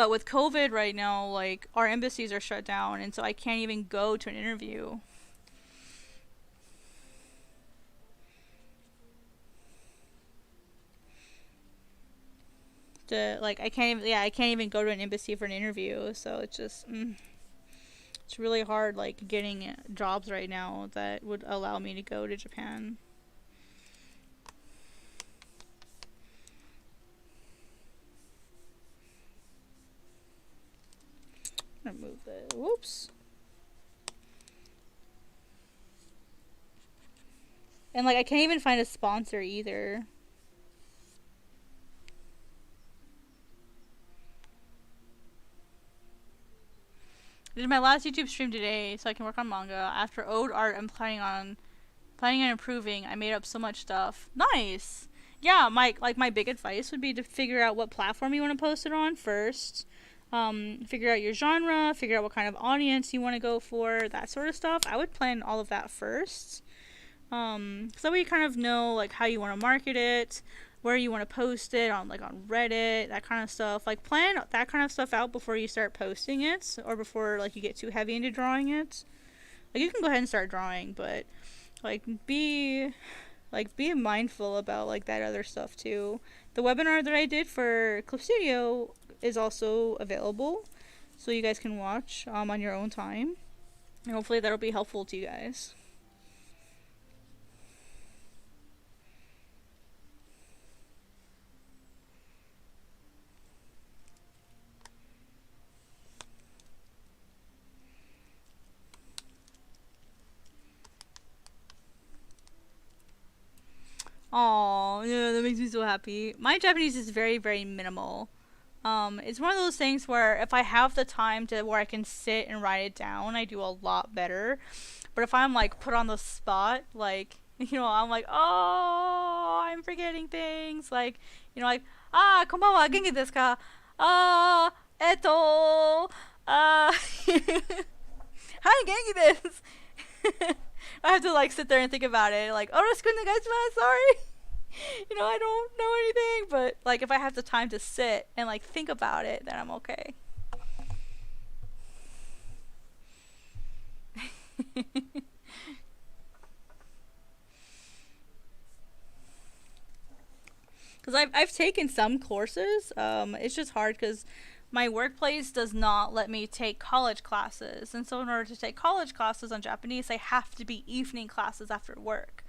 with COVID right now, like our embassies are shut down, and so I can't even go to an interview. I can't even go to an embassy for an interview. So it's just it's really hard like getting jobs right now that would allow me to go to Japan. I'm gonna move the whoops. And like I can't even find a sponsor either. I did my last YouTube stream today so I can work on manga. After Ode Art, I'm planning on improving. I made up so much stuff. Nice. Yeah, my big advice would be to figure out what platform you want to post it on first. Figure out your genre, figure out what kind of audience you want to go for, that sort of stuff. I would plan all of that first. So we kind of know like how you want to market it, where you want to post it on Reddit, that kind of stuff. Like plan that kind of stuff out before you start posting it, or before like you get too heavy into drawing it. Like you can go ahead and start drawing, but like be mindful about like that other stuff too. The webinar that I did for Clip Studio is also available, so you guys can watch on your own time, and hopefully that'll be helpful to you guys. Oh, yeah, that makes me so happy. My Japanese is very, very minimal. It's one of those things where if I have the time to where I can sit and write it down, I do a lot better. But if I'm like put on the spot, like I'm like, oh, I'm forgetting things. Like, like, konbanwa, genki desu ka? Ah, hi, genki desu. I have to like sit there and think about it. Like, oroshiku onegaishimasu. Sorry. I don't know anything, but like if I have the time to sit and like think about it, then I'm okay. Because I've taken some courses. It's just hard because my workplace does not let me take college classes, and so in order to take college classes on Japanese, they have to be evening classes after work,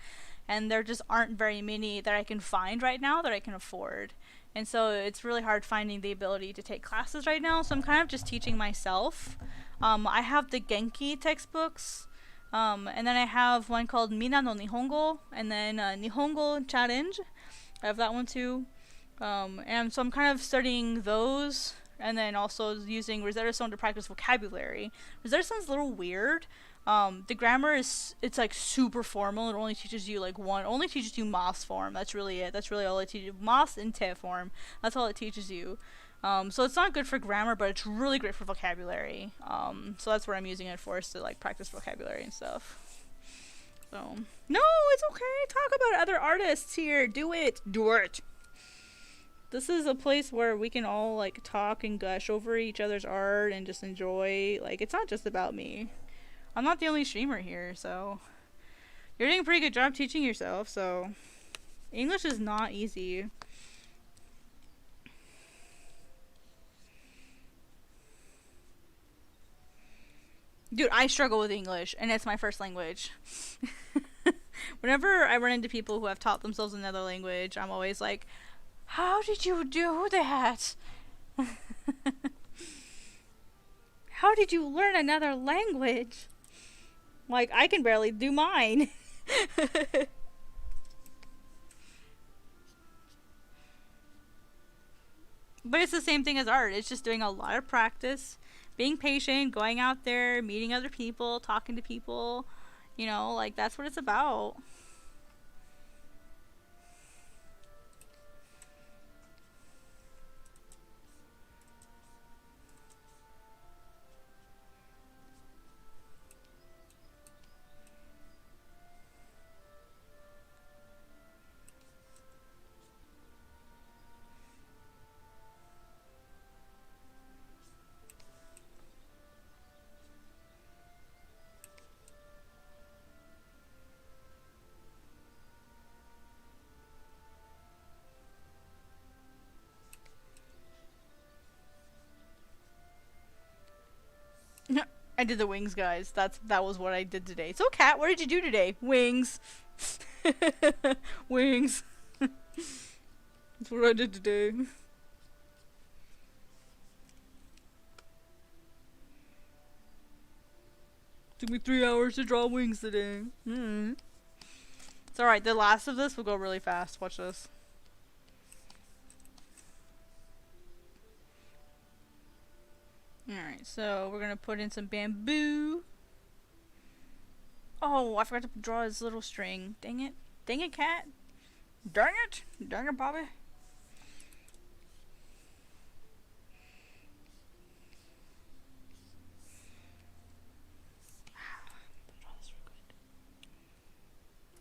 and there just aren't very many that I can find right now that I can afford. And so it's really hard finding the ability to take classes right now. So I'm kind of just teaching myself. I have the Genki textbooks, and then I have one called Mina no Nihongo, and then Nihongo Challenge. I have that one too. And so I'm kind of studying those, and then also using Rosetta Stone to practice vocabulary. Rosetta Stone's a little weird. The grammar it's like super formal. It only teaches you only teaches you mas form. That's really it. That's really all it teaches you. Mas and te form. That's all it teaches you. So it's not good for grammar, but it's really great for vocabulary. So that's what I'm using it for, is to like practice vocabulary and stuff. So no, it's okay. Talk about other artists here. Do it. Do it. This is a place where we can all like talk and gush over each other's art and just enjoy. Like, it's not just about me. I'm not the only streamer here, so you're doing a pretty good job teaching yourself. So English is not easy. Dude, I struggle with English, and it's my first language. Whenever I run into people who have taught themselves another language, I'm always like, how did you do that? How did you learn another language? Like, I can barely do mine. But it's the same thing as art. It's just doing a lot of practice, being patient, going out there, meeting other people, talking to people. Like, that's what it's about. I did the wings, guys. That was what I did today. So, Kat, what did you do today? Wings. Wings. That's what I did today. Took me 3 hours to draw wings today. It's alright. The last of this will go really fast. Watch this. Alright, so we're gonna put in some bamboo. Oh, I forgot to draw his little string. Dang it. Dang it, Cat. Dang it. Dang it, Bobby.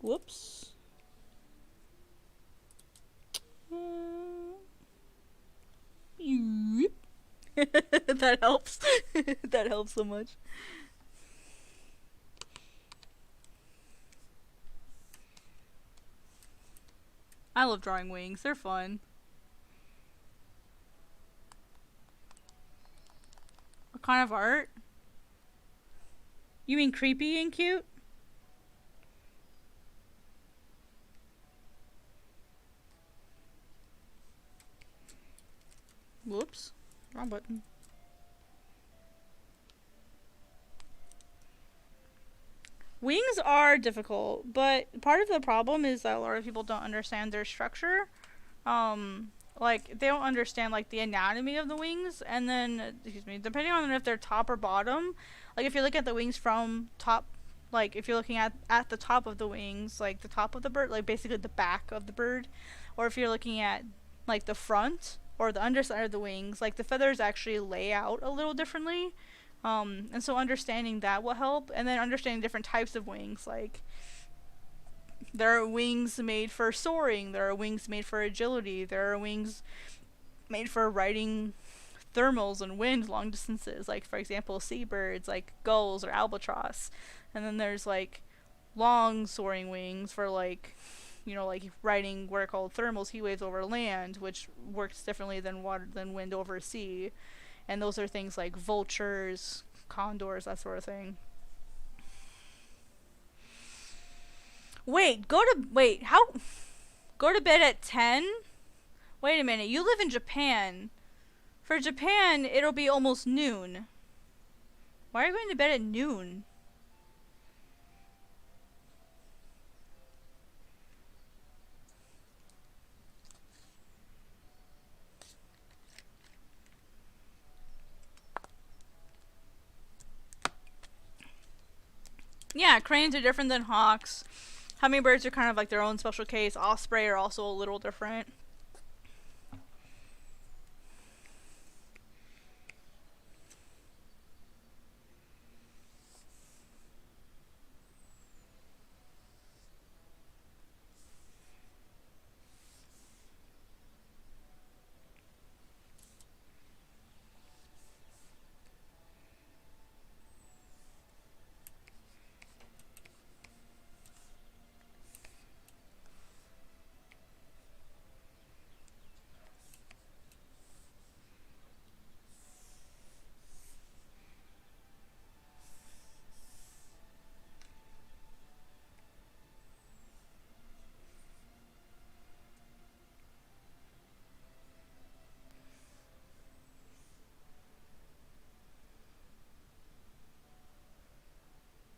Whoops. That helps. That helps so much. I love drawing wings. They're fun. What kind of art? You mean creepy and cute? Whoops. Wrong button. Wings are difficult, but part of the problem is that a lot of people don't understand their structure. Like they don't understand like the anatomy of the wings, and then excuse me, depending on if they're top or bottom. Like if you look at the wings from top, like if you're looking at the top of the wings, like the top of the bird, like basically the back of the bird, or if you're looking at like the front or the underside of the wings, like the feathers actually lay out a little differently. And so understanding that will help, and then understanding different types of wings. Like there are wings made for soaring, there are wings made for agility, there are wings made for riding thermals and wind long distances. Like for example, seabirds, like gulls or albatross. And then there's like long soaring wings for like like riding what are called thermals, heat waves over land, which works differently than wind over sea. And those are things like vultures, condors, that sort of thing. How go to bed at 10? Wait a minute, you live in Japan. For Japan, it'll be almost noon. Why are you going to bed at noon? Yeah, cranes are different than hawks. Hummingbirds are kind of like their own special case. Osprey are also a little different.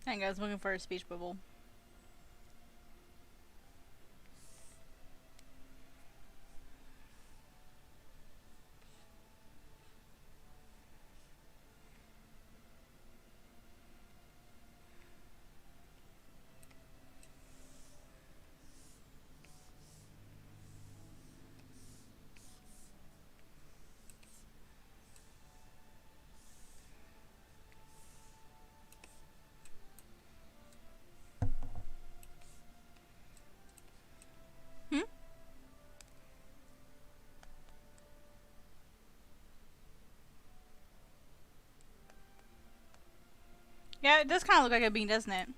Hang on, I was looking for a speech bubble. Hmm? Yeah, it does kind of look like a bean, doesn't it?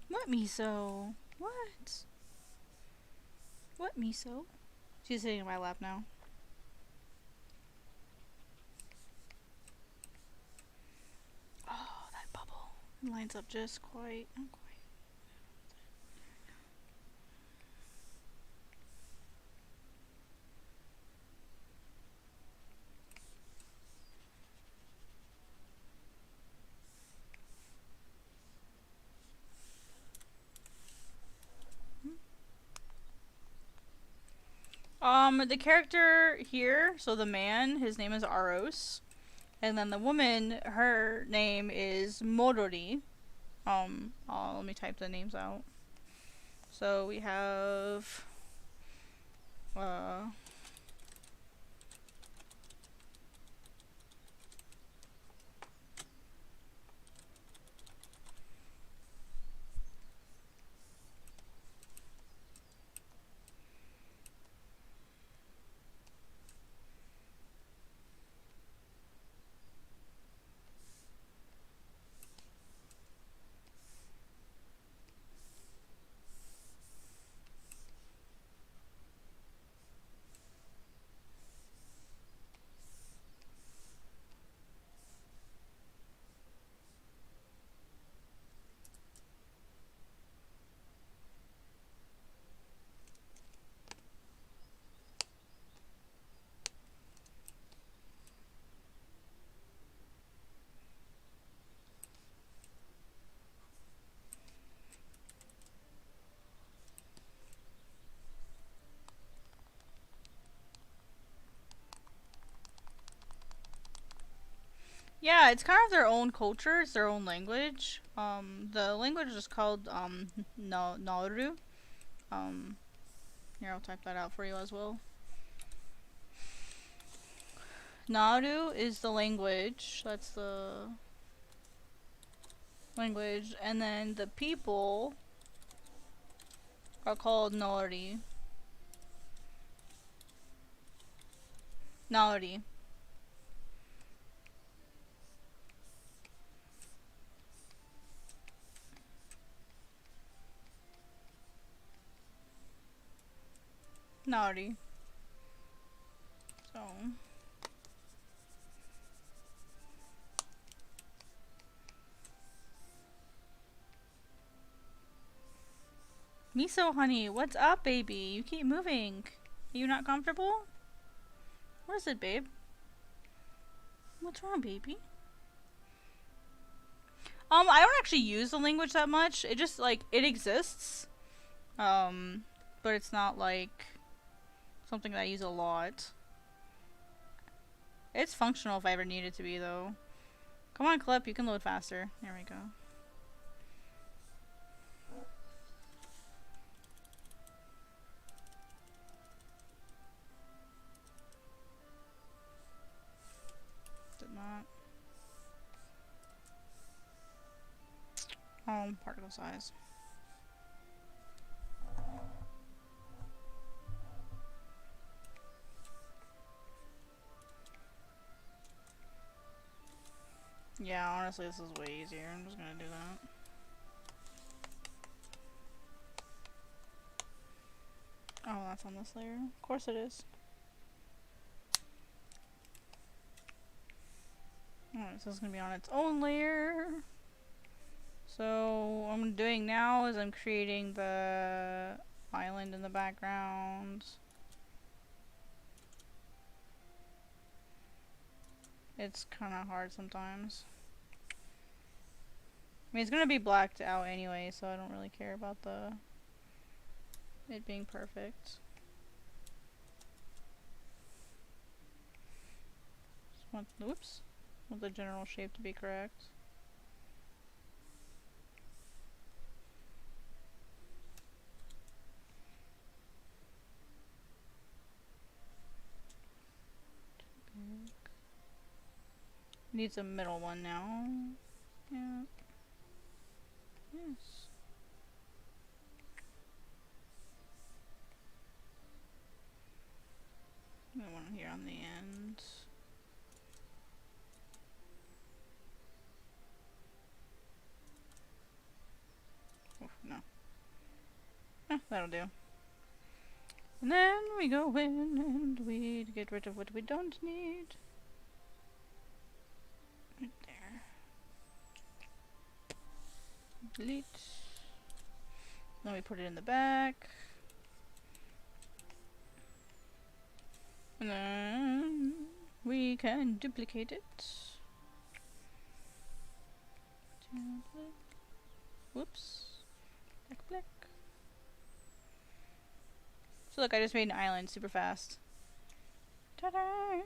What miso? What? What miso? She's sitting in my lap now. Oh, that bubble. It lines up just quite. The character here, so the man, his name is Aros. And then the woman, her name is Morori. Let me type the names out. So we have, uh, Yeah, it's kind of their own culture. It's their own language. The language is called Nauru. Um, Here, I'll type that out for you as well. Nauru is the language. That's the language, and then the people are called Nauri. Nauri. Nauri. So. Miso, honey, what's up, baby? You keep moving. Are you not comfortable? What is it, babe? What's wrong, baby? I don't actually use the language that much. It just, like, it exists. But it's not, like, something that I use a lot. It's functional if I ever need it to be, though. Come on, Clip, you can load faster. There we go. Did not. Particle size. Yeah, honestly, this is way easier. I'm just gonna do that. Oh, that's on this layer. Of course it is. Alright, so it's gonna be on its own layer. So, what I'm doing now is I'm creating the island in the background. It's kind of hard sometimes. I mean, it's gonna be blacked out anyway, so I don't really care about it being perfect. Oops. Want the general shape to be correct. Needs a middle one now. Yeah. Yes. Got one here on the end. Oh, no. That'll do. And then we go in and we get rid of what we don't need. Right there. Delete. Then we put it in the back. And then we can duplicate it. Whoops. Black, black. So look, I just made an island super fast. Ta-da!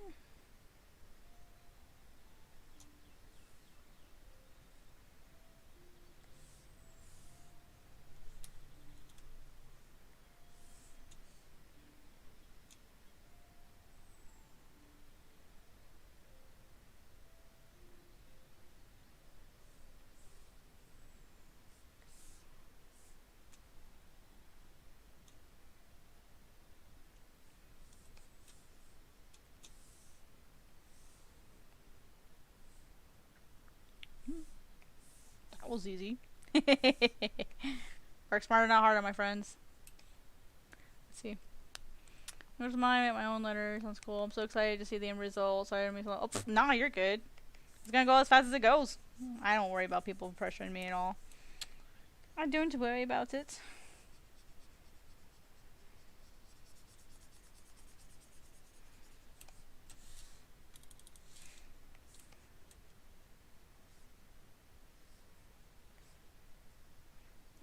That was easy. Work smarter, not harder, my friends. Let's see. There's mine, my own letter. Sounds cool. I'm so excited to see the end result. Sorry to make oh, nah, you're good. It's gonna go as fast as it goes. I don't worry about people pressuring me at all. I don't worry about it.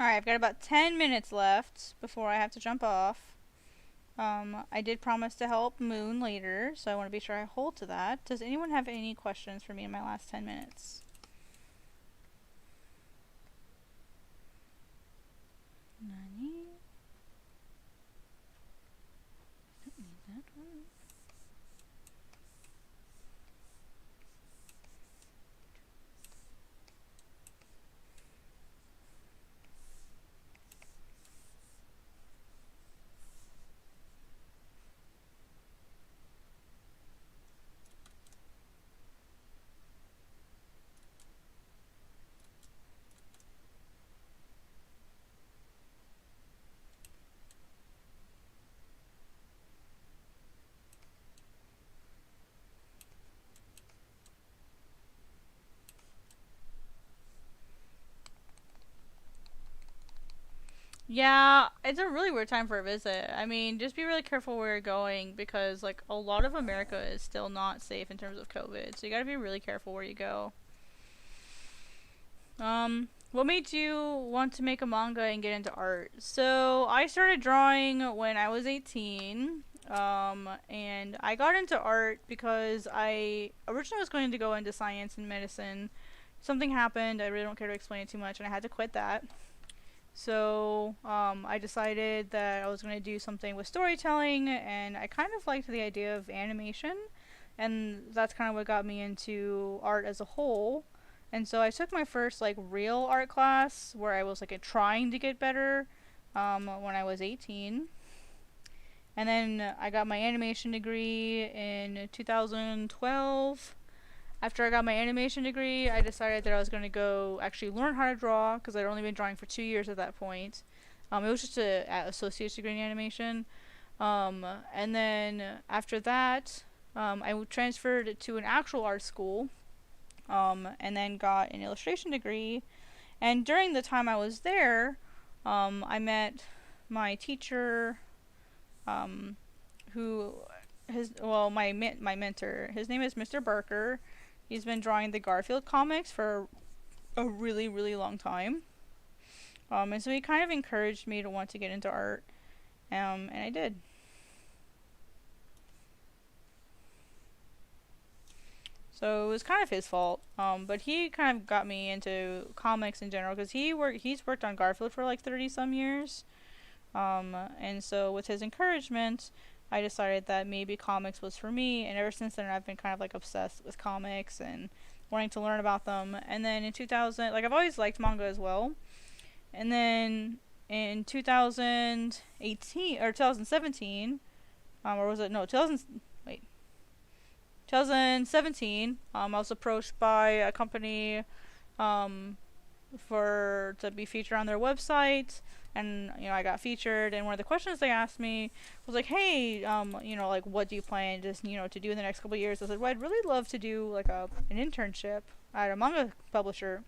Alright, I've got about 10 minutes left before I have to jump off. I did promise to help Moon later, so I want to be sure I hold to that. Does anyone have any questions for me in my last 10 minutes? Nani? Don't need that one. Yeah, it's a really weird time for a visit. I mean, just be really careful where you're going because, like, a lot of America is still not safe in terms of COVID. So you gotta be really careful where you go. What made you want to make a manga and get into art? So I started drawing when I was 18. And I got into art because I originally was going to go into science and medicine. Something happened. I really don't care to explain it too much, and I had to quit that. So I decided that I was going to do something with storytelling, and I kind of liked the idea of animation, and that's kind of what got me into art as a whole. And so I took my first like real art class where I was like trying to get better when I was 18. And then I got my animation degree in 2012. After I got my animation degree, I decided that I was going to go actually learn how to draw because I'd only been drawing for 2 years at that point. It was just a associate's degree in animation. And then after that, I transferred to an actual art school, and then got an illustration degree. And during the time I was there, I met my teacher, who my mentor. His name is Mr. Barker. He's been drawing the Garfield comics for a really, really long time. And so he kind of encouraged me to want to get into art. And I did. So it was kind of his fault. But he kind of got me into comics in general because he's worked on Garfield for like 30 some years. And so with his encouragement, I decided that maybe comics was for me, and ever since then I've been kind of like obsessed with comics and wanting to learn about them. And then in 2000, like I've always liked manga as well. And then in 2018 or 2017, or was it no 2017, I was approached by a company to be featured on their website, and I got featured. And one of the questions they asked me was like, hey, like, what do you plan to do in the next couple of years? I said, well, I'd really love to do like an internship at a manga publisher.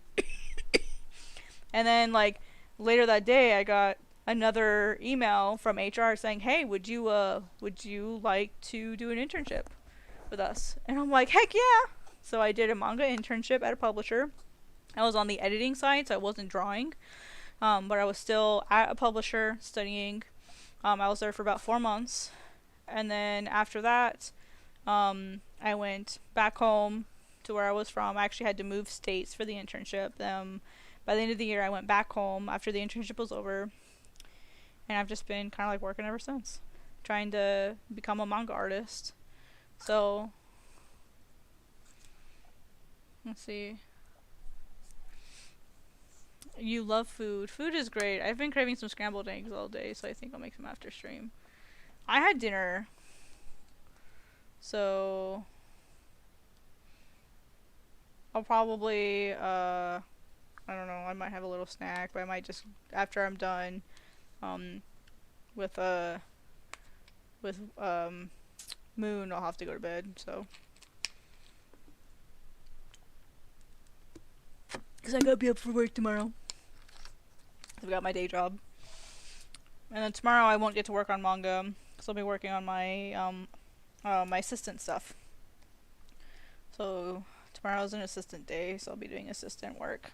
And then like later that day I got another email from HR saying, hey, would you like to do an internship with us? And I'm like, heck yeah. So I did a manga internship at a publisher. I was on the editing side, so I wasn't drawing, but I was still at a publisher studying. I was there for about 4 months, and then after that, I went back home to where I was from. I actually had to move states for the internship. By the end of the year, I went back home after the internship was over, and I've just been kind of like working ever since, trying to become a manga artist. So, let's see. You love food. Food is great. I've been craving some scrambled eggs all day, so I think I'll make some after stream. I had dinner, so I'll probably, I don't know, I might have a little snack, but I might just, after I'm done, with, Moon, I'll have to go to bed, so. Because I gotta be up for work tomorrow. I've got my day job. And then tomorrow I won't get to work on manga, because I'll be working on my, my assistant stuff. So, tomorrow's an assistant day, so I'll be doing assistant work.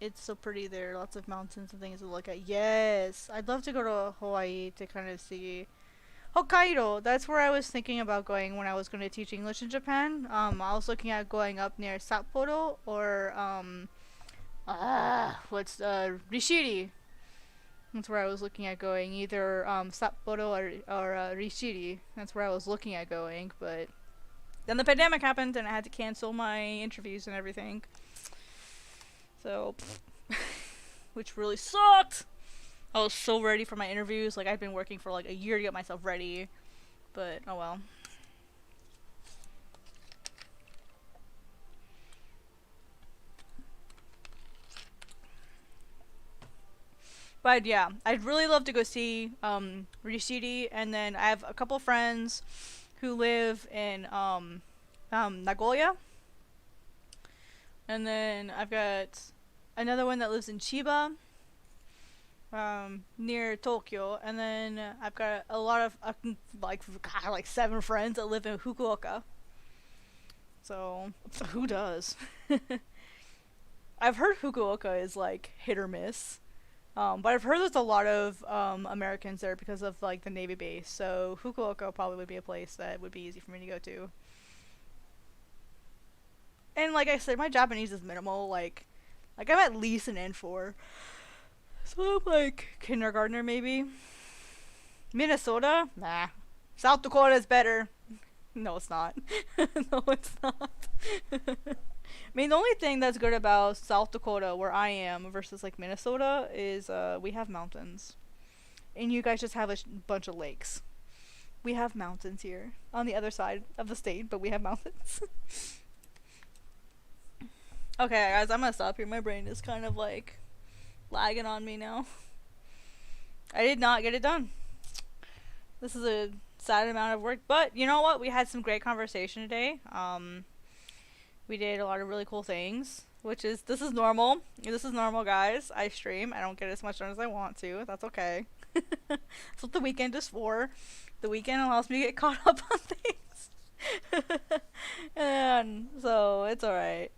It's so pretty there. Lots of mountains and things to look at. Yes, I'd love to go to Hawaii to kind of see Hokkaido. That's where I was thinking about going when I was going to teach English in Japan. I was looking at going up near Sapporo or what's Rishiri. That's where I was looking at going. Either Sapporo or Rishiri. That's where I was looking at going, but then the pandemic happened and I had to cancel my interviews and everything. So, which really sucked. I was so ready for my interviews. Like, I've been working for like a year to get myself ready. But, oh well. But yeah, I'd really love to go see Rishiri, and then I have a couple friends who live in Nagoya, and then I've got another one that lives in Chiba, near Tokyo, and then I've got a lot of like 7 friends that live in Fukuoka. So who does? I've heard Fukuoka is like hit or miss. But I've heard there's a lot of Americans there because of like the Navy base. So Fukuoka probably would be a place that would be easy for me to go to. And like I said, my Japanese is minimal. Like I'm at least an N4. So I'm like kindergartner maybe. Minnesota? Nah. South Dakota is better. No, it's not. No, it's not. I mean, the only thing that's good about South Dakota, where I am, versus like Minnesota, is we have mountains, and you guys just have a bunch of lakes. We have mountains here on the other side of the state, but we have mountains. Okay, guys, I'm gonna stop here. My brain is kind of like lagging on me now. I did not get it done. This is a sad amount of work, but you know what? We had some great conversation today. We did a lot of really cool things, which is, this is normal. This is normal, guys. I stream. I don't get as much done as I want to. That's okay. That's what the weekend is for. The weekend allows me to get caught up on things. And so, it's alright.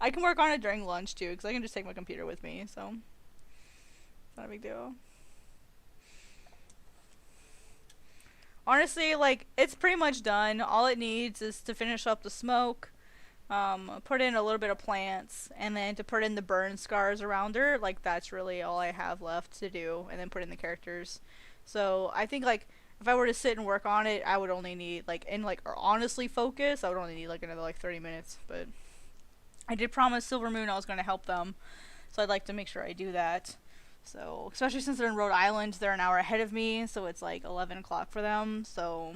I can work on it during lunch, too, because I can just take my computer with me, so it's not a big deal. Honestly, like, it's pretty much done. All it needs is to finish up the smoke, put in a little bit of plants, and then to put in the burn scars around her. Like, that's really all I have left to do, and then put in the characters. So I think, like, if I were to sit and work on it, I would only need, like, or honestly focus, I would only need like another like 30 minutes. But I did promise Silver Moon I was going to help them, so I'd like to make sure I do that. So, especially since they're in Rhode Island, they're an hour ahead of me, so it's like 11 o'clock for them. So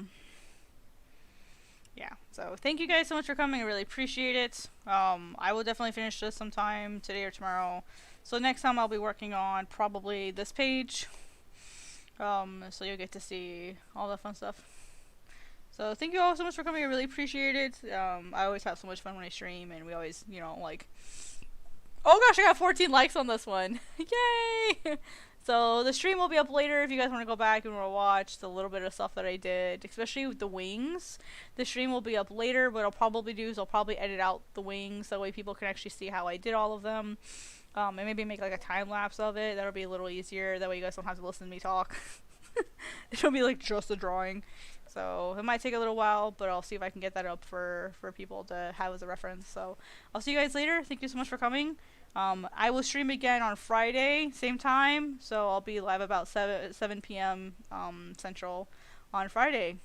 yeah, so thank you guys so much for coming. I really appreciate it. I will definitely finish this sometime today or tomorrow. So next time I'll be working on probably this page. So you'll get to see all the fun stuff. So thank you all so much for coming. I really appreciate it. I always have so much fun when I stream, and we always, you know, like, oh gosh, I got 14 likes on this one. Yay! So the stream will be up later if you guys want to go back and watch the little bit of stuff that I did, especially with the wings. The stream will be up later. What I'll probably do is I'll probably edit out the wings, that way people can actually see how I did all of them. And maybe make like a time lapse of it. That'll be a little easier. That way you guys don't have to listen to me talk. It'll be like just a drawing. So it might take a little while, but I'll see if I can get that up for people to have as a reference. So I'll see you guys later. Thank you so much for coming. I will stream again on Friday, same time, so I'll be live about 7 p.m. Central on Friday.